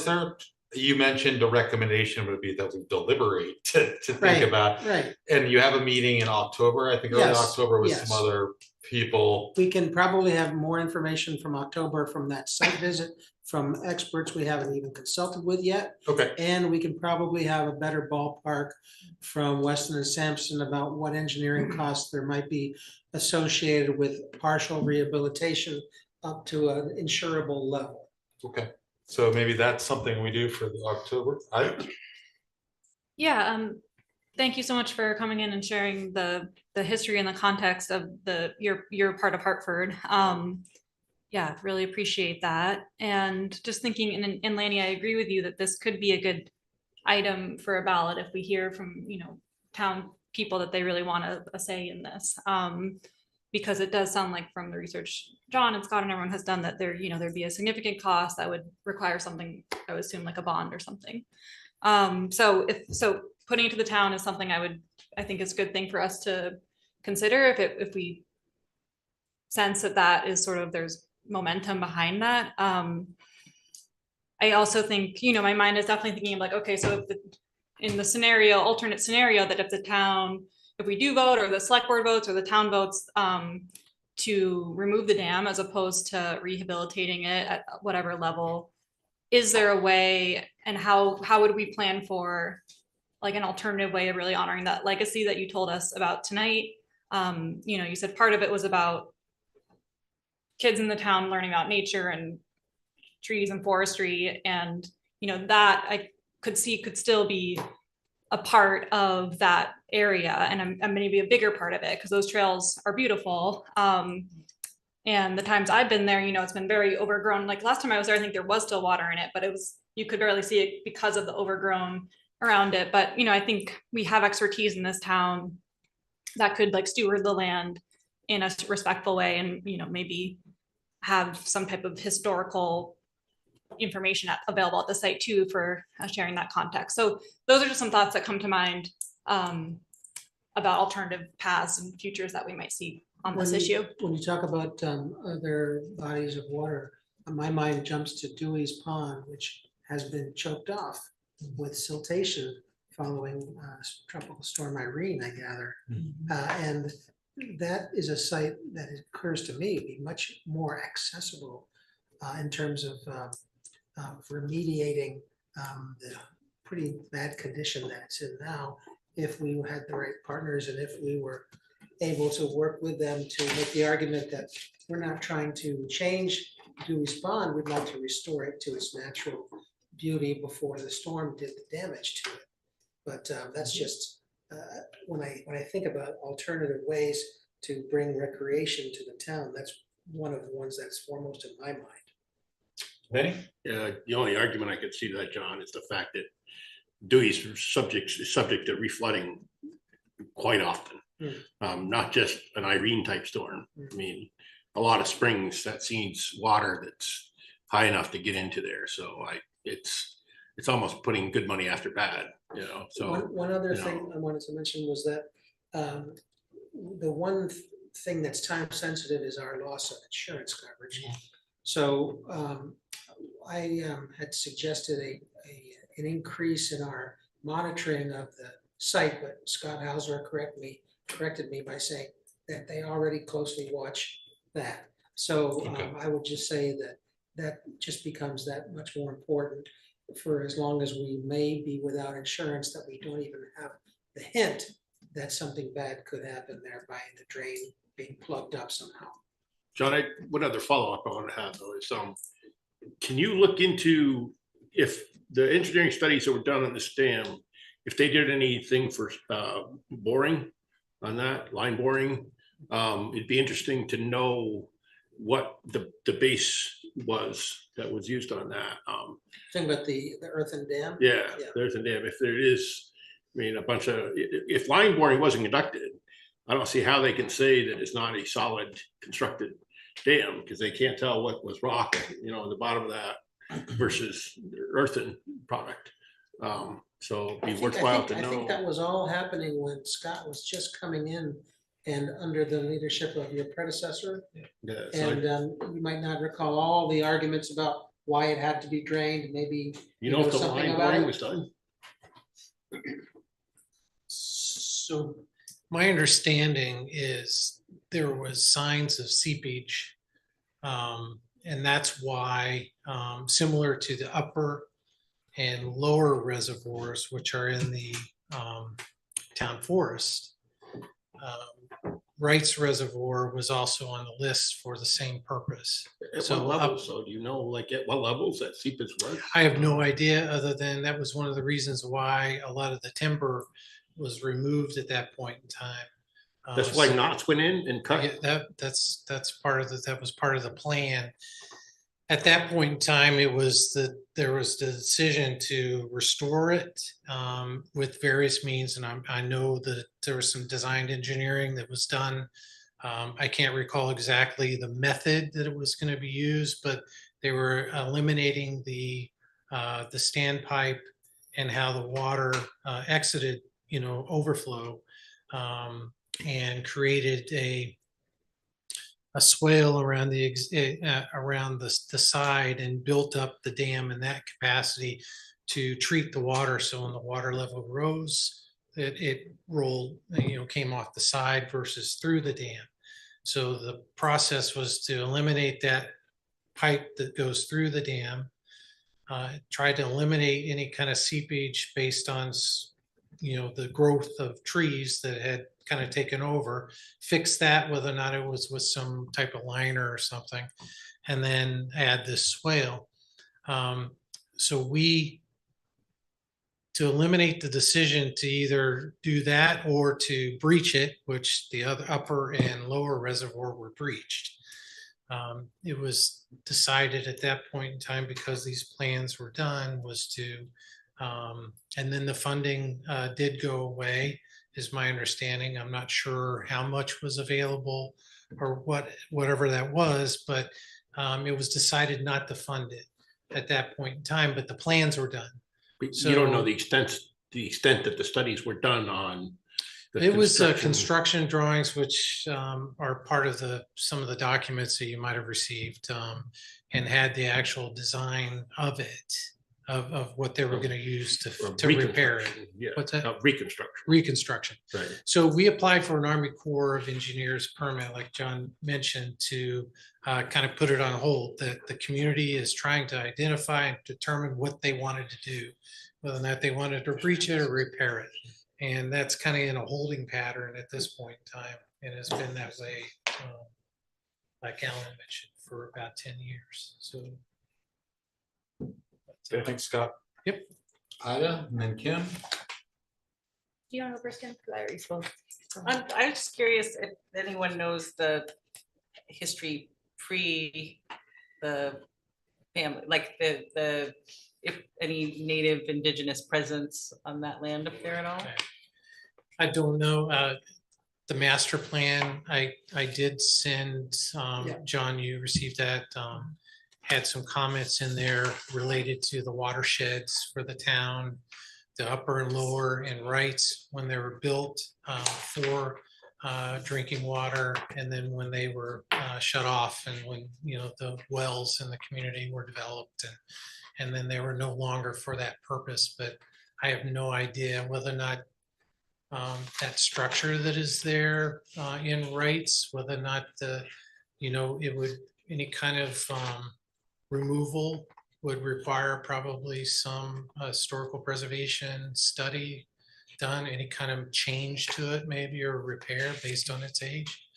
you mentioned a recommendation would be that we deliberate to think about. Right. And you have a meeting in October, I think early Yes, October, with yes. some other people. We can probably have more information from October from that site visit from experts we haven't even consulted with yet. Okay. And we can probably have a better ballpark from Weston and Sampson about what engineering costs there might be associated with partial rehabilitation up to an insurable level. Okay. So maybe that's something we do for the October. Yeah, thank you so much for coming in and sharing the history and the context of your part of Hartford. Yeah, really appreciate that. And just thinking, and Lanny, I agree with you that this could be a good item for a ballot if we hear from, town people that they really want a say in this. Because it does sound like from the research John and Scott and everyone has done that there'd be a significant cost that would require something, I would assume, like a bond or something. So putting it to the town is something I think is a good thing for us to consider if we sense that is sort of, there's momentum behind that. I also think, my mind is definitely thinking of like, okay, so in the alternate scenario that if we do vote, or the select board votes, or the town votes to remove the dam as opposed to rehabilitating it at whatever level, is there a way, and how would we plan for like an alternative way of really honoring that legacy that you told us about tonight? You said part of it was about kids in the town learning about nature and trees and forestry, and that I could see could still be a part of that area, and I'm maybe a bigger part of it because those trails are beautiful. And the times I've been there, it's been very overgrown. Like last time I was there, I think there was still water in it, but you could barely see it because of the overgrown around it. But I think we have expertise in this town that could like steward the land in a respectful way, and maybe have some type of historical information available at the site too for sharing that context. So those are just some thoughts that come to mind about alternative paths and futures that we might see on this issue. When you talk about other bodies of water, my mind jumps to Dewey's Pond, which has been choked off with siltation following Tropical Storm Irene, I gather. And that is a site that occurs to me to be much more accessible in terms of remediating the pretty bad condition that it's in now, if we had the right partners and if we were able to work with them to make the argument that we're not trying to change Dewey's Pond, we'd like to restore it to its natural beauty before the storm did the damage to it. But that's just when I think about alternative ways to bring recreation to the town, that's one of the ones that's foremost in my mind. Benny? The only argument I could see to that, John, is the fact that Dewey's subject to reflooding quite often. Not just an Irene type storm. I mean, a lot of springs that needs water that's high enough to get into there. So it's almost putting good money after bad, you know, so. One other thing I wanted to mention was that the one thing that's time sensitive is our loss of insurance coverage. So I had suggested an increase in our monitoring of the site, but Scott Hauser corrected me by saying that they already closely watch that. So I would just say that just becomes that much more important for as long as we may be without insurance, that we don't even have the hint that something bad could happen there by the drain being plugged up somehow. John, one other follow-up I want to have though is, can you look into if the engineering studies that were done on this dam, if they did anything for boring on that, line boring? It'd be interesting to know what the base was that was used on that. Think about the earthen dam? Yeah, there's a dam. If there is, I mean, if line boring wasn't conducted, I don't see how they can say that it's not a solid constructed dam, because they can't tell what was rock, you know, at the bottom of that versus earthen product. So it'd be worthwhile to know. I think that was all happening when Scott was just coming in and under the leadership of your predecessor. Yeah, And you might not recall all the arguments about why it had to be drained, maybe. You know if the something line about boring it? was done? So my understanding is there was signs of seepage. And that's why, similar to the upper and lower reservoirs, which are in the town forest, Wright's Reservoir was also on the list for the same purpose. At So what level? So do you know, like at what levels that seepage was? I have no idea, other than that was one of the reasons why a lot of the timber was removed at that point in time. That's why knots went in and cut? Yeah, that's part of that was part of the plan. At that point in time, there was the decision to restore it with various means, and I know that there was some design engineering that was done. I can't recall exactly the method that it was going to be used, but they were eliminating the standpipe and how the water exited, overflow, and created a swale around the side and built up the dam in that capacity to treat the water. So when the water level rose, it rolled, came off the side versus through the dam. So the process was to eliminate that pipe that goes through the dam, try to eliminate any kind of seepage based on, the growth of trees that had kind of taken over, fix that, whether or not it was with some type of liner or something, and then add this swale. So to eliminate the decision to either do that or to breach it, which the other upper and lower reservoir were breached. It was decided at that point in time, because these plans were done, was to, and then the funding did go away, is my understanding. I'm not sure how much was available or whatever that was, but it was decided not to fund it at that point in time, but the plans were done. So, you don't know the extent that the studies were done on. It was construction drawings, which are part of some of the documents that you might have received, and had the actual design of it, of what they were going to use to repair it. Yeah. What's that? Reconstruction. Reconstruction. Right. So we applied for an Army Corps of Engineers permit, like John mentioned, to kind of put it on hold. That the community is trying to identify and determine what they wanted to do, whether or not they wanted to breach it or repair it. And that's kind of in a holding pattern at this point in time. And it's been that way, like Alan mentioned, for about 10 years. So. Okay, thanks, Scott. Yep. Ida, and then Kim. do you want to go first, Kim? 'Cause I already spoke. I'm just curious if anyone knows the history pre the family, like if any native indigenous presence on that land up there at all? I don't know, the master plan, I did send, John, you received that, had some comments in there related to the watersheds for the town, the upper and lower and Wrights when they were built, for drinking water, and then when they were shut off, and when, you know, the wells in the community were developed, and then they were no longer for that purpose. But I have no idea whether or not that structure that is there in Wrights, whether or not it would, any kind of removal would require probably some historical preservation study done, any kind of change to it maybe, or repair based on its age.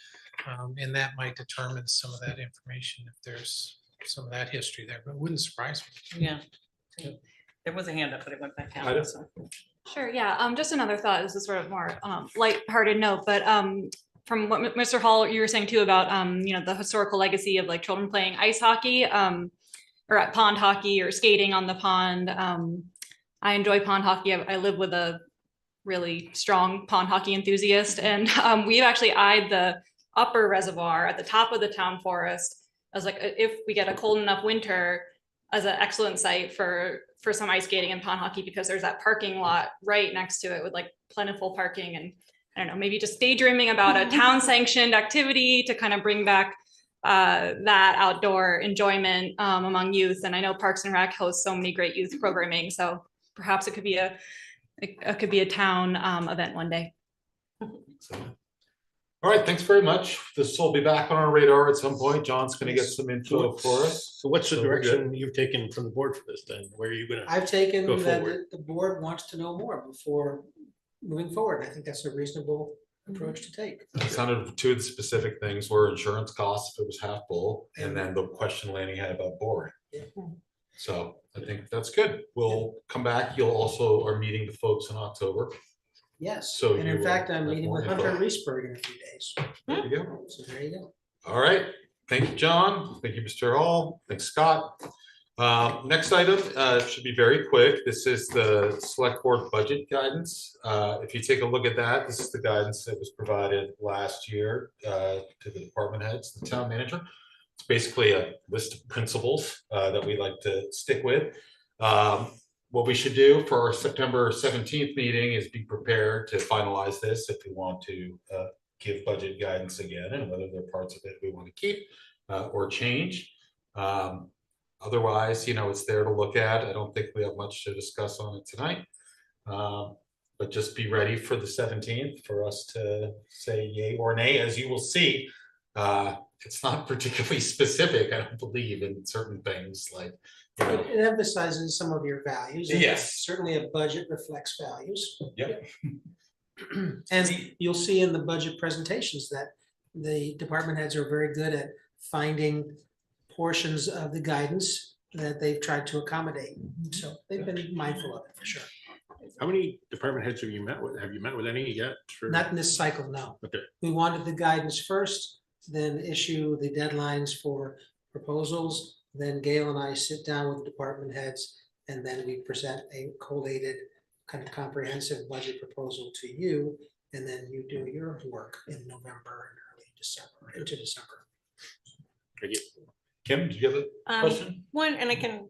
And that might determine some of that information if there's some of that history there, but it wouldn't surprise me. Yeah. There was a hand up, but it went back I down. don't- Sure, yeah, just another thought, this is sort of more lighthearted note, but from what Mr. Hall, you were saying too about the historical legacy of like children playing ice hockey or at pond hockey or skating on the pond. I enjoy pond hockey. I live with a really strong pond hockey enthusiast, and we've actually eyed the upper reservoir at the top of the town forest as like, if we get a cold enough winter, as an excellent site for some ice skating and pond hockey, because there's that parking lot right next to it with like plentiful parking, and I don't know, maybe just daydreaming about a town sanctioned activity to kind of bring back that outdoor enjoyment among youth. And I know Parks and Rec hosts so many great youth programming, so perhaps it could be a town event one day. All right, thanks very much. This will be back on our radar at some point. John's gonna get some info for us. So what's the So we're good. direction you've taken from the board for this then? Where are you gonna? I've taken Go that forward. the board wants to know more before moving forward. I think that's a reasonable approach to take. It sounded two of the specific things were insurance costs if it was half full, and then the question Lanny had about boring. Yeah. So I think that's good. We'll come back. You'll also are meeting the folks in October. Yes, So and you in fact, will I'm have meeting more with info. Hunter Reesberg in a few days. There you go. So there you go. All right. Thank you, John. Thank you, Mr. Hall. Thanks, Scott. Next item should be very quick. This is the select board budget guidance. If you take a look at that, this is the guidance that was provided last year to the department heads, the town manager. It's basically a list of principles that we like to stick with. What we should do for our September 17th meeting is be prepared to finalize this if we want to give budget guidance again, and whether there are parts of it we want to keep or change. Otherwise, it's there to look at. I don't think we have much to discuss on it tonight. But just be ready for the 17th for us to say yay or nay. As you will see, it's not particularly specific, I don't believe, in certain things like. It emphasizes some of your values. and Yes. Certainly a budget reflects values. Yep. And you'll see in the budget presentations that the department heads are very good at finding portions of the guidance that they've tried to accommodate. So they've been mindful of it for sure. How many department heads have you met with? Have you met with any yet? Not in this cycle, no. Okay. We wanted the guidance first, then issue the deadlines for proposals. Then Gail and I sit down with the department heads, and then we present a collated kind of comprehensive budget proposal to you. And then you do your work in November and early December, into December. Kim, did you have a question? One, and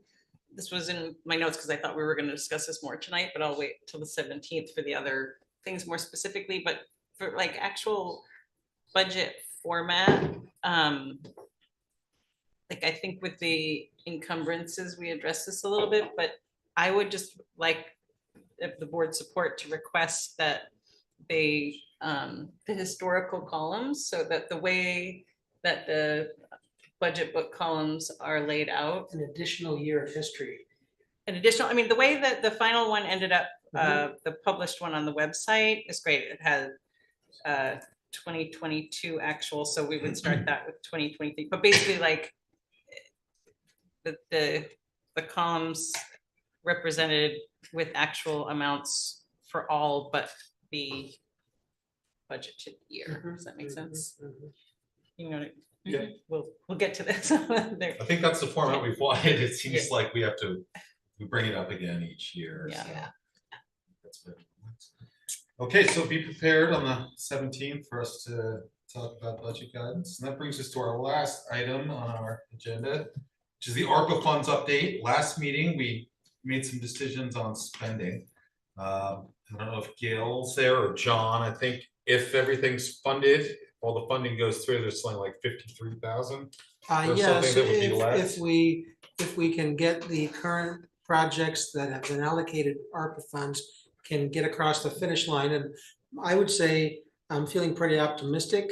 this was in my notes because I thought we were going to discuss this more tonight, but I'll wait till the 17th for the other things more specifically. But for like actual budget format, like I think with the encumbrances, we addressed this a little bit, but I would just like if the board support to request that they the historical columns, so that the way that the budget book columns are laid out. An additional year of history. I mean, the way that the final one ended up, the published one on the website is great. It has 2022 actual, so we would start that with 2023. But basically, like the columns represented with actual amounts for all but the budgeted year. Does that make sense? You know, Yeah. we'll get to this. There- I think that's the format we've wanted. It Yeah. seems like we bring it up again each year. Yeah. so Yeah. that's good. Okay, so be prepared on the 17th for us to talk about budget guidance. And that brings us to our last item on our agenda, which is the ARPA funds update. Last meeting, we made some decisions on spending. I don't know if Gail's there or John. I think if everything's funded, if all the funding goes through, there's something like 53,000. Or Yes, something that would be less. if we can get the current projects that have been allocated ARPA funds can get across the finish line, and I would say I'm feeling pretty optimistic.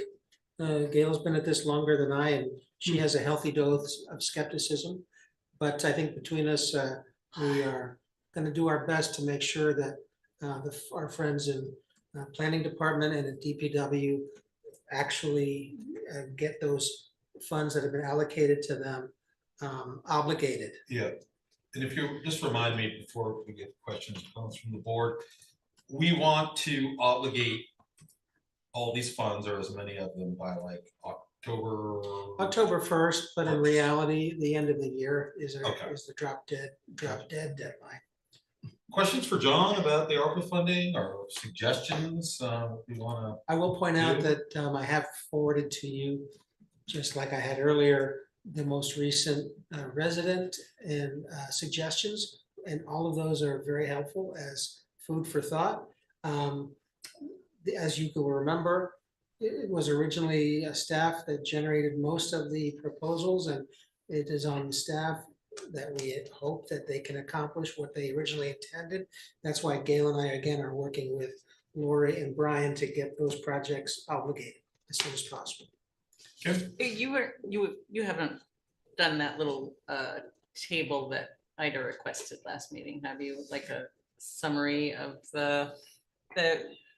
Gail's been at this longer than I, and she has a healthy dose of skepticism. But I think between us, we are gonna do our best to make sure that our friends in planning department and in DPW actually get those funds that have been allocated to them obligated. Yeah, and if you just remind me before we get questions from the board, we want to obligate all these funds or as many of them by like October 1st, but in reality, the end of the year is Okay. is the drop dead deadline. Questions for John about the ARPA funding or suggestions you want I will point out Yeah. that I have forwarded to you, just like I had earlier, the most recent resident and suggestions, and all of those are very helpful as food for thought. As you will remember, it was originally a staff that generated most of the proposals, and it is on the staff that we hope that they can accomplish what they originally intended. That's why Gail and I, again, are working with Lori and Brian to get those projects obligated as soon as possible. You haven't done that little table that Ida requested last meeting, have you? Like a summary of the.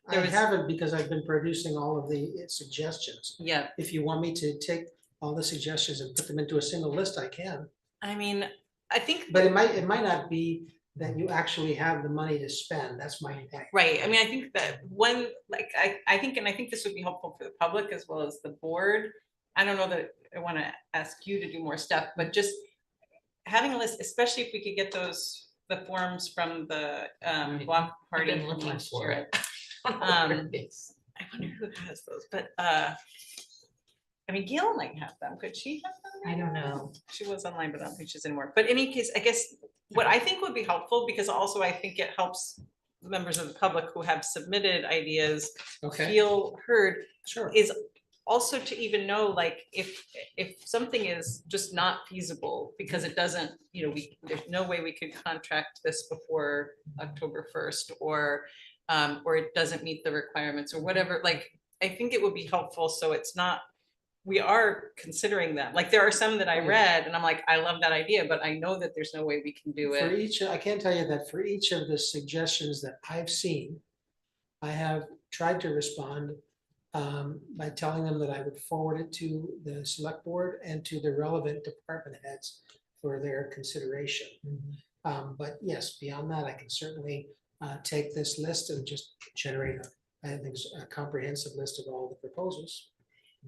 I haven't, because I've been producing all of the suggestions. Yeah. If you want me to take all the suggestions and put them into a single list, I can. I mean, I think. But it might not be that you actually have the money to spend. That's my point. Right, I mean, I think that one, like, I think this would be helpful for the public as well as the board. I don't know that I want to ask you to do more stuff, but just having a list, especially if we could get the forms from the block party. I've been looking for it. I wonder who has those, but I mean, Gail might have them. Could she have them? I don't know. She was online, but I don't think she's anymore. But in any case, I guess what I think would be helpful, because also I think it helps members of the public who have submitted ideas feel heard. Sure. Is also to even know, like, if something is just not feasible because it doesn't, there's no way we could contract this before October 1st, or it doesn't meet the requirements or whatever, like, I think it would be helpful. So it's not, we are considering them. Like, there are some that I read and I'm like, I love that idea, but I know that there's no way we can do For it. each, I can tell you that for each of the suggestions that I've seen, I have tried to respond by telling them that I would forward it to the select board and to the relevant department heads for their consideration. But yes, beyond that, I can certainly take this list and just generate a comprehensive list of all the proposals.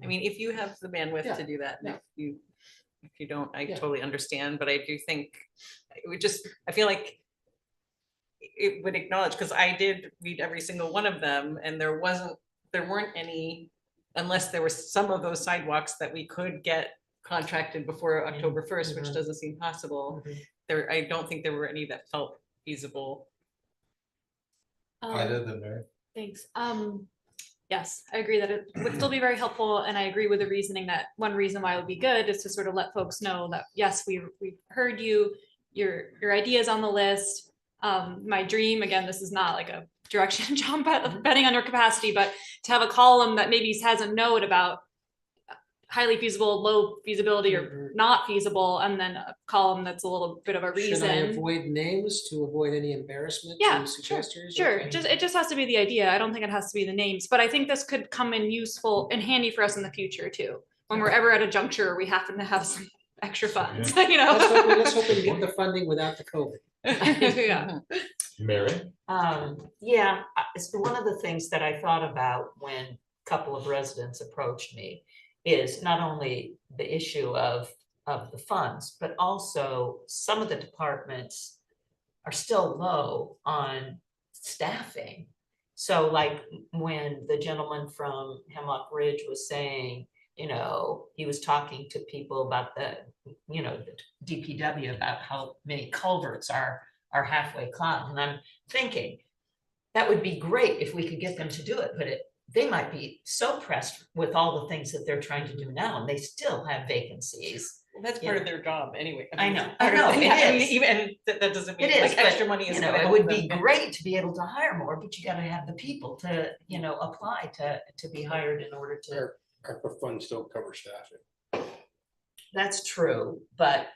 I mean, if you have the bandwidth to do that, and if you don't, I totally understand, but I do think it would just, I feel like it would acknowledge, because I did read every single one of them, and there weren't any, unless there were some of those sidewalks that we could get contracted before October 1st, which doesn't seem possible. I don't think there were any that felt feasible. Thanks. Yes, I agree that it would still be very helpful, and I agree with the reasoning that one reason why it would be good is to sort of let folks know that, yes, we've heard you, your ideas on the list. My dream, again, this is not like a direction jump betting on your capacity, but to have a column that maybe has a note about highly feasible, low feasibility, or not feasible, and then a column that's a little bit of a reason. Should I avoid names to avoid any embarrassment Yeah, to suggestors? Sure. Okay. It just has to be the idea. I don't think it has to be the names, but I think this could come in useful and handy for us in the future too. When we're ever at a juncture where we happen to have some extra funds, Let's hope we can get the funding without the COVID. Yeah. Mary? Yeah, it's one of the things that I thought about when a couple of residents approached me is not only the issue of the funds, but also some of the departments are still low on staffing. So like when the gentleman from Hemlock Ridge was saying, you know, he was talking to people about the, you know, the DPW about how many culverts are halfway clogged. And I'm thinking that would be great if we could get them to do it, but they might be so pressed with all the things that they're trying to do now, and they still have vacancies. Well, that's part of their job anyway. I mean, know, part of I know, the- it I mean, is. even that doesn't mean It is, like extra but, money is you gonna know, it help would be them. great to be able to hire more, but you gotta have the people to, you know, apply to be hired in order to. ARPA funds don't cover staffing. That's true, but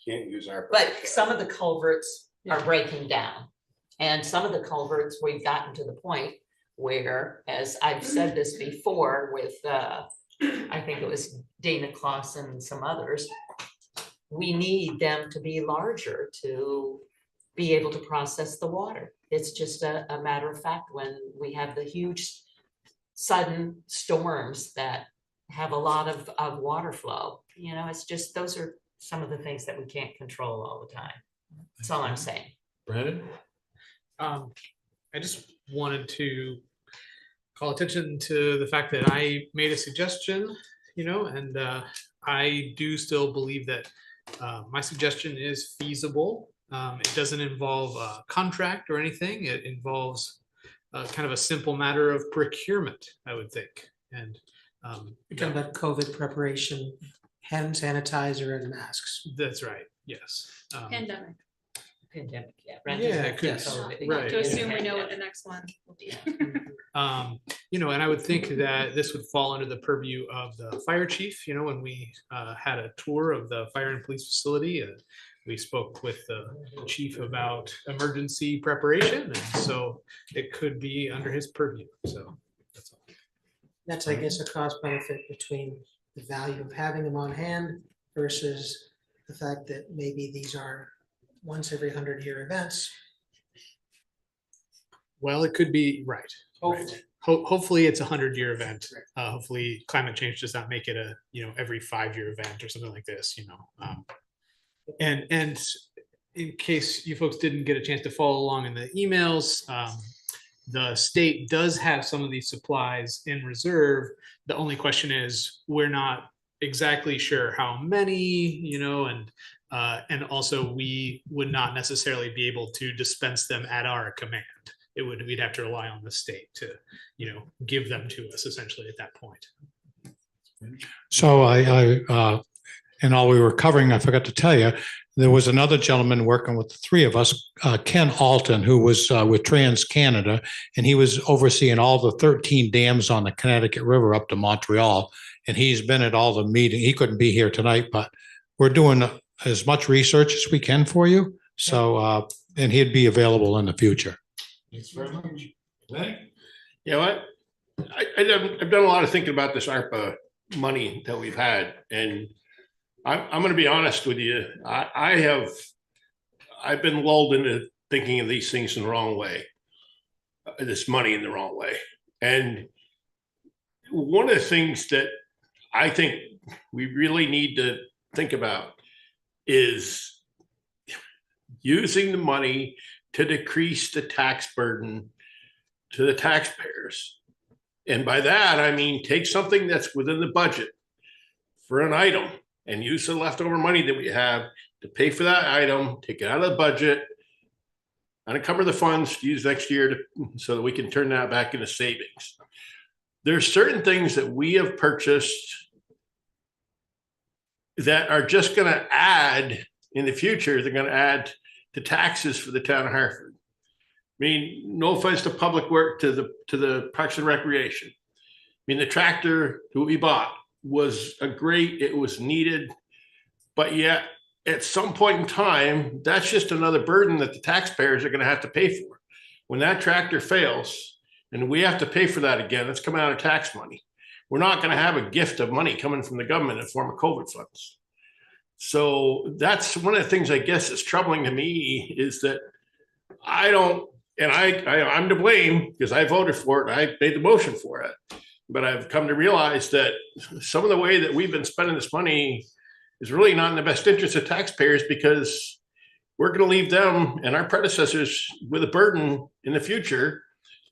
Can't use ARPA. But some of the culverts are breaking down. And some of the culverts, we've gotten to the point where, as I've said this before with, I think it was Dana Clausen and some others, we need them to be larger to be able to process the water. It's just a matter of fact when we have the huge sudden storms that have a lot of water flow, you know, it's just, those are some of the things that we can't control all the time. That's all I'm saying. Brandon? I just wanted to call attention to the fact that I made a suggestion, you know, and I do still believe that my suggestion is feasible. It doesn't involve a contract or anything. It involves kind of a simple matter of procurement, I would think. And You're talking about COVID preparation, hand sanitizer and masks. that's right. Yes. Pandemic. Pandemic, yeah. Yeah, it could, Yes. right. To assume we know what the next one will be. You know, and I would think that this would fall under the purview of the fire chief. You know, when we had a tour of the fire and police facility, we spoke with the chief about emergency preparation, and so it could be under his purview. So that's all. That's, I guess, a cost benefit between the value of having them on hand versus the fact that maybe these are once every 100-year events. Well, it could be right. Right. Hopefully it's a 100-year event. Hopefully climate change does not make it a, you know, every 5-year event or something like this, you know. And in case you folks didn't get a chance to follow along in the emails, the state does have some of these supplies in reserve. The only question is, we're not exactly sure how many, you know, and also we would not necessarily be able to dispense them at our command. We'd have to rely on the state to, you know, give them to us essentially at that point. So and all we were covering, I forgot to tell you, there was another gentleman working with the three of us, Ken Alton, who was with Trans Canada, and he was overseeing all the 13 dams on the Connecticut River up to Montreal. And he's been at all the meetings. He couldn't be here tonight, but we're doing as much research as we can for you. So, and he'd be available in the future. Thanks very much. You know what? I've done a lot of thinking about this ARPA money that we've had, and I'm going to be honest with you. I've been lulled into thinking of these things in the wrong way, this money in the wrong way. And one of the things that I think we really need to think about is using the money to decrease the tax burden to the taxpayers. And by that, I mean, take something that's within the budget for an item and use the leftover money that we have to pay for that item, take it out of the budget, unencumber the funds to use next year so that we can turn that back into savings. There's certain things that we have purchased that are just going to add in the future. They're going to add to taxes for the town of Hartford. I mean, no offense to public work, to the Parks and Recreation. I mean, the tractor that we bought was it was needed, but yet at some point in time, that's just another burden that the taxpayers are going to have to pay for. When that tractor fails and we have to pay for that again, it's coming out of tax money. We're not going to have a gift of money coming from the government in the form of COVID funds. So that's one of the things I guess is troubling to me, is that I don't, and I'm to blame because I voted for it. I made the motion for it. But I've come to realize that some of the way that we've been spending this money is really not in the best interest of taxpayers, because we're going to leave them and our predecessors with a burden in the future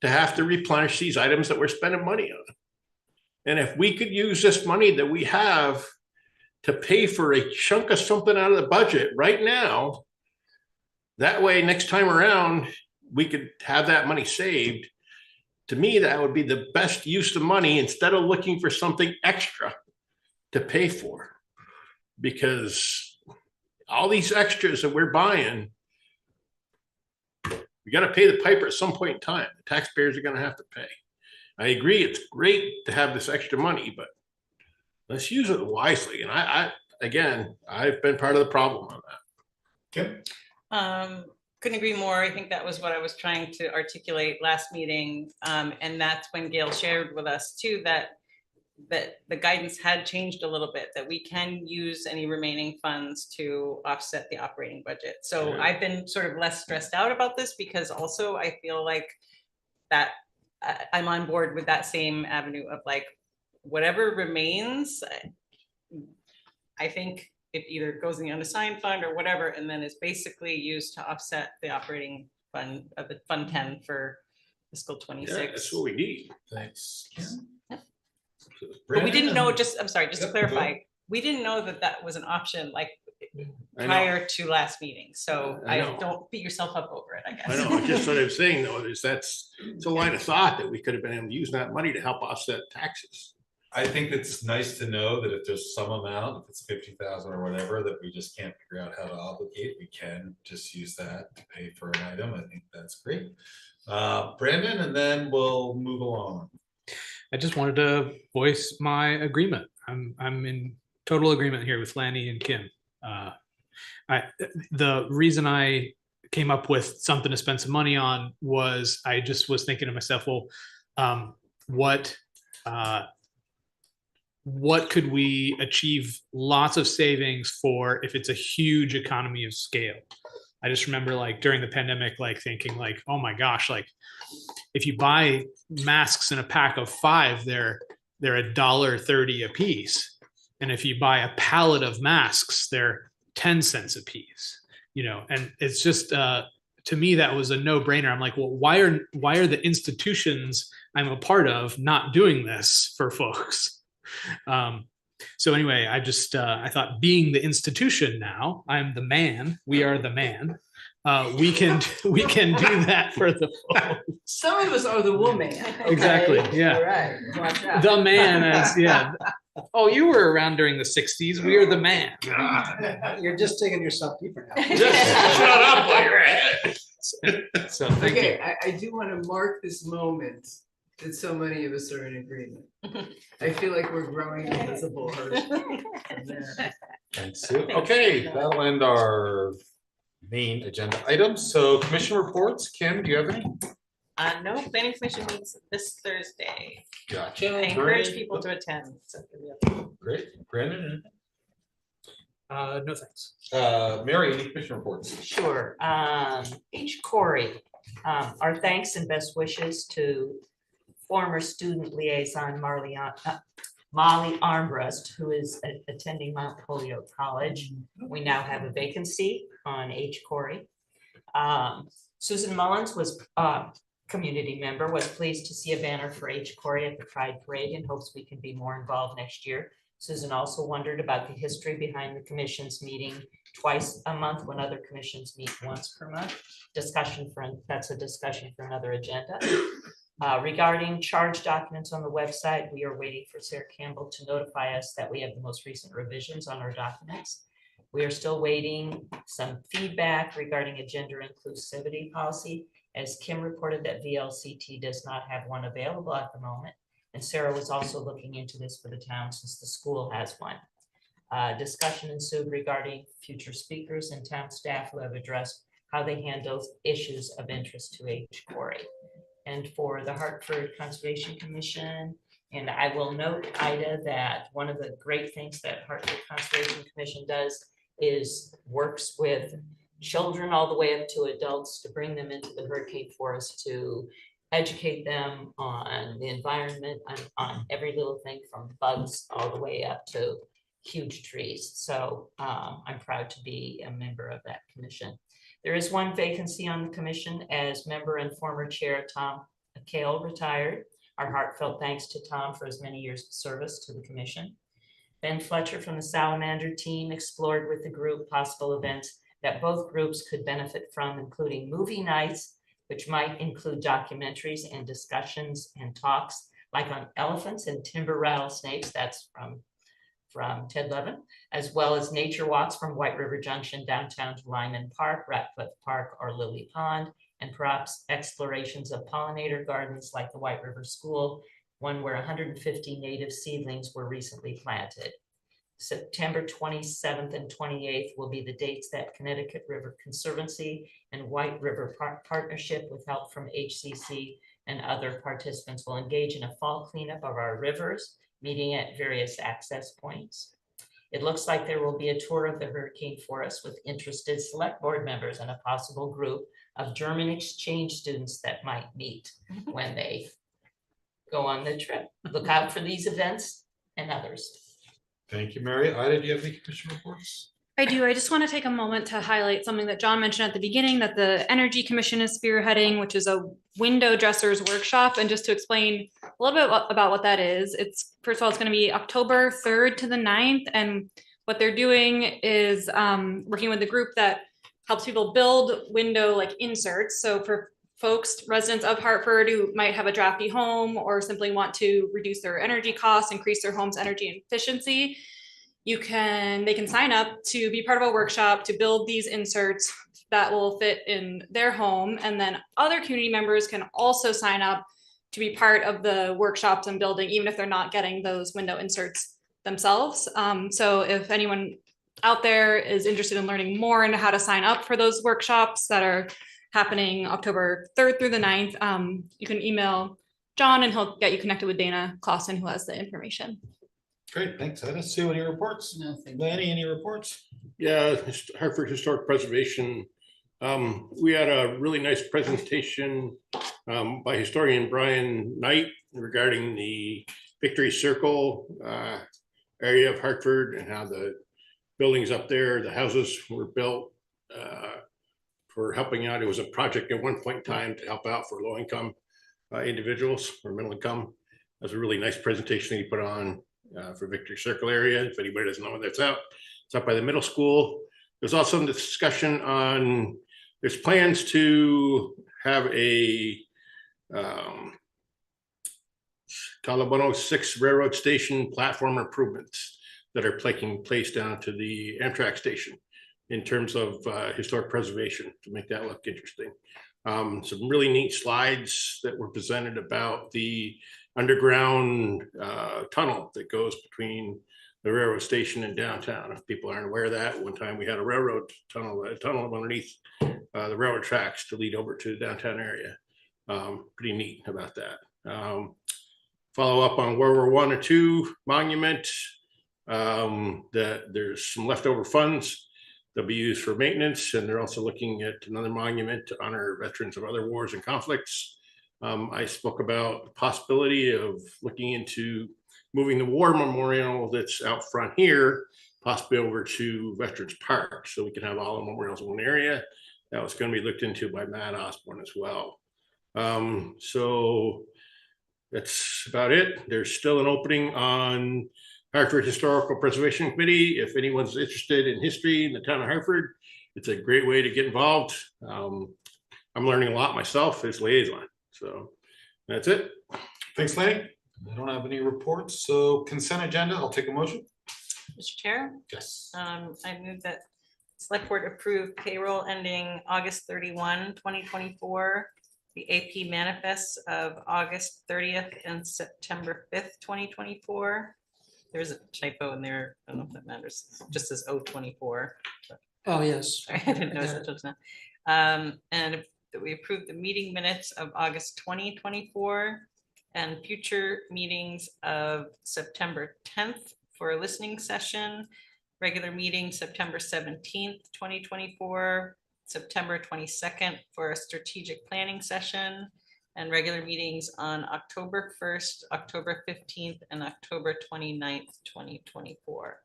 to have to replenish these items that we're spending money on. And if we could use this money that we have to pay for a chunk of something out of the budget right now, that way, next time around, we could have that money saved. To me, that would be the best use of money instead of looking for something extra to pay for. Because all these extras that we're buying, we got to pay the piper at some point in time. The taxpayers are going to have to pay. I agree, it's great to have this extra money, but let's use it wisely. And I've been part of the problem on that. Kim? Couldn't agree more. I think that was what I was trying to articulate last meeting. And that's when Gail shared with us too, that the guidance had changed a little bit, that we can use any remaining funds to offset the operating budget. So I've been sort of less stressed out about this, because also I feel like that I'm on board with that same avenue of like, whatever remains, I think it either goes in the unassigned fund or whatever, and then is basically used to offset the operating fund of the Fund 10 for fiscal 26. Yeah, that's what we need. Thanks. But we didn't know, I'm sorry, just to clarify, we didn't know that that was an option like prior to last meeting. So I know. don't beat yourself up over it, I guess. I know, just what I'm saying though, is it's a line of thought that we could have been able to use that money to help offset taxes. I think it's nice to know that if there's some amount, if it's 50,000 or whatever, that we just can't figure out how to obligate, we can just use that to pay for an item. I think that's great. Brandon, and then we'll move along. I just wanted to voice my agreement. I'm in total agreement here with Lanny and Kim. The reason I came up with something to spend some money on was I just was thinking to myself, well, what could we achieve lots of savings for if it's a huge economy of scale? I just remember like during the pandemic, like thinking like, oh my gosh, like if you buy masks in a pack of 5, they're $1.30 a piece. And if you buy a pallet of masks, they're 10 cents a piece, you know, and it's just, to me, that was a no brainer. I'm like, well, why are the institutions I'm a part of not doing this for folks? So anyway, I thought, being the institution now, I'm the man, we are the man. We can do that for the folks. Some of us are the woman. Exactly, yeah. All right. Watch out. The man, yeah. Oh, you were around during the 60s. We are the man. You're just taking yourself deeper now. Just shut up while you're ahead. So thank you. Okay, I do want to mark this moment that so many of us are in agreement. I feel like we're growing invisible herd. And so, okay, that'll end our main agenda items. So commission reports, Kim, do you have any? No, planning commission meets this Thursday. Gotcha. I encourage people to attend. So, Great. Brandon? No thanks. Mary, any commission reports? Sure. H. Corey, our thanks and best wishes to former student liaison Molly Armbrust, who is attending Mount Holyoke College. We now have a vacancy on H. Corey. Susan Mullins was community member, was pleased to see a banner for H. Corey at the Pride Parade and hopes we can be more involved next year. Susan also wondered about the history behind the commission's meeting twice a month when other commissions meet once per month. That's a discussion for another agenda. Regarding charge documents on the website, we are waiting for Sarah Campbell to notify us that we have the most recent revisions on our documents. We are still waiting some feedback regarding a gender inclusivity policy, as Kim reported that VLCT does not have one available at the moment. And Sarah was also looking into this for the town since the school has one. Discussion ensued regarding future speakers and town staff who have addressed how they handle issues of interest to H. Corey. And for the Hartford Conservation Commission, and I will note, Ida, that one of the great things that Hartford Conservation Commission does is works with children all the way up to adults, to bring them into the hurricane forest, to educate them on the environment, on every little thing from bugs all the way up to huge trees. So I'm proud to be a member of that commission. There is one vacancy on the commission, as member and former chair Tom Kale retired. Our heartfelt thanks to Tom for his many years of service to the commission. Ben Fletcher from the Salamander team explored with the group possible events that both groups could benefit from, including movie nights, which might include documentaries and discussions and talks like on elephants and timber rattlesnakes. That's from Ted Levin, as well as nature walks from White River Junction downtown to Lyman Park, Ratcliffe Park, or Lily Pond, and perhaps explorations of pollinator gardens like the White River School, one where 150 native seedlings were recently planted. September 27th and 28th will be the dates that Connecticut River Conservancy and White River Partnership, with help from HCC and other participants, will engage in a fall cleanup of our rivers, meeting at various access points. It looks like there will be a tour of the hurricane forest with interested select board members and a possible group of German exchange students that might meet when they go on the trip. Look out for these events and others. Thank you, Mary. Ida, do you have any commission reports? I do. I just want to take a moment to highlight something that John mentioned at the beginning, that the Energy Commission is spearheading, which is a window dressers workshop. And just to explain a little bit about what that is, it's, first of all, it's going to be October 3rd to the 9th. And what they're doing is working with a group that helps people build window like inserts. So for folks, residents of Hartford who might have a drafty home or simply want to reduce their energy costs, increase their home's energy efficiency, they can sign up to be part of a workshop to build these inserts that will fit in their home. And then other community members can also sign up to be part of the workshops and building, even if they're not getting those window inserts themselves. So if anyone out there is interested in learning more into how to sign up for those workshops that are happening October 3rd through the 9th, you can email John and he'll get you connected with Dana Clausen, who has the information. Great, thanks. Ida. Sue, any reports? Nothing. Lanny, any reports? Yeah, Hartford Historic Preservation. We had a really nice presentation by historian Brian Knight regarding the Victory Circle area of Hartford and how the buildings up there, the houses were built for helping out. It was a project at one point in time to help out for low-income individuals or middle income. That was a really nice presentation he put on for Victory Circle area. If anybody doesn't know what that's out, it's up by the middle school. There's also some discussion on, there's plans to have a Calabono 6 railroad station platform improvements that are taking place down to the Amtrak station in terms of historic preservation to make that look interesting. Some really neat slides that were presented about the underground tunnel that goes between the railroad station and downtown. If people aren't aware of that, one time we had a railroad tunnel, underneath the railroad tracks to lead over to the downtown area. Pretty neat about that. Follow up on World War I or II monument. That there's some leftover funds that'll be used for maintenance, and they're also looking at another monument to honor veterans of other wars and conflicts. I spoke about the possibility of looking into moving the war memorial that's out front here, possibly over to Veterans Park, so we can have all the memorials in one area. That was going to be looked into by Matt Osborne as well. So that's about it. There's still an opening on Hartford Historical Preservation Committee. If anyone's interested in history in the town of Hartford, it's a great way to get involved. I'm learning a lot myself as liaison. So that's it. Thanks, Lanny. I don't have any reports. So consent agenda, I'll take a motion. Mr. Chair? Yes. I move that Select Board approve payroll ending August 31, 2024, the AP manifests of August 30th and September 5th, 2024. There's a typo in there. I don't know if that matters. It just says 024. Oh, yes. I didn't notice that just now. And that we approve the meeting minutes of August 2024 and future meetings of September 10th for a listening session, regular meeting September 17th, 2024, September 22nd for a strategic planning session, and regular meetings on October 1st, October 15th, and October 29th, 2024.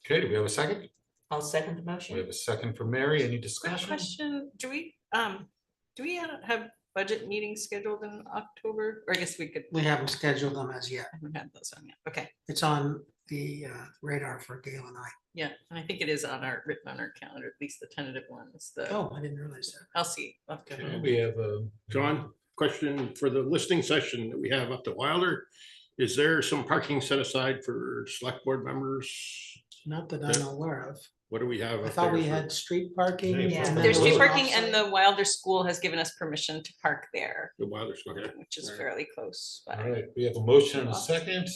Okay, do we have a second? I'll second the We motion. have a second from Mary. Any Quick discussion? question, do we have budget meetings scheduled in October? Or I guess we could, We haven't scheduled them as yet. I haven't had those on yet. Okay, It's on the radar for Gail and I. yeah, and I think it is on our, written on our calendar, at least the tentative ones, the, Oh, I didn't realize that. I'll see. Okay. Okay, we have John, question for the listening session that we have up to Wilder. Is there some parking set aside for select board members? Not that I'm aware of. What do we have? I up thought there we for- had street parking. Yeah. and then There's street there was parking, and offsite. the Wilder School has given us permission to park there, The Wilder, okay. which is fairly close. All by. right, we have a motion and a second.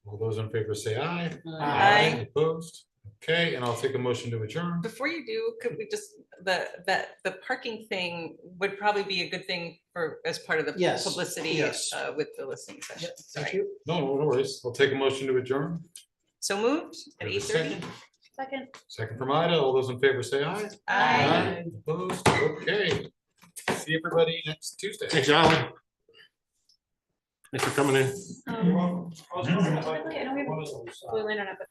All those in favor say aye. Aye. Opposed? Okay, and I'll take a motion to adjourn. Before you do, could we just, the parking thing would probably be a good thing for, as part of the Yes, publicity yes. with the listening session. Thank Sorry. you. No, no worries. I'll take a motion to adjourn. So moved at We have a 8:30. second. Second. Second from Ida. All those in favor say aye. Aye. Opposed? Okay. See everybody next Tuesday. Thanks, Alan. Thanks for coming in. I know we have a blue line on it, but